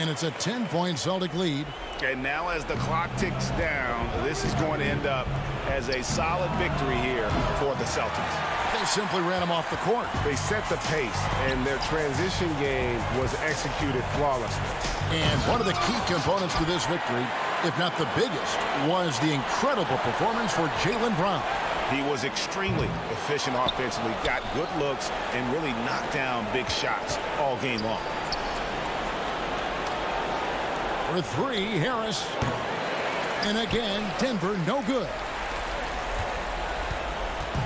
And it's a 10-point Celtic lead. And now as the clock ticks down, this is going to end up as a solid victory here for the Celtics. They simply ran him off the court. They set the pace, and their transition game was executed flawlessly. And one of the key components to this victory, if not the biggest, was the incredible performance for Jaylen Brown. He was extremely efficient offensively, got good looks, and really knocked down big shots all game long. For three, Harris. And again, Denver no good.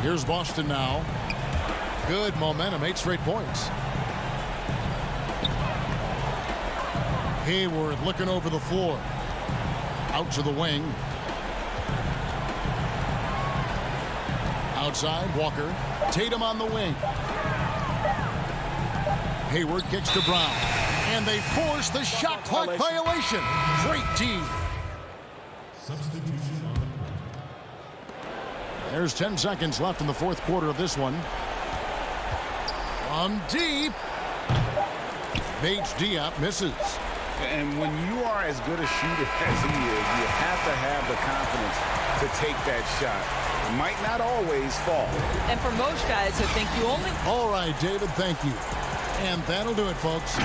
Here's Boston now. Good momentum, 8 straight points. Hayward looking over the floor. Out to the wing. Outside, Walker. Tatum on the wing. Hayward kicks to Brown. And they force the shot clock violation. Great team. There's 10 seconds left in the fourth quarter of this one. From deep. Bates Diop misses. And when you are as good a shooter as he is, you have to have the confidence to take that shot. It might not always fall. And for most guys, I think you only... All right, David, thank you. And that'll do it, folks.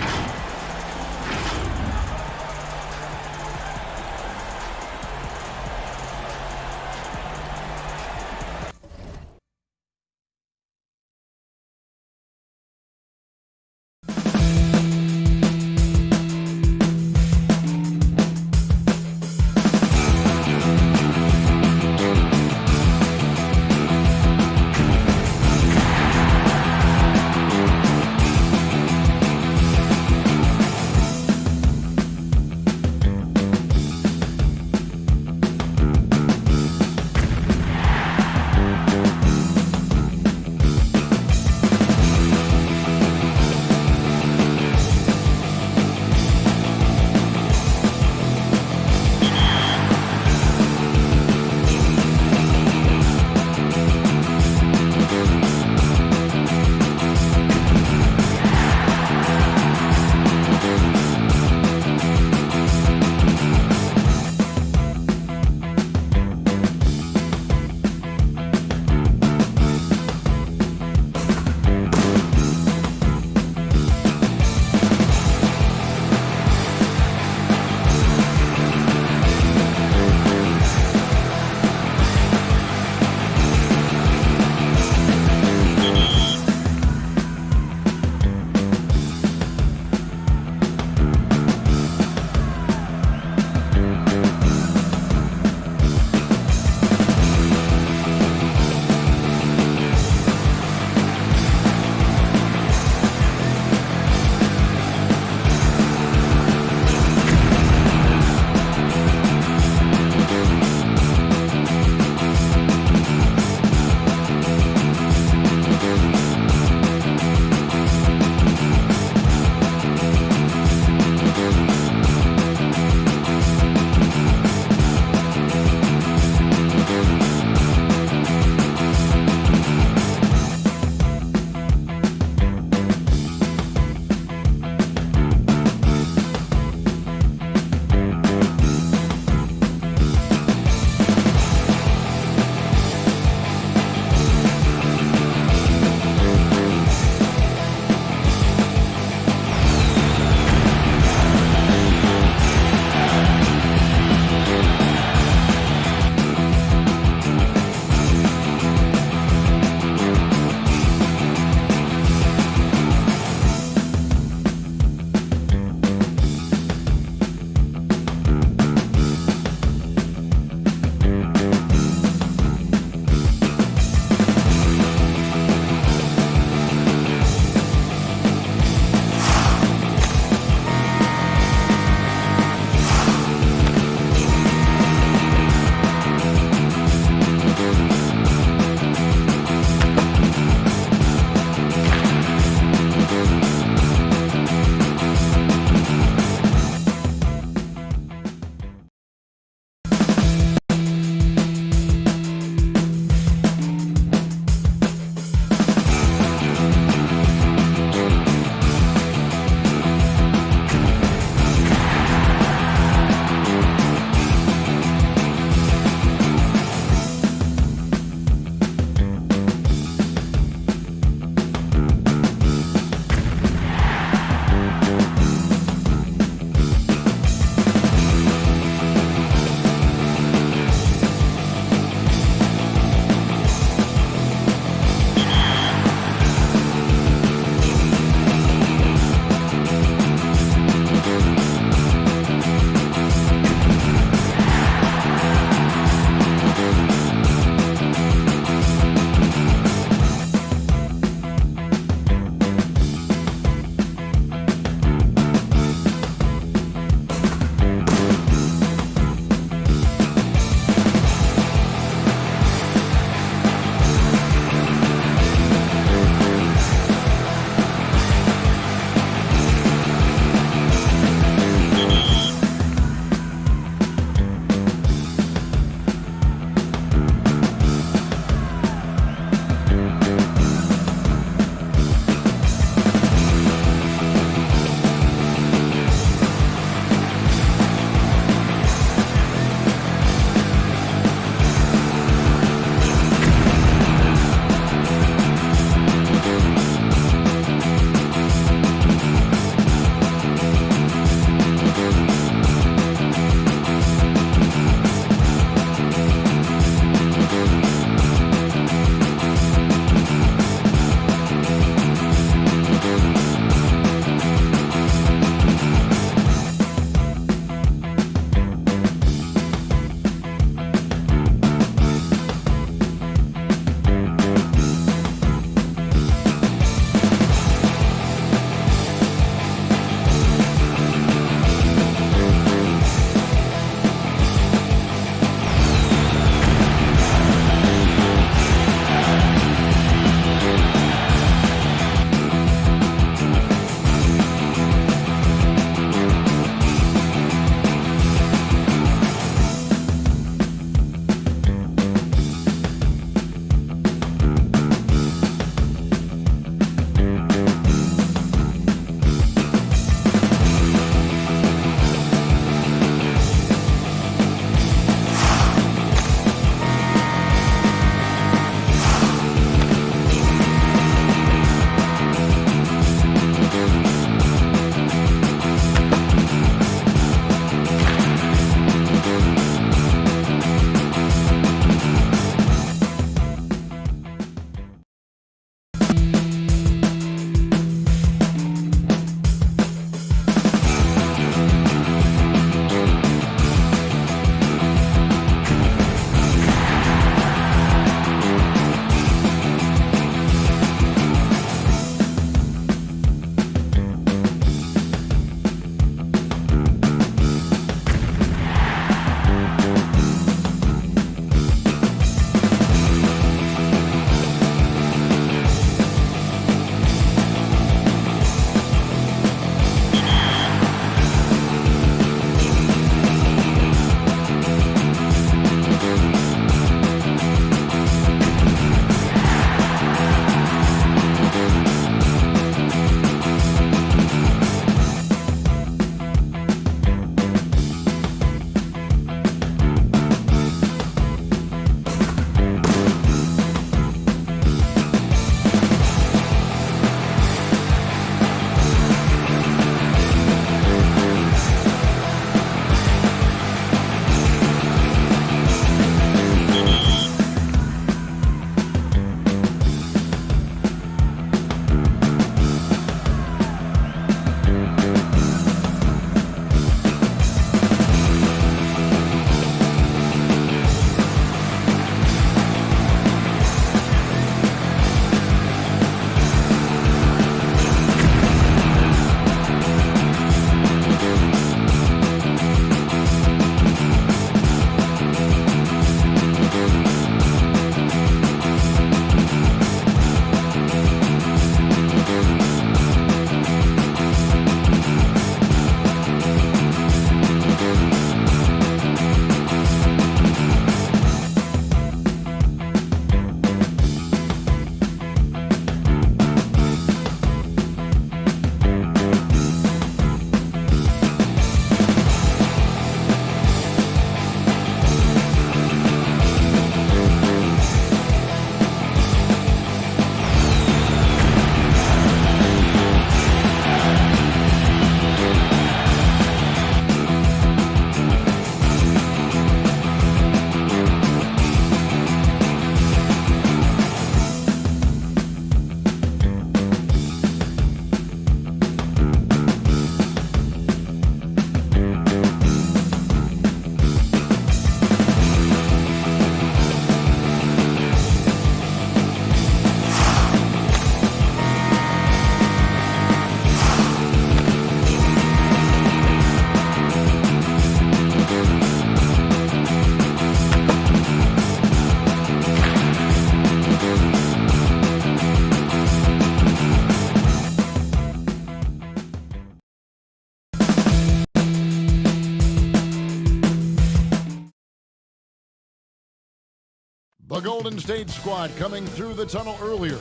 The Golden State squad coming through the tunnel earlier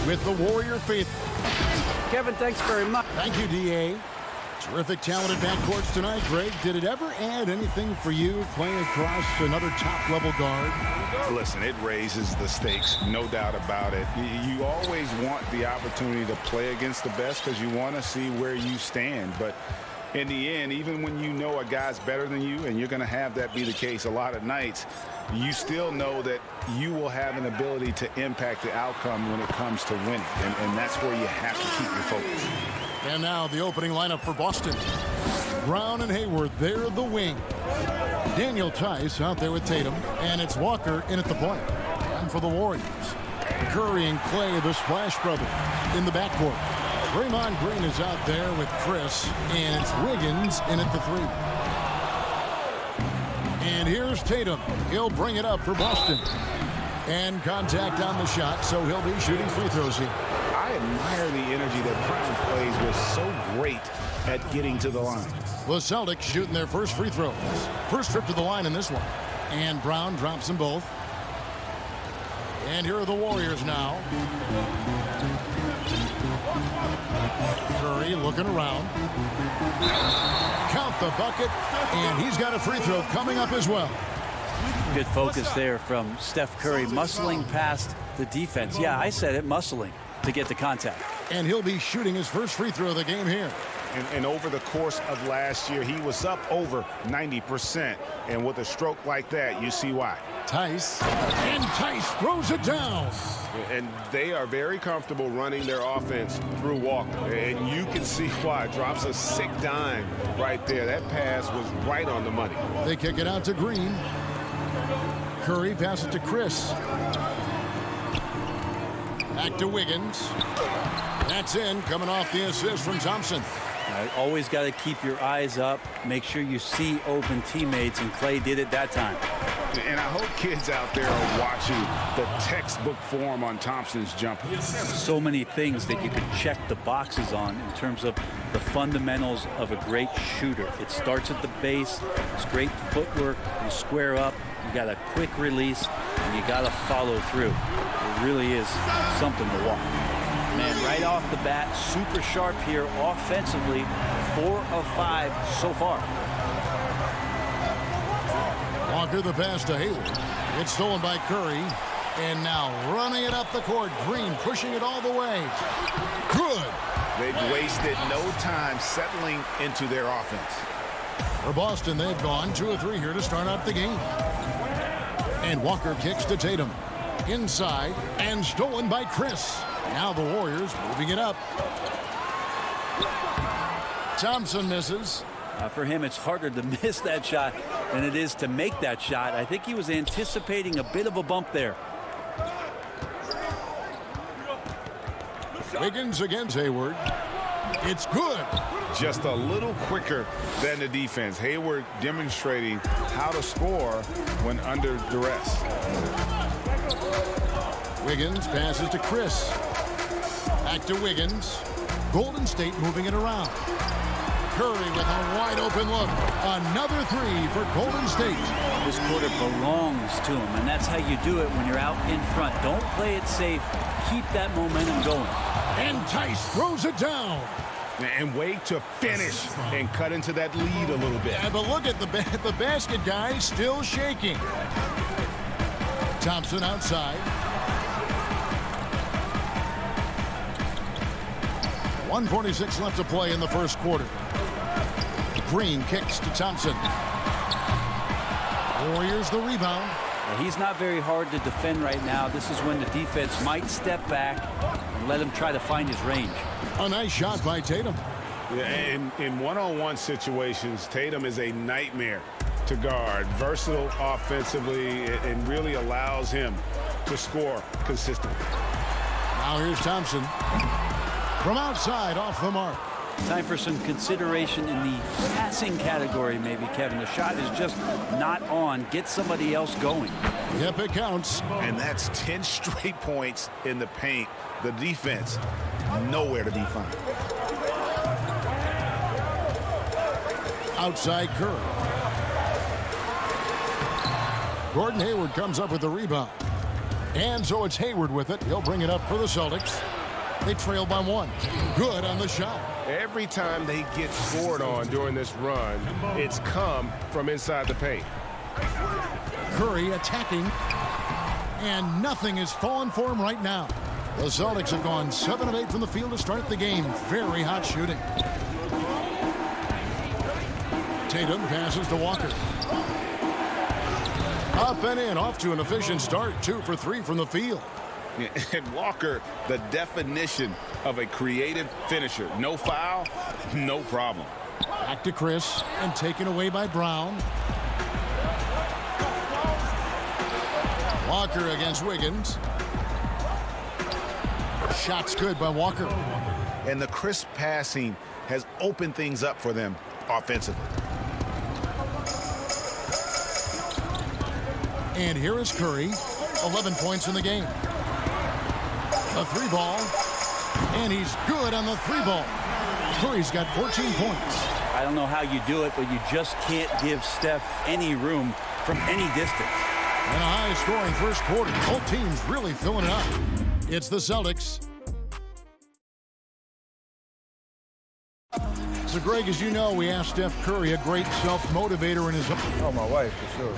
with the Warrior faithful. Kevin, thanks very much. Thank you, D.A. Terrific talented backcourts tonight, Greg. Did it ever add anything for you playing across another top-level guard? Listen, it raises the stakes, no doubt about it. You always want the opportunity to play against the best because you want to see where you stand. But in the end, even when you know a guy's better than you, and you're going to have that be the case a lot of nights, you still know that you will have an ability to impact the outcome when it comes to winning. And that's where you have to keep your focus. And now the opening lineup for Boston. Brown and Hayward, they're the wing. Daniel Tice out there with Tatum, and it's Walker in at the point. And for the Warriors, Curry and Clay, the Splash Brothers, in the backcourt. Draymond Green is out there with Chris, and it's Wiggins in at the 3. And here's Tatum. He'll bring it up for Boston. And contact on the shot, so he'll be shooting free throws here. I admire the energy that Brown plays was so great at getting to the line. The Celtics shooting their first free throws. First trip to the line in this one. And Brown drops them both. And here are the Warriors now. Curry looking around. Count the bucket. And he's got a free throw coming up as well. Good focus there from Steph Curry, muscling past the defense. Yeah, I said it, muscling to get the contact. And he'll be shooting his first free throw of the game here. And over the course of last year, he was up over 90%. And with a stroke like that, you see why. Tice. And Tice throws it down. And they are very comfortable running their offense through Walker. And you can see why. Drops a sick dime right there. That pass was right on the money. They kick it out to Green. Curry passes to Chris. Back to Wiggins. That's in, coming off the assist from Thompson. Always got to keep your eyes up. Make sure you see open teammates, and Clay did it that time. And I hope kids out there are watching the textbook form on Thompson's jumper. So many things that you can check the boxes on in terms of the fundamentals of a great shooter. It starts at the base. It's great footwork. You square up. You got a quick release, and you got to follow through. It really is something to watch. Man, right off the bat, super sharp here offensively. 4 of 5 so far. Walker the pass to Hayward. It's stolen by Curry. And now running it up the court. Green pushing it all the way. Good. They've wasted no time settling into their offense. For Boston, they've gone 2 of 3 here to start out the game. And Walker kicks to Tatum. Inside and stolen by Chris. Now the Warriors moving it up. Thompson misses. For him, it's harder to miss that shot than it is to make that shot. I think he was anticipating a bit of a bump there. Wiggins against Hayward. It's good. Just a little quicker than the defense. Hayward demonstrating how to score when under duress. Wiggins passes to Chris. Back to Wiggins. Golden State moving it around. Curry with a wide open look. Another 3 for Golden State. This quarter belongs to him, and that's how you do it when you're out in front. Don't play it safe. Keep that momentum going. And Tice throws it down. And wait to finish and cut into that lead a little bit. Yeah, but look at the basket guy still shaking. Thompson outside. 1:46 left to play in the first quarter. Green kicks to Thompson. Warriors the rebound. Well, he's not very hard to defend right now. This is when the defense might step back and let him try to find his range. A nice shot by Tatum. Yeah, in one-on-one situations, Tatum is a nightmare to guard. Versatile offensively, and really allows him to score consistently. Now here's Thompson. From outside, off the mark. Time for some consideration in the passing category, maybe, Kevin. The shot is just not on. Get somebody else going. Yep, it counts. And that's 10 straight points in the paint. The defense, nowhere to be found. Outside Curry. Gordon Hayward comes up with the rebound. And so it's Hayward with it. He'll bring it up for the Celtics. They trail by 1. Good on the shot. Every time they get scored on during this run, it's come from inside the paint. Curry attacking. And nothing is falling for him right now. The Celtics have gone 7 of 8 from the field to start the game. Very hot shooting. Tatum passes to Walker. Up and in, off to an efficient start. 2 for 3 from the field. And Walker, the definition of a creative finisher. No foul, no problem. Back to Chris, and taken away by Brown. Walker against Wiggins. Shot's good by Walker. And the crisp passing has opened things up for them offensively. And here is Curry, 11 points in the game. A 3-ball, and he's good on the 3-ball. Curry's got 14 points. I don't know how you do it, but you just can't give Steph any room from any distance. And a high-scoring first quarter. Both teams really filling it up. It's the Celtics. So, Greg, as you know, we asked Steph Curry, a great self-motivator in his... Oh, my wife, for sure.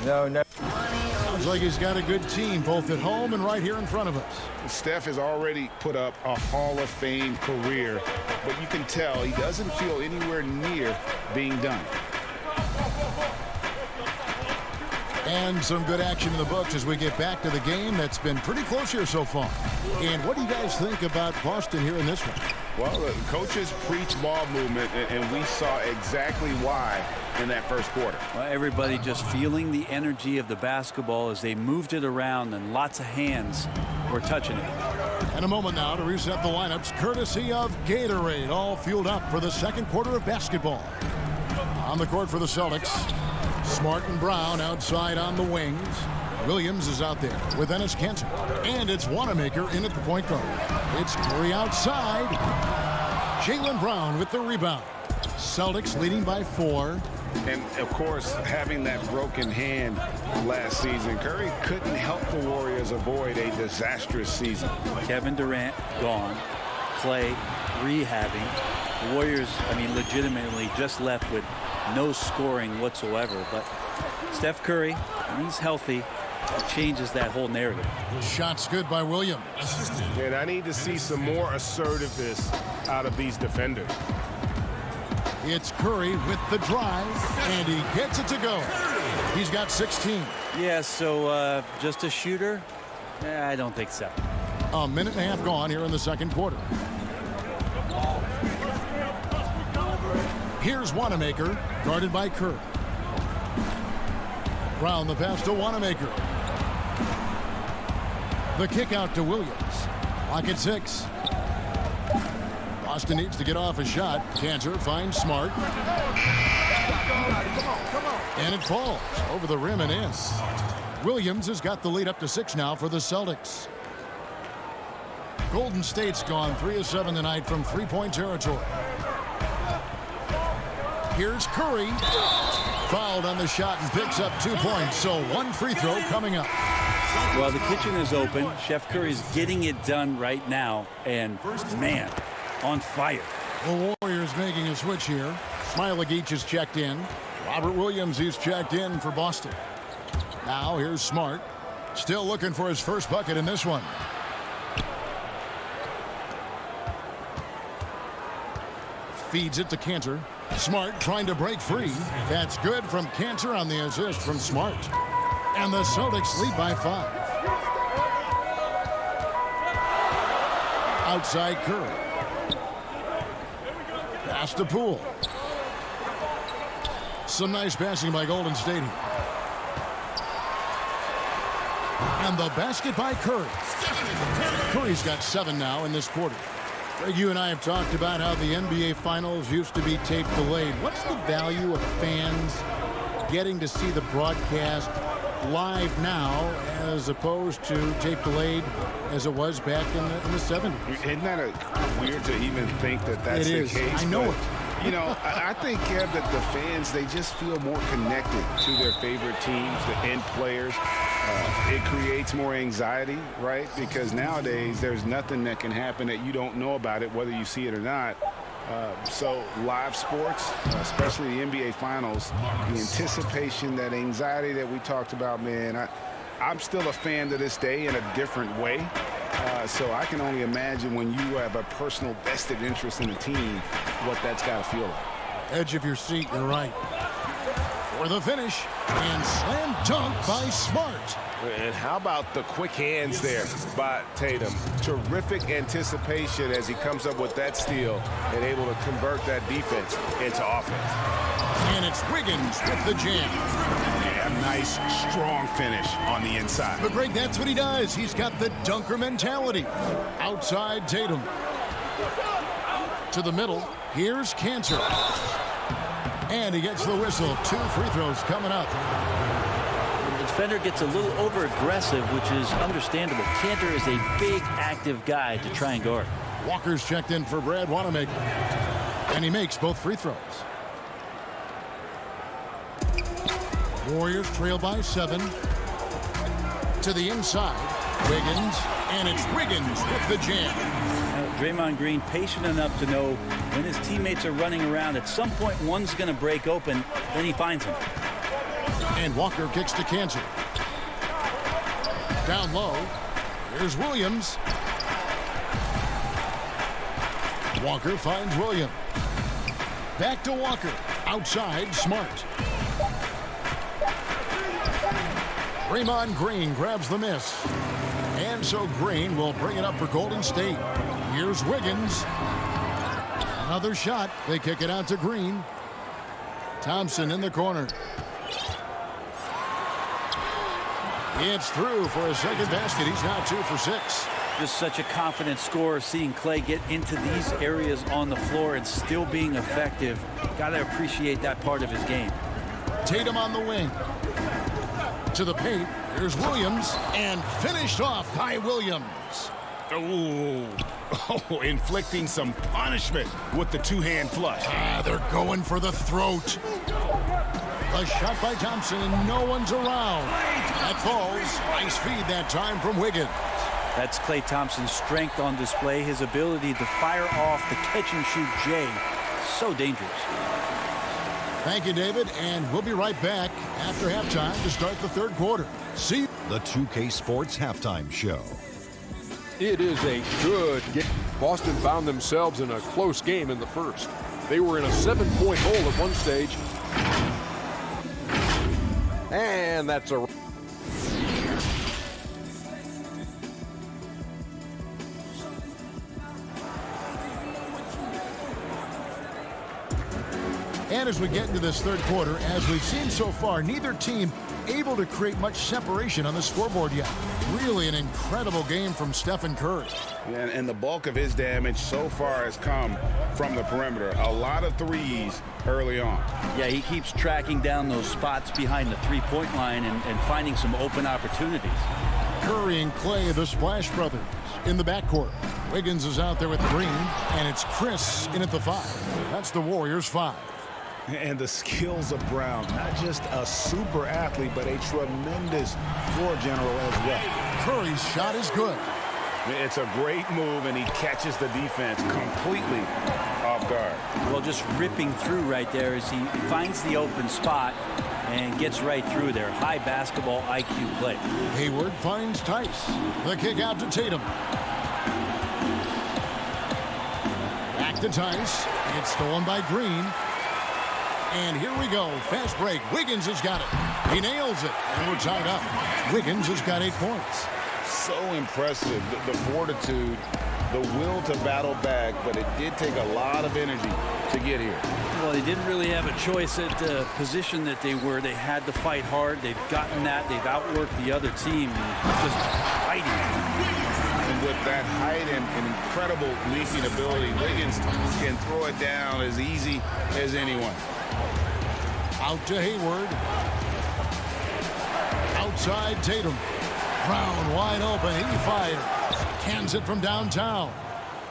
No. Sounds like he's got a good team, both at home and right here in front of us. Steph has already put up a Hall of Fame career, but you can tell he doesn't feel anywhere near being done. And some good action in the books as we get back to the game that's been pretty close here so far. And what do you guys think about Boston here in this one? Well, the coaches preach ball movement, and we saw exactly why in that first quarter. Well, everybody just feeling the energy of the basketball as they moved it around, and lots of hands were touching it. And a moment now to reset the lineups, courtesy of Gatorade, all fueled up for the second quarter of basketball. On the court for the Celtics, Smart and Brown outside on the wings. Williams is out there with Enes Kanter. And it's Wanamaker in at the point guard. It's Curry outside. Jaylen Brown with the rebound. Celtics leading by 4. And, of course, having that broken hand last season, Curry couldn't help the Warriors avoid a disastrous season. Kevin Durant gone. Clay rehabbing. The Warriors, legitimately just left with no scoring whatsoever. But Steph Curry, when he's healthy, changes that whole narrative. Shots good by Williams. And I need to see some more assertiveness out of these defenders. It's Curry with the drive, and he gets it to go. He's got 16. Yeah, so just a shooter? I don't think so. A minute and a half gone here in the second quarter. Here's Wanamaker, guarded by Curry. Brown the pass to Wanamaker. The kick out to Williams. Clock at 6. Boston needs to get off a shot. Kanter finds Smart. And it falls over the rim and in. Williams has got the lead up to 6 now for the Celtics. Golden State's gone 3 of 7 tonight from three-point territory. Here's Curry. Fouled on the shot and picks up 2 points. So 1 free throw coming up. Well, the kitchen is open. Chef Curry's getting it done right now. And, man, on fire. The Warriors making a switch here. Smailagic is checked in. Robert Williams is checked in for Boston. Now here's Smart. Still looking for his first bucket in this one. Feeds it to Kanter. Smart trying to break free. That's good from Kanter on the assist from Smart. And the Celtics lead by 5. Outside Curry. Pass to Poole. Some nice passing by Golden State here. And the basket by Curry. Curry's got 7 now in this quarter. Greg, you and I have talked about how the NBA Finals used to be tape delayed. What's the value of fans getting to see the broadcast live now as opposed to tape delayed as it was back in the 70s? Isn't that weird to even think that that's the case? I know it. You know, I think, Kev, that the fans, they just feel more connected to their favorite teams and players. It creates more anxiety, right? Because nowadays there's nothing that can happen that you don't know about it, whether you see it or not. So live sports, especially the NBA Finals, the anticipation, that anxiety that we talked about, man, I'm still a fan to this day in a different way. So I can only imagine when you have a personal vested interest in a team, what that's got to feel like. Edge of your seat, you're right. For the finish, and slam dunk by Smart. And how about the quick hands there by Tatum? Terrific anticipation as he comes up with that steal and able to convert that defense into offense. And it's Wiggins with the jam. Yeah, nice, strong finish on the inside. But Greg, that's what he does. He's got the dunker mentality. Outside Tatum. To the middle. Here's Cantor. And he gets the whistle. 2 free throws coming up. The defender gets a little over-aggressive, which is understandable. Cantor is a big, active guy to try and guard. Walker's checked in for Brad Wanamaker. And he makes both free throws. Warriors trail by 7. To the inside. Wiggins. And it's Wiggins with the jam. Draymond Green patient enough to know when his teammates are running around, at some point one's going to break open, then he finds him. And Walker kicks to Cantor. Down low. Here's Williams. Walker finds Williams. Back to Walker. Outside, Smart. Draymond Green grabs the miss. And so Green will bring it up for Golden State. Here's Wiggins. Another shot. They kick it out to Green. Thompson in the corner. It's through for a second basket. He's now 2 for 6. Just such a confident scorer, seeing Clay get into these areas on the floor and still being effective. Got to appreciate that part of his game. Tatum on the wing. To the paint. Here's Williams. And finished off by Williams. Oh, inflicting some punishment with the two-hand flush. They're going for the throat. A shot by Thompson, and no one's around. That falls. Nice feed that time from Wiggins. That's Klay Thompson's strength on display, his ability to fire off the catch-and-shoot J. So dangerous. Thank you, David, and we'll be right back after halftime to start the third quarter. See you. The 2K Sports Halftime Show. It is a good game. Boston found themselves in a close game in the first. They were in a 7-point hole at one stage. And that's a... And as we get into this third quarter, as we've seen so far, neither team able to create much separation on the scoreboard yet. Really an incredible game from Stephen Curry. And the bulk of his damage so far has come from the perimeter. A lot of threes early on. Yeah, he keeps tracking down those spots behind the three-point line and finding some open opportunities. Curry and Clay, the Splash Brothers, in the backcourt. Wiggins is out there with Green, and it's Chris in at the 5. That's the Warriors' 5. And the skills of Brown, not just a super athlete, but a tremendous floor general as well. Curry's shot is good. It's a great move, and he catches the defense completely off guard. Well, just ripping through right there as he finds the open spot and gets right through there. High basketball IQ play. Hayward finds Tice. The kick out to Tatum. Back to Tice. It's stolen by Green. And here we go. Fast break. Wiggins has got it. He nails it. And we're tied up. Wiggins has got 8 points. So impressive. The fortitude, the will to battle back, but it did take a lot of energy to get here. Well, they didn't really have a choice at the position that they were. They had to fight hard. They've gotten that. They've outworked the other team. Just fighting. And with that height and incredible leaping ability, Wiggins can throw it down as easy as anyone. Out to Hayward. Outside Tatum. Brown wide open. He fires. Cans it from downtown.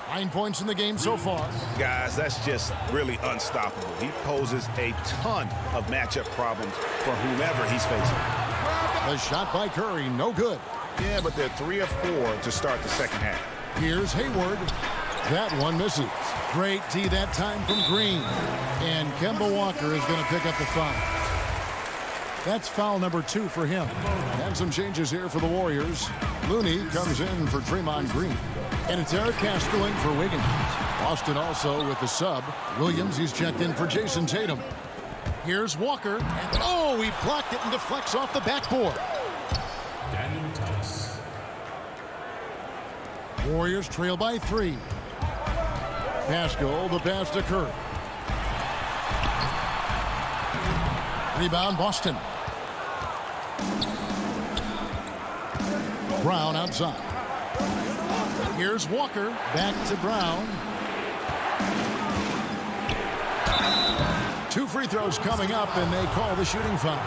9 points in the game so far. Guys, that's just really unstoppable. He poses a ton of matchup problems for whomever he's facing. The shot by Curry, no good. Yeah, but they're 3 of 4 to start the second half. Here's Hayward. That one misses. Great D that time from Green. And Kemba Walker is going to pick up the foul. That's foul number 2 for him. And some changes here for the Warriors. Looney comes in for Draymond Green. And it's Eric Castro in for Wiggins. Boston also with the sub. Williams, he's checked in for Jason Tatum. Here's Walker. And oh, he blocked it and deflects off the backboard. Warriors trail by 3. Pascal, the pass to Curry. Rebound, Boston. Brown outside. Here's Walker. Back to Brown. 2 free throws coming up, and they call the shooting foul.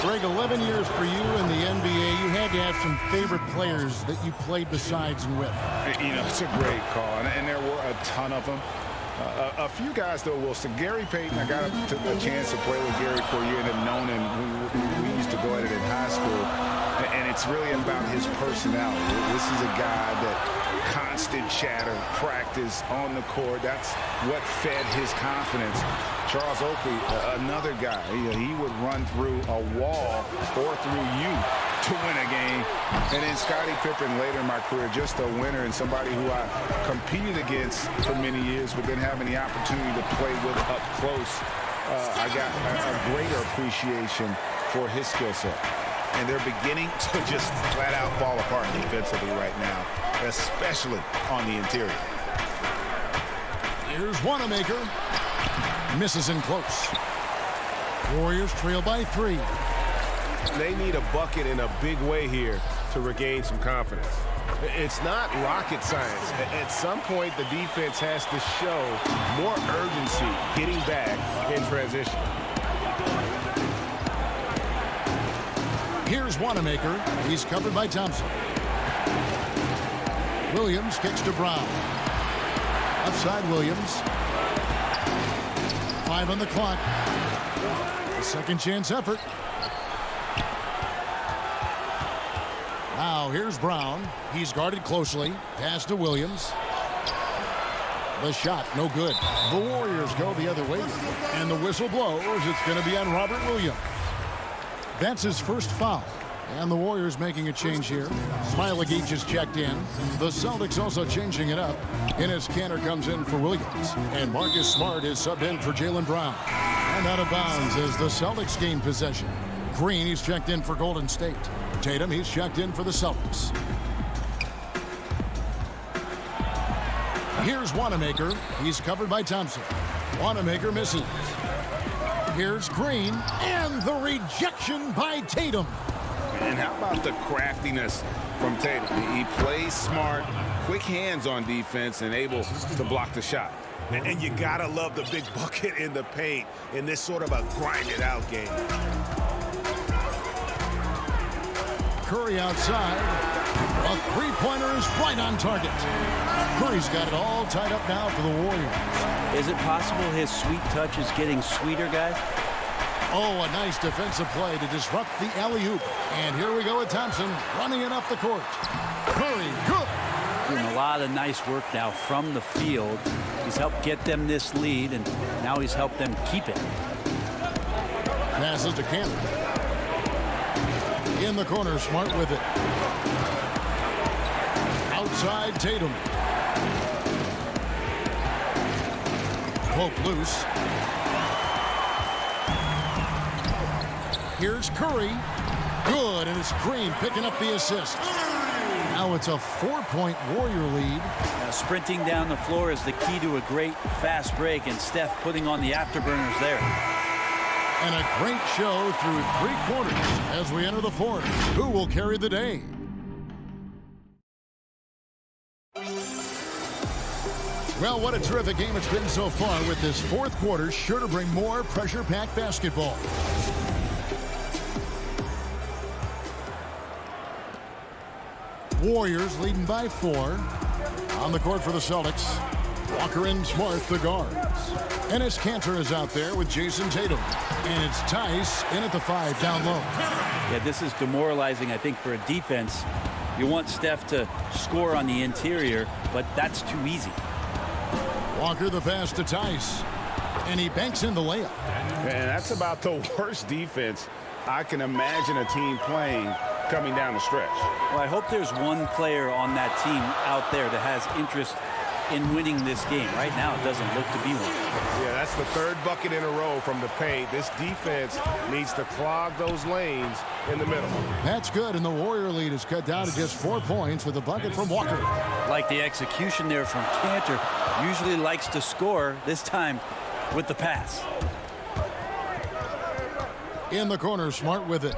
Greg, 11 years for you in the NBA. You had to have some favorite players that you played besides and with. You know, it's a great call, and there were a ton of them. A few guys, though, Wilson. Gary Payton, I got a chance to play with Gary for a year and have known him. We used to go at it in high school, and it's really about his personality. This is a guy that constant chatter, practice on the court. That's what fed his confidence. Charles Oakley, another guy, he would run through a wall or through you to win a game. And then Scottie Pippen later in my career, just a winner and somebody who I competed against for many years, but then having the opportunity to play with up close, I got a greater appreciation for his skill set. And they're beginning to just flat out fall apart defensively right now, especially on the interior. Here's Wanamaker. Misses in close. Warriors trail by 3. They need a bucket in a big way here to regain some confidence. It's not rocket science. At some point, the defense has to show more urgency getting back in transition. Here's Wanamaker. He's covered by Thompson. Williams kicks to Brown. Outside Williams. 5 on the clock. A second chance effort. Now here's Brown. He's guarded closely. Pass to Williams. The shot, no good. The Warriors go the other way. And the whistle blows. It's going to be on Robert Williams. That's his first foul. And the Warriors making a change here. Smailagic is checked in. The Celtics also changing it up. Enes Kanter comes in for Williams. And Marcus Smart is subbed in for Jaylen Brown. And out of bounds as the Celtics gain possession. Green, he's checked in for Golden State. Tatum, he's checked in for the Celtics. Here's Wanamaker. He's covered by Thompson. Wanamaker misses. Here's Green. And the rejection by Tatum. And how about the craftiness from Tatum? He plays smart, quick hands on defense, and able to block the shot. And you gotta love the big bucket in the paint in this sort of a grinded-out game. Curry outside. A three-pointer is right on target. Curry's got it all tied up now for the Warriors. Is it possible his sweet touch is getting sweeter, guys? Oh, a nice defensive play to disrupt the alley-oop. And here we go with Thompson running it up the court. Curry, good. Doing a lot of nice work now from the field. He's helped get them this lead, and now he's helped them keep it. Passes to Kanter. In the corner, Smart with it. Outside, Tatum. Pope loose. Here's Curry. Good, and it's Green picking up the assist. Now it's a 4-point Warrior lead. Now sprinting down the floor is the key to a great fast break, and Steph putting on the afterburners there. And a great show through 3 quarters as we enter the fourth. Who will carry the day? Well, what a terrific game it's been so far, with this fourth quarter sure to bring more pressure-packed basketball. Warriors leading by 4. On the court for the Celtics, Walker and Smart, the guards. Enes Kanter is out there with Jason Tatum. And it's Tice in at the 5 down low. Yeah, this is demoralizing, I think, for a defense. You want Steph to score on the interior, but that's too easy. Walker the pass to Tice. And he banks in the layup. And that's about the worst defense I can imagine a team playing coming down the stretch. Well, I hope there's one player on that team out there that has interest in winning this game. Right now, it doesn't look to be one. Yeah, that's the third bucket in a row from the paint. This defense needs to clog those lanes in the middle. That's good, and the Warrior lead is cut down to just 4 points with a bucket from Walker. Like the execution there from Kanter. Usually likes to score, this time with the pass. In the corner, Smart with it.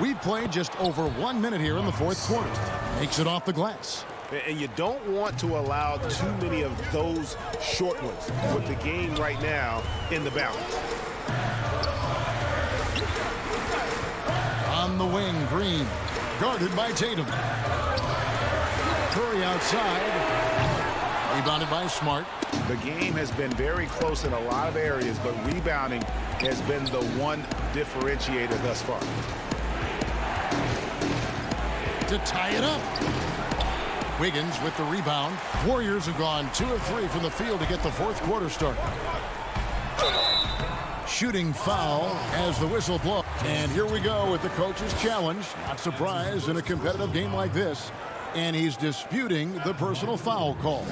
We've played just over 1 minute here in the fourth quarter. Makes it off the glass. And you don't want to allow too many of those short ones with the game right now in the balance. On the wing, Green. Guarded by Tatum. Curry outside. Rebounded by Smart. The game has been very close in a lot of areas, but rebounding has been the one differentiator thus far. To tie it up. Wiggins with the rebound. Warriors have gone 2 of 3 from the field to get the fourth quarter started. Shooting foul as the whistle blows. And here we go with the coach's challenge. Not surprised in a competitive game like this. And he's disputing the personal foul call.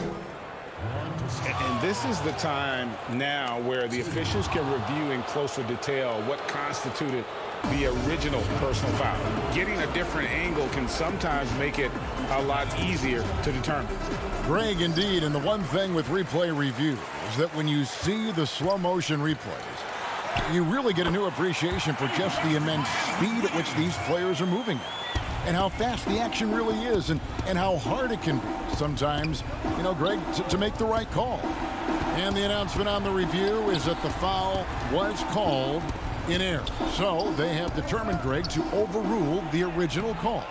And this is the time now where the officials can review in closer detail what constituted the original personal foul. Getting a different angle can sometimes make it a lot easier to determine. Greg, indeed, and the one thing with replay review is that when you see the slow motion replays, you really get a new appreciation for just the immense speed at which these players are moving and how fast the action really is and how hard it can be sometimes, you know, Greg, to make the right call. And the announcement on the review is that the foul was called in error. So they have determined, Greg, to overrule the original call.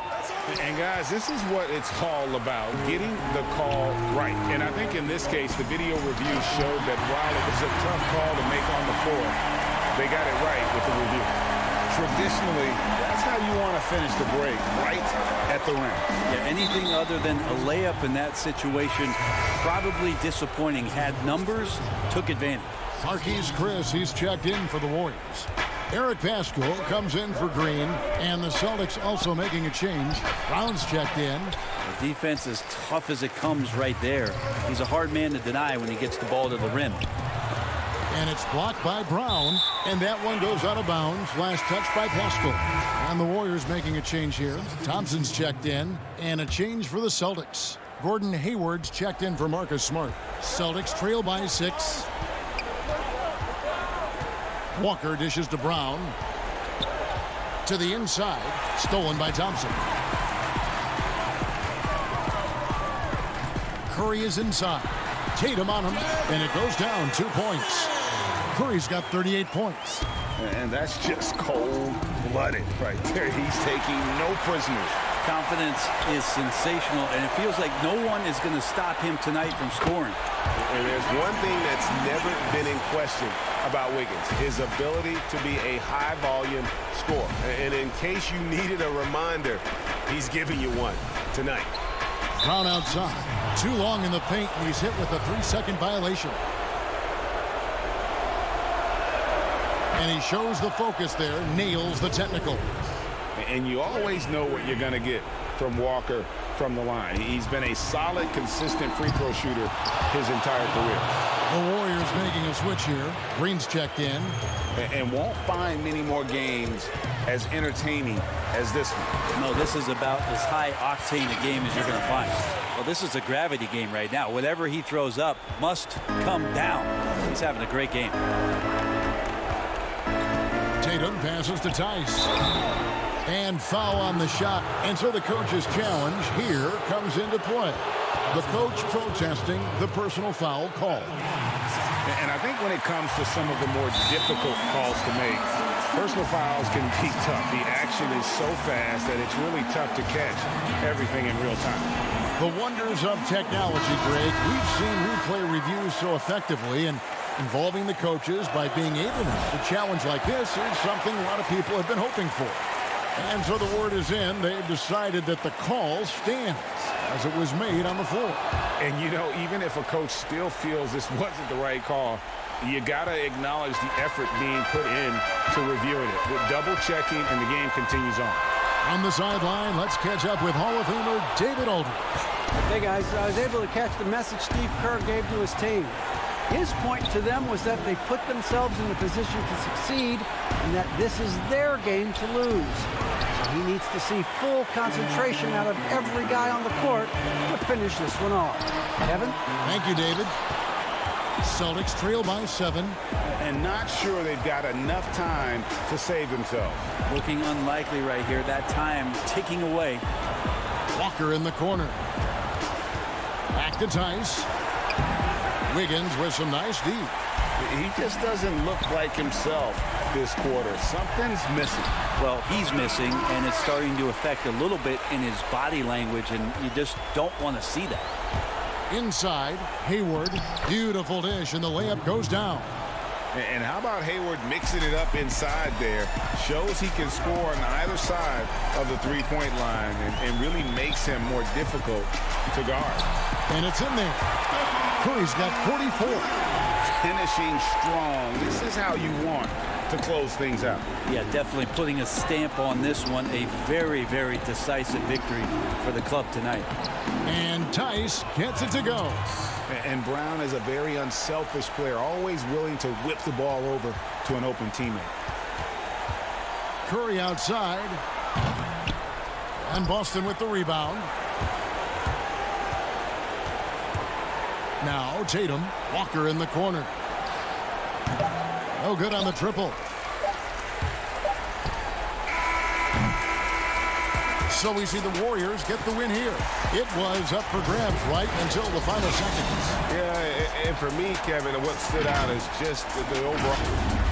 And guys, this is what it's all about, getting the call right. And I think in this case, the video review showed that while it was a tough call to make on the floor, they got it right with the review. Traditionally, that's how you want to finish the break, right at the rim. Yeah, anything other than a layup in that situation, probably disappointing. Had numbers, took advantage. Marquise Chris, he's checked in for the Warriors. Eric Pascal comes in for Green, and the Celtics also making a change. Brown's checked in. The defense is tough as it comes right there. He's a hard man to deny when he gets the ball to the rim. And it's blocked by Brown, and that one goes out of bounds. Last touch by Pascal. And the Warriors making a change here. Thompson's checked in, and a change for the Celtics. Gordon Hayward's checked in for Marcus Smart. Celtics trail by 6. Walker dishes to Brown. To the inside. Stolen by Thompson. Curry is inside. Tatum on him. And it goes down 2 points. Curry's got 38 points. And that's just cold-blooded right there. He's taking no prisoners. Confidence is sensational, and it feels like no one is going to stop him tonight from scoring. And there's one thing that's never been in question about Wiggins, his ability to be a high-volume scorer. And in case you needed a reminder, he's giving you one tonight. Brown outside. Too long in the paint, and he's hit with a 3-second violation. And he shows the focus there, nails the technical. And you always know what you're going to get from Walker from the line. He's been a solid, consistent free throw shooter his entire career. The Warriors making a switch here. Green's checked in. And won't find many more games as entertaining as this one. No, this is about as high-octane a game as you're going to find. Well, this is a gravity game right now. Whatever he throws up must come down. He's having a great game. Tatum passes to Tice. And foul on the shot. And so the coach's challenge here comes into play. The coach protesting the personal foul call. And I think when it comes to some of the more difficult calls to make, Personal fouls can be tough. The action is so fast that it's really tough to catch everything in real time. The wonders of technology, Greg. We've seen replay reviews so effectively, and involving the coaches by being able to challenge like this is something a lot of people have been hoping for. And so the word is in. They've decided that the call stands as it was made on the floor. And, you know, even if a coach still feels this wasn't the right call, you got to acknowledge the effort being put in to reviewing it. With double-checking, and the game continues on. On the sideline, let's catch up with Hall of Famer David Aldridge. Hey, guys, I was able to catch the message Steve Kerr gave to his team. His point to them was that they put themselves in the position to succeed and that this is their game to lose. So he needs to see full concentration out of every guy on the court to finish this one off. Kevin? Thank you, David. Celtics trail by 7. And not sure they've got enough time to save themselves. Looking unlikely right here. That time ticking away. Walker in the corner. Back to Tice. Wiggins with some nice D. He just doesn't look like himself this quarter. Something's missing. Well, he's missing, and it's starting to affect a little bit in his body language, and you just don't want to see that. Inside, Hayward. Beautiful dish, and the layup goes down. And how about Hayward mixing it up inside there? Shows he can score on either side of the three-point line and really makes him more difficult to guard. And it's in there. Curry's got 44. Finishing strong. This is how you want to close things out. Yeah, definitely putting a stamp on this one. A very, very decisive victory for the club tonight. And Tice gets it to go. And Brown is a very unselfish player, always willing to whip the ball over to an open teammate. Curry outside. And Boston with the rebound. Now Tatum. Walker in the corner. No good on the triple. So we see the Warriors get the win here. It was up for grabs right until the final seconds. Yeah, and for me, Kevin, what stood out is just the overall.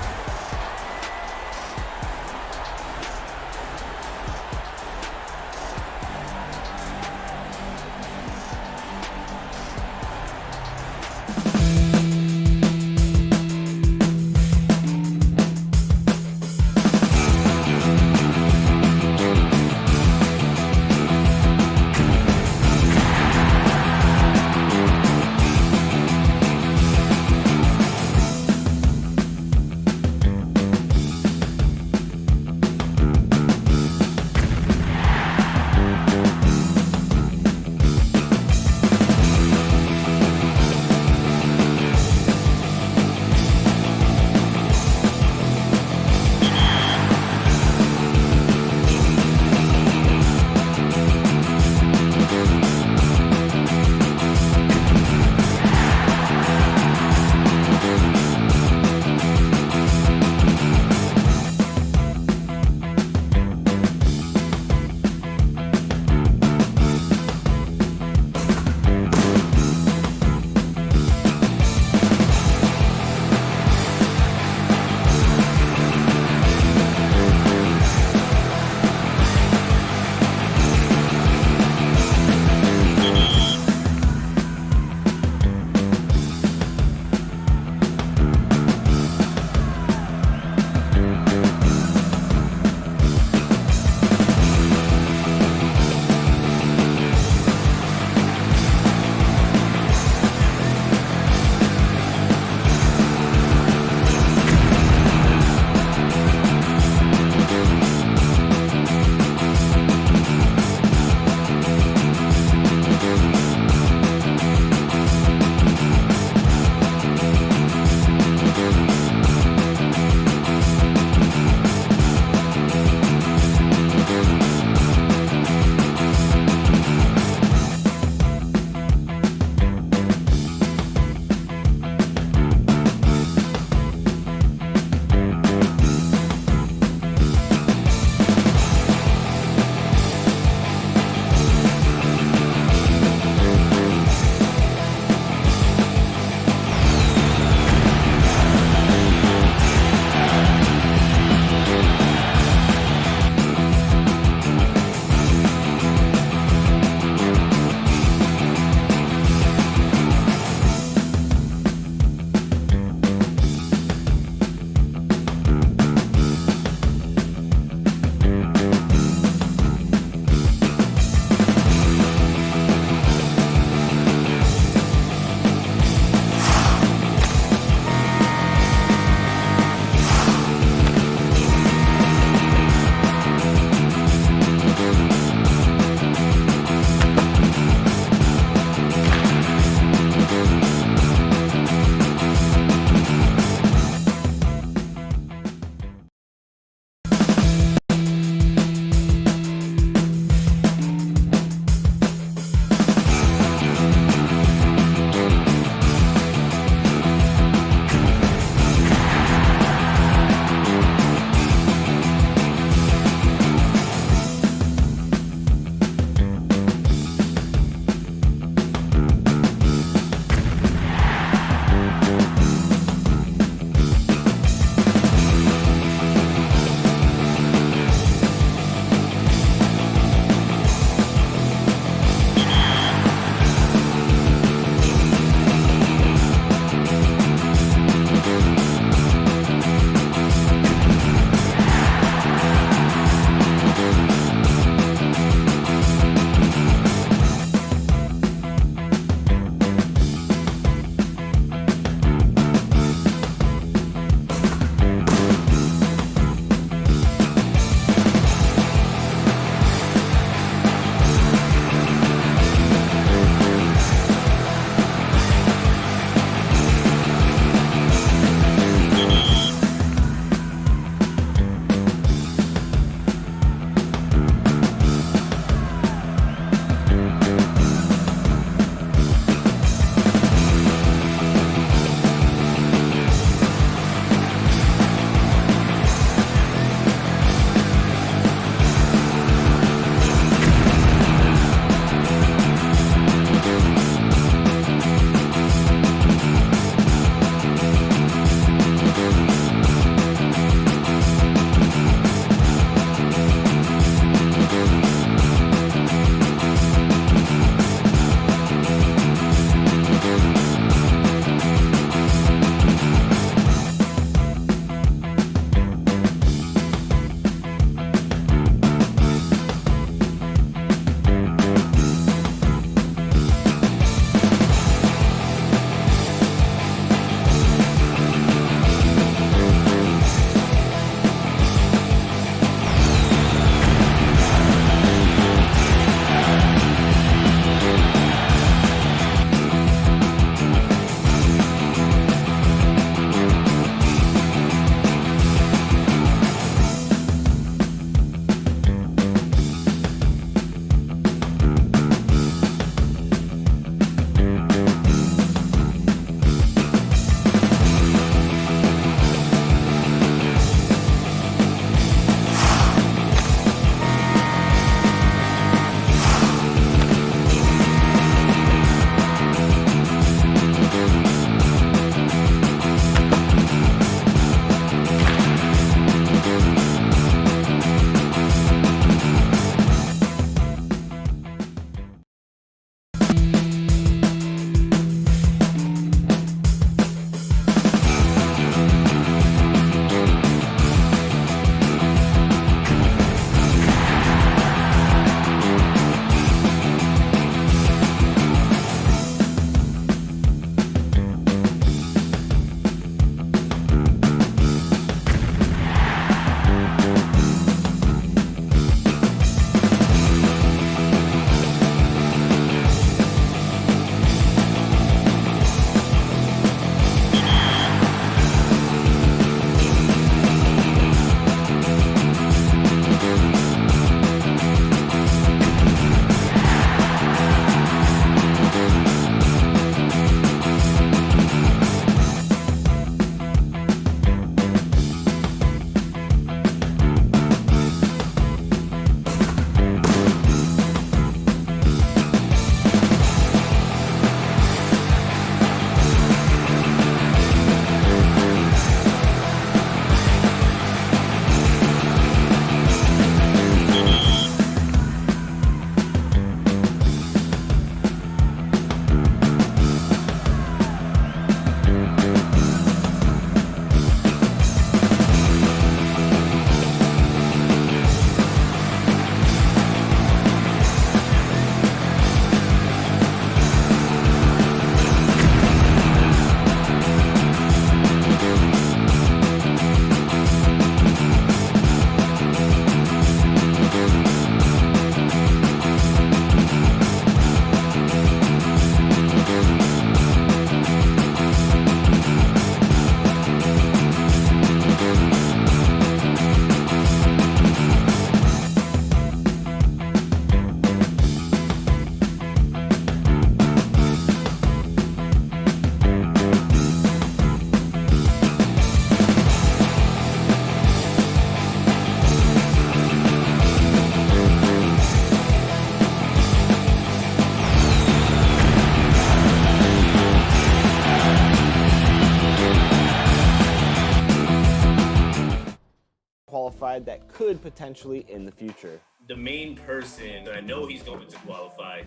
qualified that could potentially in the future. The main person that I know he's going to qualify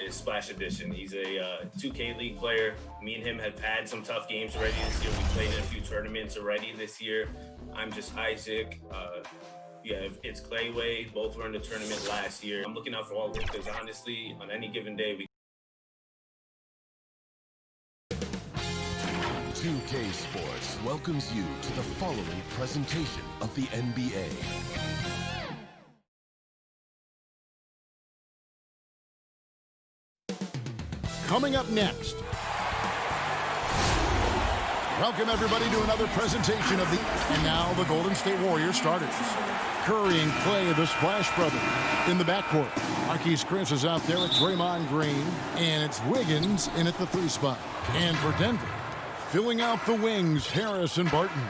is Splash Edition. He's a 2K League player. Me and him have had some tough games already this year. We played in a few tournaments already this year. I'm just Isaac. It's Clayway. Both were in the tournament last year. I'm looking out for all of them because honestly, on any given day, we 2K Sports welcomes you to the following presentation of the NBA. Coming up next, welcome everybody to another presentation of the, and now the Golden State Warriors starters. Curry and Clay, the Splash Brothers, in the backcourt. Marquise Chris is out there with Draymond Green, and it's Wiggins in at the 3 spot. And for Denver, filling out the wings, Harris and Barton.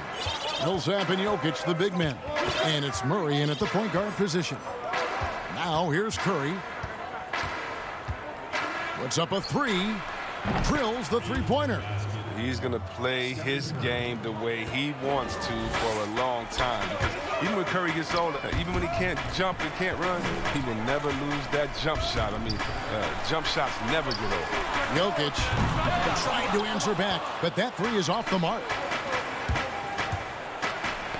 Millsap and Jokic, the big men. And it's Murray in at the point guard position. Now here's Curry. Puts up a 3, drills the 3-pointer. He's going to play his game the way he wants to for a long time. Because even when Curry gets older, even when he can't jump and can't run, he will never lose that jump shot. I mean, jump shots never get old. Jokic trying to answer back, but that 3 is off the mark.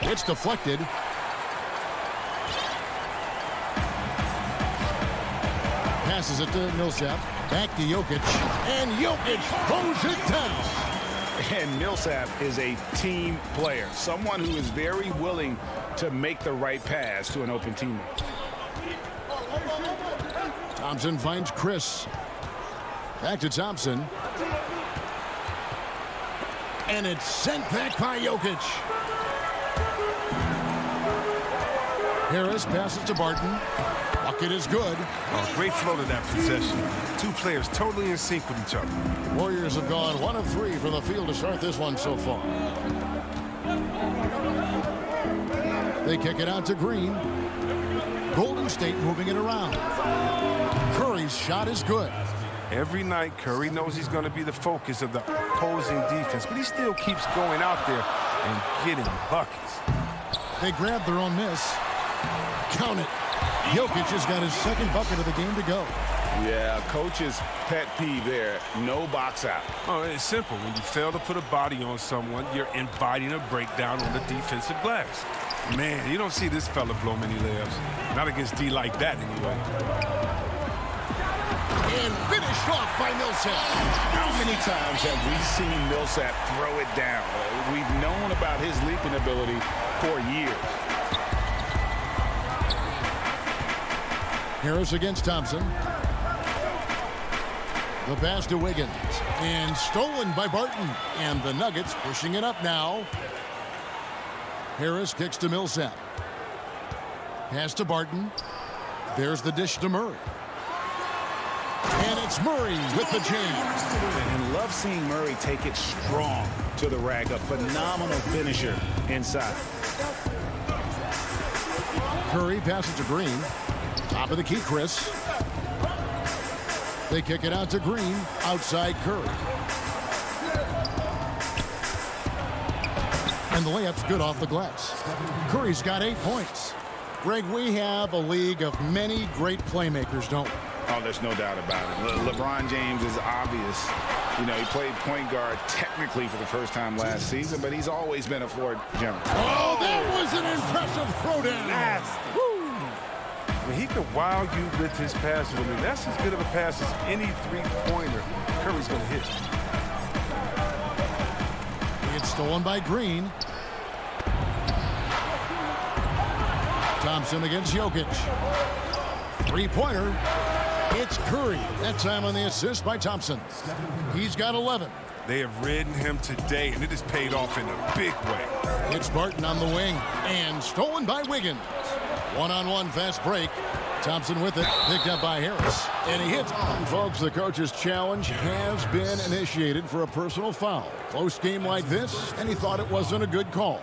It's deflected. Passes it to Millsap. Back to Jokic. And Jokic throws it down. And Millsap is a team player, someone who is very willing to make the right pass to an open teammate. Thompson finds Chris. Back to Thompson. And it's sent back by Jokic. Harris passes to Barton. Bucket is good. Oh, great flow to that possession. 2 players totally in sync with each other. Warriors have gone 1 of 3 from the field to start this one so far. They kick it out to Green. Golden State moving it around. Curry's shot is good. Every night, Curry knows he's going to be the focus of the opposing defense, but he still keeps going out there and getting buckets. They grab their own miss. Count it. Jokic has got his 2nd bucket of the game to go. Yeah, coach's pet peeve there. No box out. Oh, it's simple. When you fail to put a body on someone, you're inviting a breakdown on the defensive glass. Man, you don't see this fella blow many layups. Not against D like that, anyway. And finished off by Millsap. How many times have we seen Millsap throw it down? We've known about his leaping ability for years. Harris against Thompson. The pass to Wiggins. And stolen by Barton. And the Nuggets pushing it up now. Harris kicks to Millsap. Pass to Barton. There's the dish to Murray. And it's Murray with the jam. And love seeing Murray take it strong to the rack. A phenomenal finisher inside. Curry passes to Green. Top of the key, Chris. They kick it out to Green. Outside Curry. And the layup's good off the glass. Curry's got 8 points. Greg, we have a league of many great playmakers, don't we? Oh, there's no doubt about it. LeBron James is obvious. You know, he played point guard technically for the first time last season, but he's always been a floor general. Oh, that was an impressive throwdown. I mean, he could wow you with his passes. I mean, that's as good of a pass as any 3-pointer Curry's going to hit. It's stolen by Green. Thompson against Jokic. 3-pointer. It's Curry. That time on the assist by Thompson. He's got 11. They have ridden him today, and it has paid off in a big way. It's Barton on the wing. And stolen by Wiggins. One-on-one fast break. Thompson with it, picked up by Harris. And he hits. Folks, the coach's challenge has been initiated for a personal foul. Close game like this, and he thought it wasn't a good call.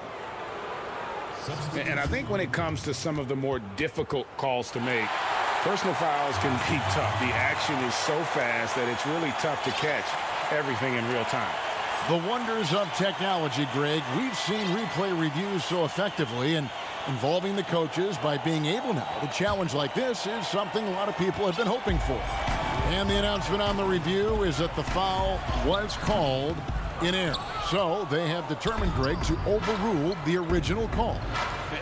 And I think when it comes to some of the more difficult calls to make, personal fouls can be tough. The action is so fast that it's really tough to catch everything in real time. The wonders of technology, Greg. We've seen replay reviews so effectively, and involving the coaches by being able now to challenge like this is something a lot of people have been hoping for. And the announcement on the review is that the foul was called in error. So they have determined, Greg, to overrule the original call.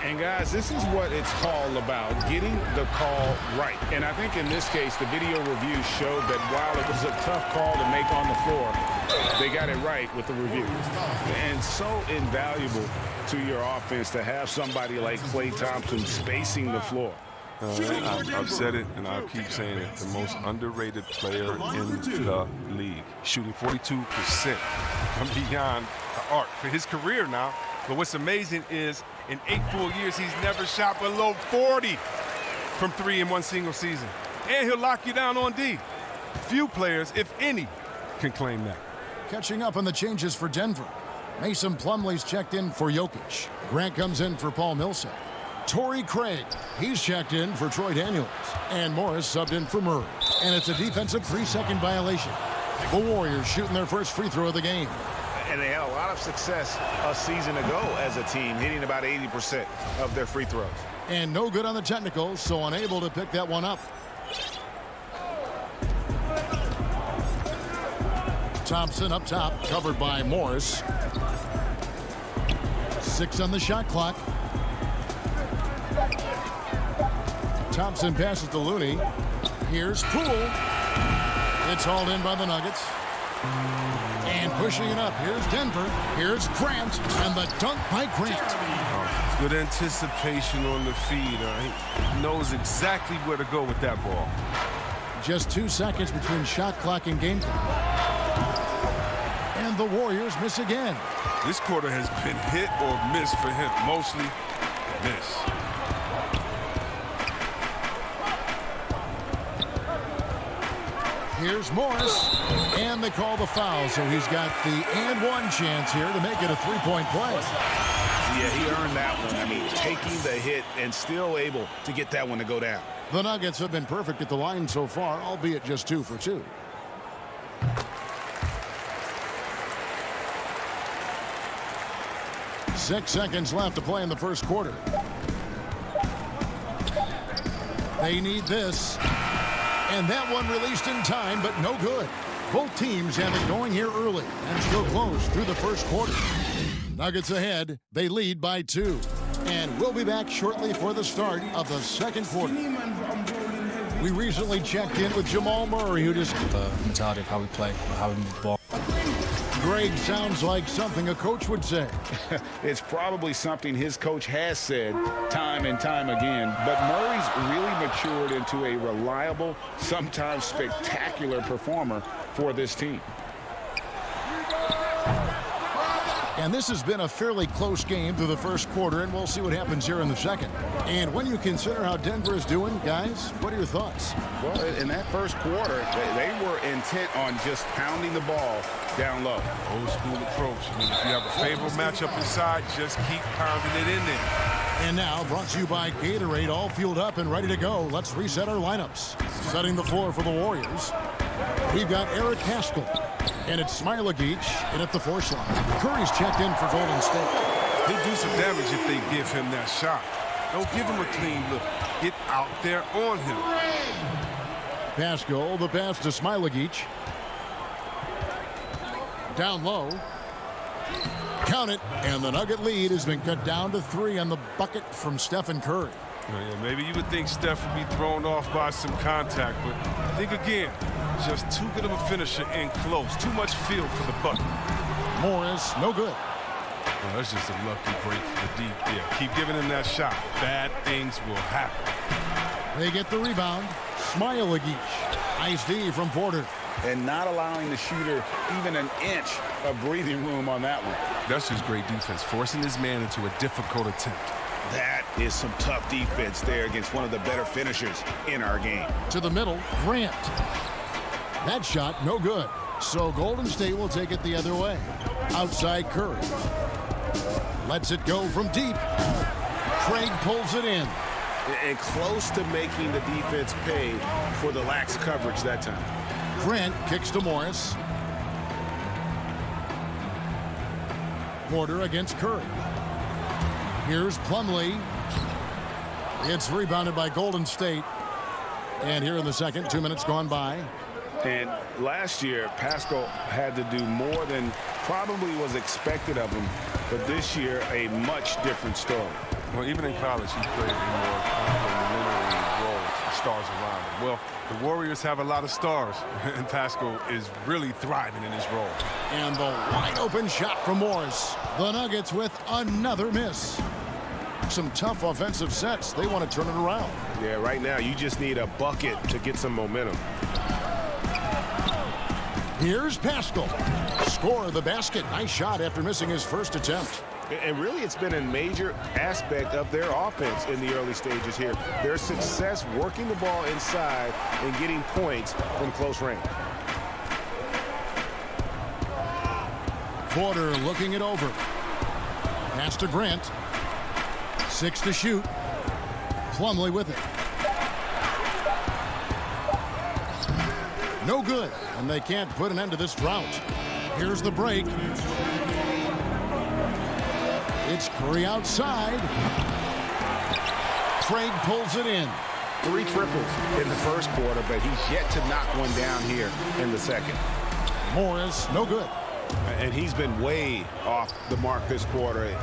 And guys, this is what it's all about, getting the call right. And I think in this case, the video review showed that while it was a tough call to make on the floor, they got it right with the review. And so invaluable to your offense to have somebody like Klay Thompson spacing the floor. I've said it, and I'll keep saying it. The most underrated player in the league. Shooting 42% from beyond the arc for his career now. But what's amazing is in 8 full years, he's never shot below 40 from 3 in one single season. And he'll lock you down on D. Few players, if any, can claim that. Catching up on the changes for Denver. Mason Plumlee's checked in for Jokic. Grant comes in for Paul Millsap. Torrey Craig, he's checked in for Troy Daniels. And Morris subbed in for Murray. And it's a defensive 3-second violation. The Warriors shooting their first free throw of the game. And they had a lot of success a season ago as a team, hitting about 80% of their free throws. And no good on the technicals, so unable to pick that one up. Thompson up top, covered by Morris. 6 on the shot clock. Thompson passes to Looney. Here's Poole. It's hauled in by the Nuggets. And pushing it up. Here's Denver. Here's Grant. And the dunk by Grant. Good anticipation on the feed. He knows exactly where to go with that ball. Just 2 seconds between shot clock and game clock. And the Warriors miss again. This quarter has been hit or miss for him. Mostly miss. Here's Morris, and they call the foul, so he's got the and one chance here to make it a three-point play. Yeah, he earned that one. I mean, taking the hit and still able to get that one to go down. The Nuggets have been perfect at the line so far, albeit just 2 for 2. Six seconds left to play in the first quarter. They need this. And that one released in time, but no good. Both teams have it going here early and still close through the first quarter. Nuggets ahead. They lead by 2. And we'll be back shortly for the start of the second quarter. We recently checked in with Jamal Murray, who just... The mentality of how we play, how we move the ball. Greg, sounds like something a coach would say. It's probably something his coach has said time and time again. But Murray's really matured into a reliable, sometimes spectacular performer for this team. And this has been a fairly close game through the first quarter, and we'll see what happens here in the second. And when you consider how Denver is doing, guys, what are your thoughts? Well, in that first quarter, they were intent on just pounding the ball down low. Old school approach. I mean, if you have a favorable matchup inside, just keep pounding it in there. And now, brought to you by Gatorade, all fueled up and ready to go. Let's reset our lineups. Setting the floor for the Warriors. We've got Eric Haskell. And it's Smilagic in at the 4 slot. Curry's checked in for Golden State. He'll do some damage if they give him that shot. Don't give him a clean look. Get out there on him. Pascal, the pass to Smilagic. Down low. Count it. And the Nugget lead has been cut down to 3 on the bucket from Stephen Curry. Yeah, maybe you would think Steph would be thrown off by some contact, but think again. Just too good of a finisher in close. Too much feel for the bucket. Morris, no good. Well, that's just a lucky break for the deep. Yeah, keep giving him that shot. Bad things will happen. They get the rebound. Smilagic. Nice D from Porter. And not allowing the shooter even an inch of breathing room on that one. That's just great defense, forcing his man into a difficult attempt. That is some tough defense there against one of the better finishers in our game. To the middle, Grant. That shot, no good. So Golden State will take it the other way. Outside Curry. Lets it go from deep. Craig pulls it in. And close to making the defense pay for the lax coverage that time. Grant kicks to Morris. Porter against Curry. Here's Plumlee. It's rebounded by Golden State. And here in the second, 2 minutes gone by. And last year, Pascal had to do more than probably was expected of him. But this year, a much different story. Well, even in college, he played a more complementary role to stars around him. Well, the Warriors have a lot of stars, and Pascal is really thriving in his role. And the wide open shot from Morris. The Nuggets with another miss. Some tough offensive sets. They want to turn it around. Yeah, right now you just need a bucket to get some momentum. Here's Pascal. Score the basket. Nice shot after missing his first attempt. And really, it's been a major aspect of their offense in the early stages here. Their success working the ball inside and getting points from close range. Porter looking it over. Pass to Grant. 6 to shoot. Plumlee with it. No good, and they can't put an end to this drought. Here's the break. It's Curry outside. Craig pulls it in. 3 triples in the first quarter, but he's yet to knock one down here in the second. Morris, no good. And he's been way off the mark this quarter.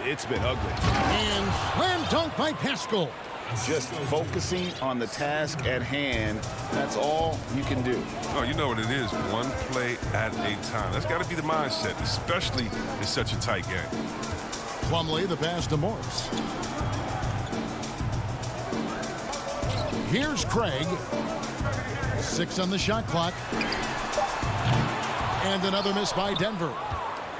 It's been ugly. And slam dunk by Pascal. Just focusing on the task at hand. That's all you can do. Oh, you know what it is. One play at a time. That's got to be the mindset, especially in such a tight game. Plumlee, the pass to Morris. Here's Craig. 6 on the shot clock. And another miss by Denver.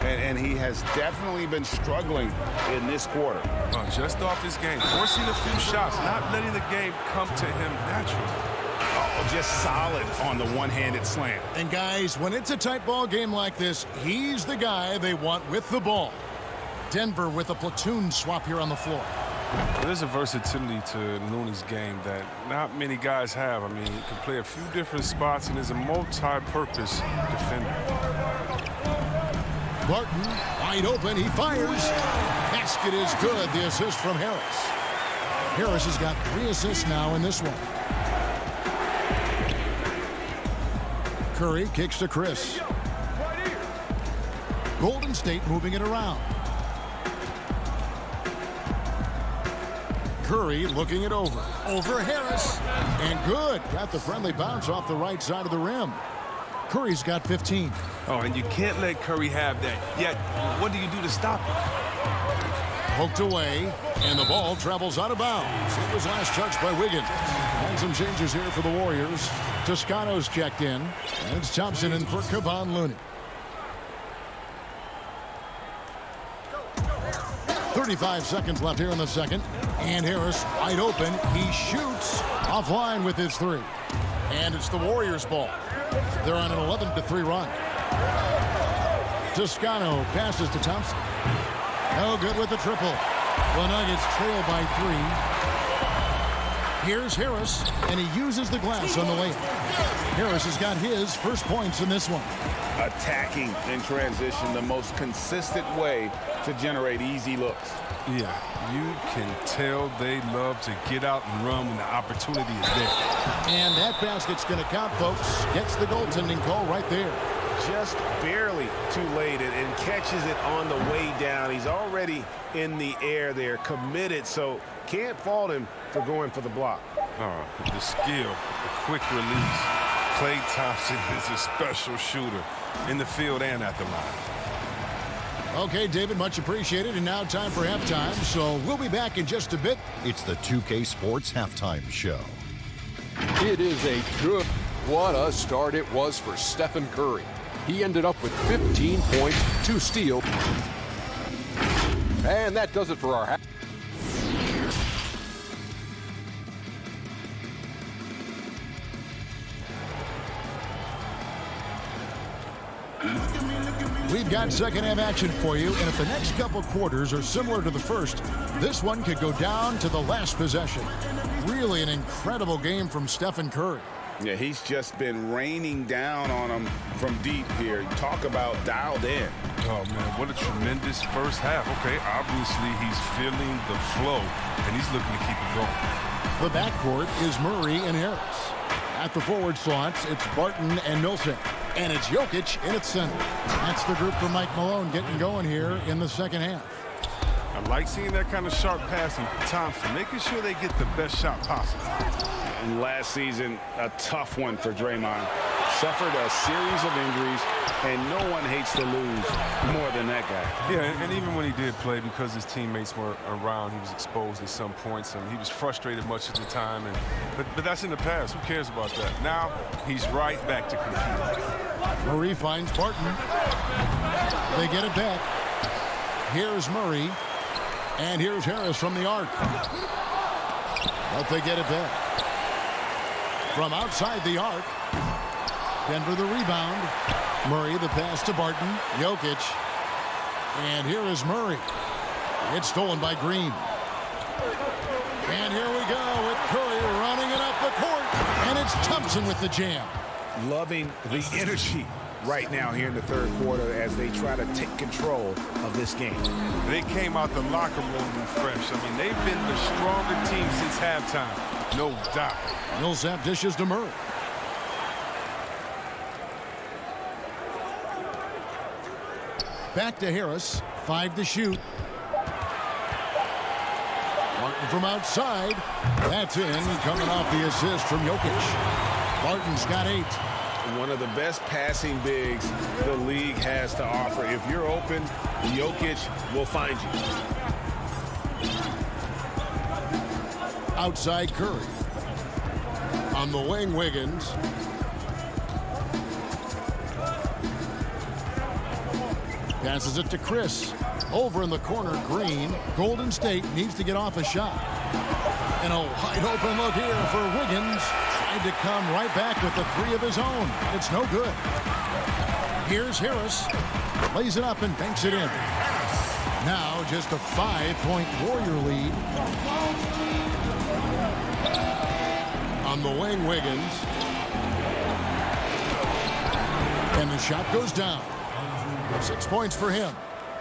And he has definitely been struggling in this quarter. Well, just off his game, forcing a few shots, not letting the game come to him naturally. Oh, just solid on the one-handed slam. And guys, when it's a tight ball game like this, he's the guy they want with the ball. Denver with a platoon swap here on the floor. There's a versatility to Looney's game that not many guys have. I mean, he can play a few different spots and is a multi-purpose defender. Barton, wide open, he fires. Basket is good, the assist from Harris. Harris has got 3 assists now in this one. Curry kicks to Chris. Golden State moving it around. Curry looking it over. Over Harris. And good. Got the friendly bounce off the right side of the rim. Curry's got 15. Oh, and you can't let Curry have that. Yet, what do you do to stop him? Poked away, and the ball travels out of bounds. It was last touched by Wiggins. And some changes here for the Warriors. Toscano's checked in, and it's Thompson in for Kevon Looney. 35 seconds left here in the second. And Harris wide open. He shoots offline with his 3. And it's the Warriors' ball. They're on an 11-3 run. Toscano passes to Thompson. No good with the triple. The Nuggets trail by 3. Here's Harris, and he uses the glass on the layup. Harris has got his first points in this one. Attacking in transition, the most consistent way to generate easy looks. Yeah, you can tell they love to get out and run when the opportunity is there. And that basket's going to count, folks. Gets the goaltending call right there. Just barely too late and catches it on the way down. He's already in the air there, committed, so can't fault him for going for the block. Oh, the skill, the quick release. Klay Thompson is a special shooter in the field and at the line. Okay, David, much appreciated. And now time for halftime, so we'll be back in just a bit. It's the 2K Sports Halftime Show. It is a good, what a start it was for Stephen Curry. He ended up with 15 points, 2 steals. And that does it for our half. We've got second half action for you, and if the next couple quarters are similar to the first, this one could go down to the last possession. Really an incredible game from Stephen Curry. Yeah, he's just been raining down on him from deep here. Talk about dialed in. Oh, man, what a tremendous first half. Okay, obviously he's feeling the flow, and he's looking to keep it going. The backcourt is Murray and Harris. At the forward slots, it's Barton and Millsap. And it's Jokic in its center. That's the group for Mike Malone getting going here in the second half. I like seeing that kind of sharp passing Thompson, making sure they get the best shot possible. And last season, a tough one for Draymond. Suffered a series of injuries, and no one hates to lose more than that guy. Yeah, and even when he did play, because his teammates weren't around, he was exposed at some points, and he was frustrated much of the time. But that's in the past. Who cares about that? Now he's right back to competing. Murray finds Barton. They get it back. Here's Murray, and here's Harris from the arc. But they get it back. From outside the arc, Denver the rebound. Murray the pass to Barton. Jokic. And here is Murray. It's stolen by Green. And here we go with Curry running it up the court. And it's Thompson with the jam. Loving the energy right now here in the third quarter as they try to take control of this game. They came out the locker room refreshed. I mean, they've been the stronger team since halftime, no doubt. Millsap dishes to Murray. Back to Harris. 5 to shoot. Barton from outside. That's in, coming off the assist from Jokic. Barton's got 8. One of the best passing bigs the league has to offer. If you're open, Jokic will find you. Outside Curry. On the wing, Wiggins. Passes it to Chris. Over in the corner, Green. Golden State needs to get off a shot. And a wide open look here for Wiggins. Tried to come right back with the 3 of his own. It's no good. Here's Harris. Lays it up and banks it in. Now just a 5-point Warrior lead. On the wing, Wiggins. And the shot goes down. 6 points for him.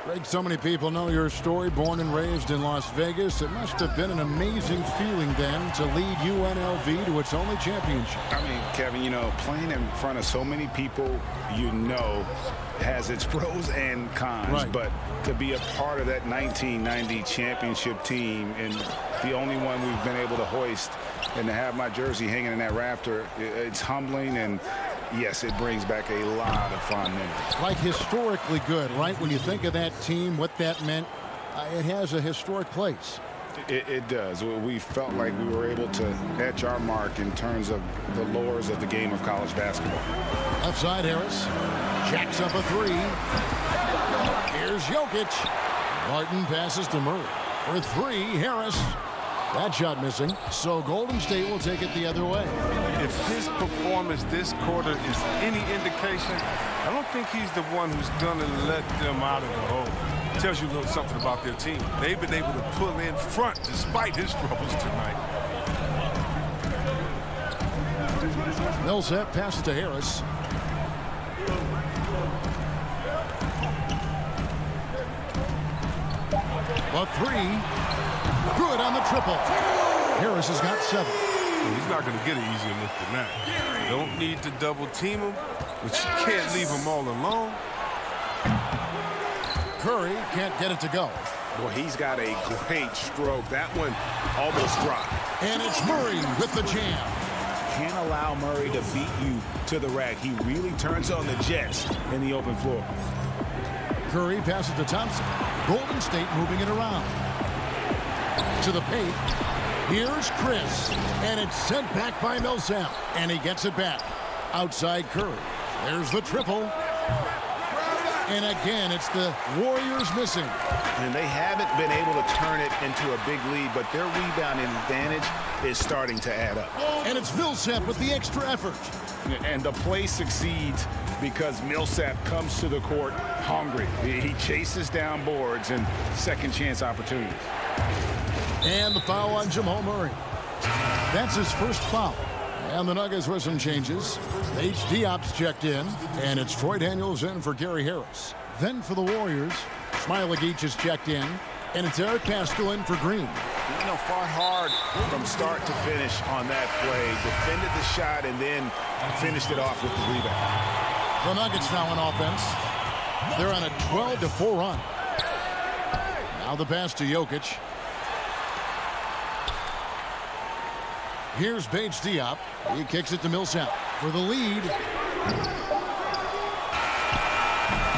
Greg, so many people know your story. Born and raised in Las Vegas. It must have been an amazing feeling then to lead UNLV to its only championship. I mean, Kevin, you know, playing in front of so many people, you know, has its pros and cons. Right. But to be a part of that 1990 championship team and the only one we've been able to hoist and to have my jersey hanging in that rafter, it's humbling, and yes, it brings back a lot of fond memories. Like historically good, right? When you think of that team, what that meant, it has a historic place. It does. We felt like we were able to etch our mark in terms of the lores of the game of college basketball. Left side, Harris. Jacks up a 3. Here's Jokic. Barton passes to Murray. For 3, Harris. That shot missing. So Golden State will take it the other way. If his performance this quarter is any indication, I don't think he's the one who's going to let them out of the hole. Tells you a little something about their team. They've been able to pull in front despite his troubles tonight. Millsap passes to Harris. A 3. Good on the triple. Harris has got 7. He's not going to get an easier look than that. Don't need to double team him, but you can't leave him all alone. Curry can't get it to go. Boy, he's got a great stroke. That one almost dropped. And it's Murray with the jam. Can't allow Murray to beat you to the rack. He really turns on the Jets in the open floor. Curry passes to Thompson. Golden State moving it around. To the paint. Here's Chris. And it's sent back by Millsap. And he gets it back. Outside Curry. There's the triple. And again, it's the Warriors missing. And they haven't been able to turn it into a big lead, but their rebounding advantage is starting to add up. And it's Millsap with the extra effort. And the play succeeds because Millsap comes to the court hungry. He chases down boards and second chance opportunities. And the foul on Jamal Murray. That's his first foul. And the Nuggets with some changes. Diop's checked in, and it's Troy Daniels in for Gary Harris. Then for the Warriors, Smailagic is checked in, and it's Eric Paschall in for Green. You know, fought hard from start to finish on that play. Defended the shot and then finished it off with the rebound. The Nuggets now on offense. They're on a 12-4 run. Now the pass to Jokic. Here's Diop. He kicks it to Millsap for the lead.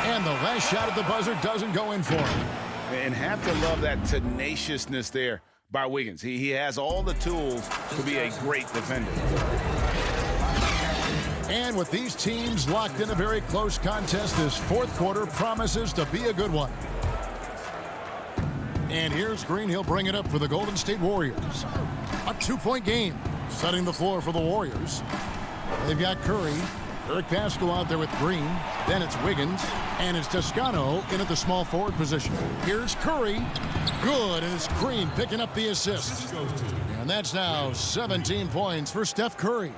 And the last shot at the buzzer doesn't go in for him. And have to love that tenaciousness there by Wiggins. He has all the tools to be a great defender. And with these teams locked in a very close contest, this fourth quarter promises to be a good one. And here's Green. He'll bring it up for the Golden State Warriors. A 2-point game, setting the floor for the Warriors. They've got Curry, Eric Paschall out there with Green. Then it's Wiggins, and it's Toscano in at the small forward position. Here's Curry. Good, and it's Green picking up the assist. And that's now 17 points for Steph Curry.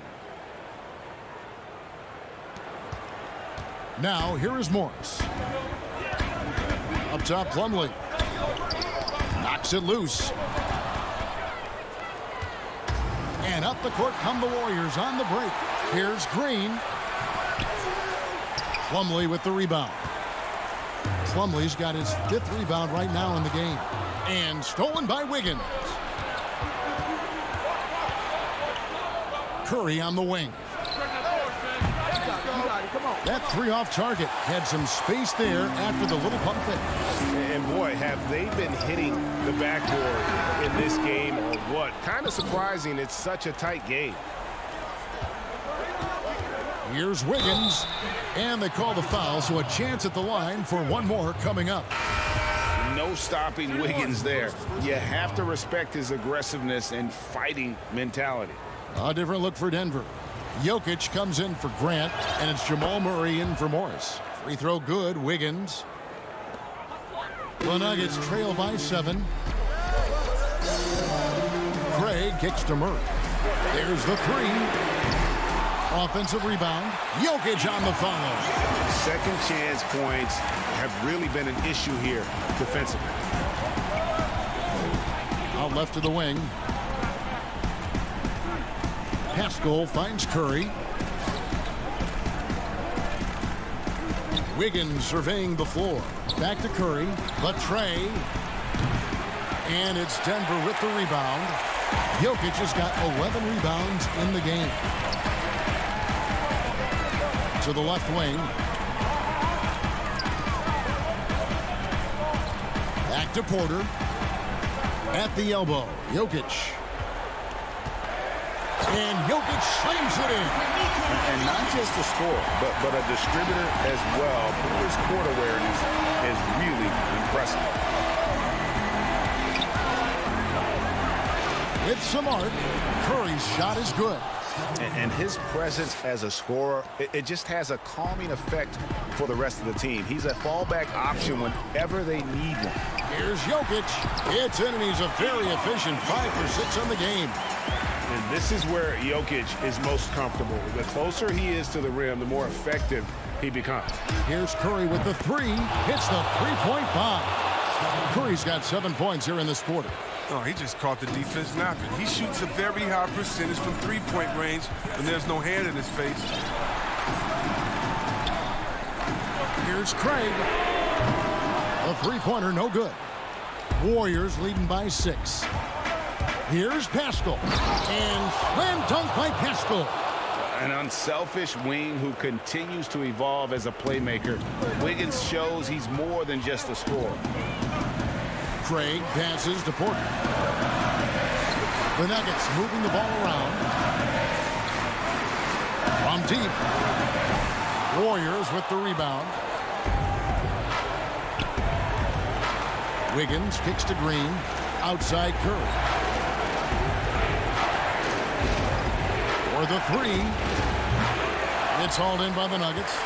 Now, here is Morris. Up top, Plumlee. Knocks it loose. And up the court come the Warriors on the break. Here's Green. Plumlee with the rebound. Plumlee's got his 5th rebound right now in the game. And stolen by Wiggins. Curry on the wing. That 3 off target had some space there after the little pump fake. And boy, have they been hitting the backboard in this game or what? Kind of surprising it's such a tight game. Here's Wiggins, and they call the foul, so a chance at the line for one more coming up. No stopping Wiggins there. You have to respect his aggressiveness and fighting mentality. A different look for Denver. Jokic comes in for Grant, and it's Jamal Murray in for Morris. Free throw good, Wiggins. The Nuggets trail by 7. Craig kicks to Murray. There's the 3. Offensive rebound. Jokic on the follow. Second chance points have really been an issue here defensively. Out left of the wing. Paschall finds Curry. Wiggins surveying the floor. Back to Curry. Latrey. And it's Denver with the rebound. Jokic has got 11 rebounds in the game. To the left wing. Back to Porter. At the elbow. Jokic. And Jokic slams it in. And not just a scorer, but a distributor as well. His court awareness is really impressive. With some arc, Curry's shot is good. And his presence as a scorer, it just has a calming effect for the rest of the team. He's a fallback option whenever they need one. Here's Jokic. It's in, and he's a very efficient 5 for 6 on the game. And this is where Jokic is most comfortable. The closer he is to the rim, the more effective he becomes. Here's Curry with the 3. Hits the 3-point bomb. Curry's got 7 points here in this quarter. Oh, he just caught the defense napping. He shoots a very high percentage from 3-point range when there's no hand in his face. Here's Craig. The 3-pointer, no good. Warriors leading by 6. Here's Paschall. And slam dunk by Paschall. An unselfish wing who continues to evolve as a playmaker. Wiggins shows he's more than just a scorer. Craig passes to Porter. The Nuggets moving the ball around. From deep. Warriors with the rebound. Wiggins kicks to Green. Outside Curry. For the 3. It's hauled in by the Nuggets.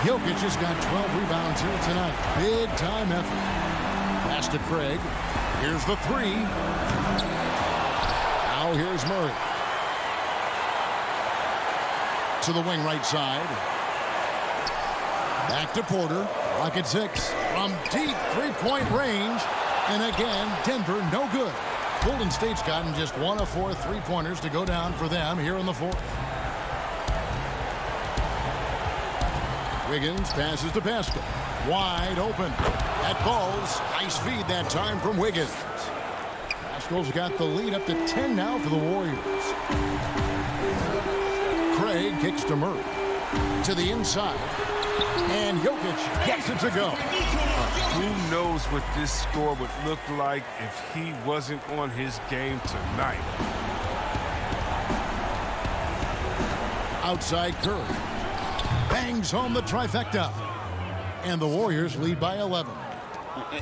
Jokic has got 12 rebounds here tonight. Big time effort. Pass to Craig. Here's the 3. Now here's Murray. To the wing right side. Back to Porter. Clock at 6. From deep three-point range. And again, Denver no good. Golden State's gotten just 1 of 4 three-pointers to go down for them here in the fourth. Wiggins passes to Pascal. Wide open. That falls. Nice feed that time from Wiggins. Pascal's got the lead up to 10 now for the Warriors. Craig kicks to Murray. To the inside. And Jokic gets it to go. Who knows what this score would look like if he wasn't on his game tonight. Outside Curry. Bangs home the trifecta. And the Warriors lead by 11.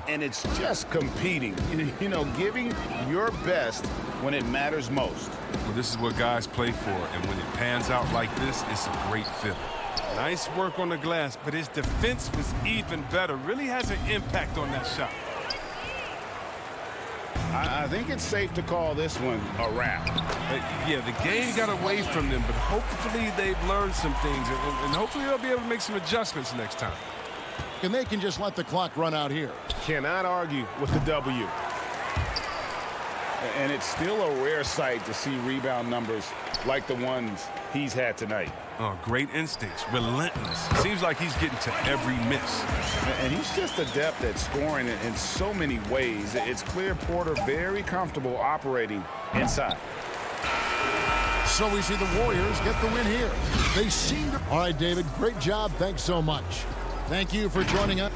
And it's just competing, you know, giving your best when it matters most. Well, this is what guys play for, and when it pans out like this, it's a great feeling. Nice work on the glass, but his defense was even better. Really has an impact on that shot. I think it's safe to call this one a wrap. Yeah, the game got away from them, but hopefully they've learned some things, and hopefully they'll be able to make some adjustments next time. And they can just let the clock run out here. Cannot argue with the W. And it's still a rare sight to see rebound numbers like the ones he's had tonight. Oh, great instincts, relentless. Seems like he's getting to every miss. And he's just adept at scoring in so many ways. It's clear Porter very comfortable operating inside. So we see the Warriors get the win here. They seem to... All right, David, great job. Thanks so much. Thank you for joining us.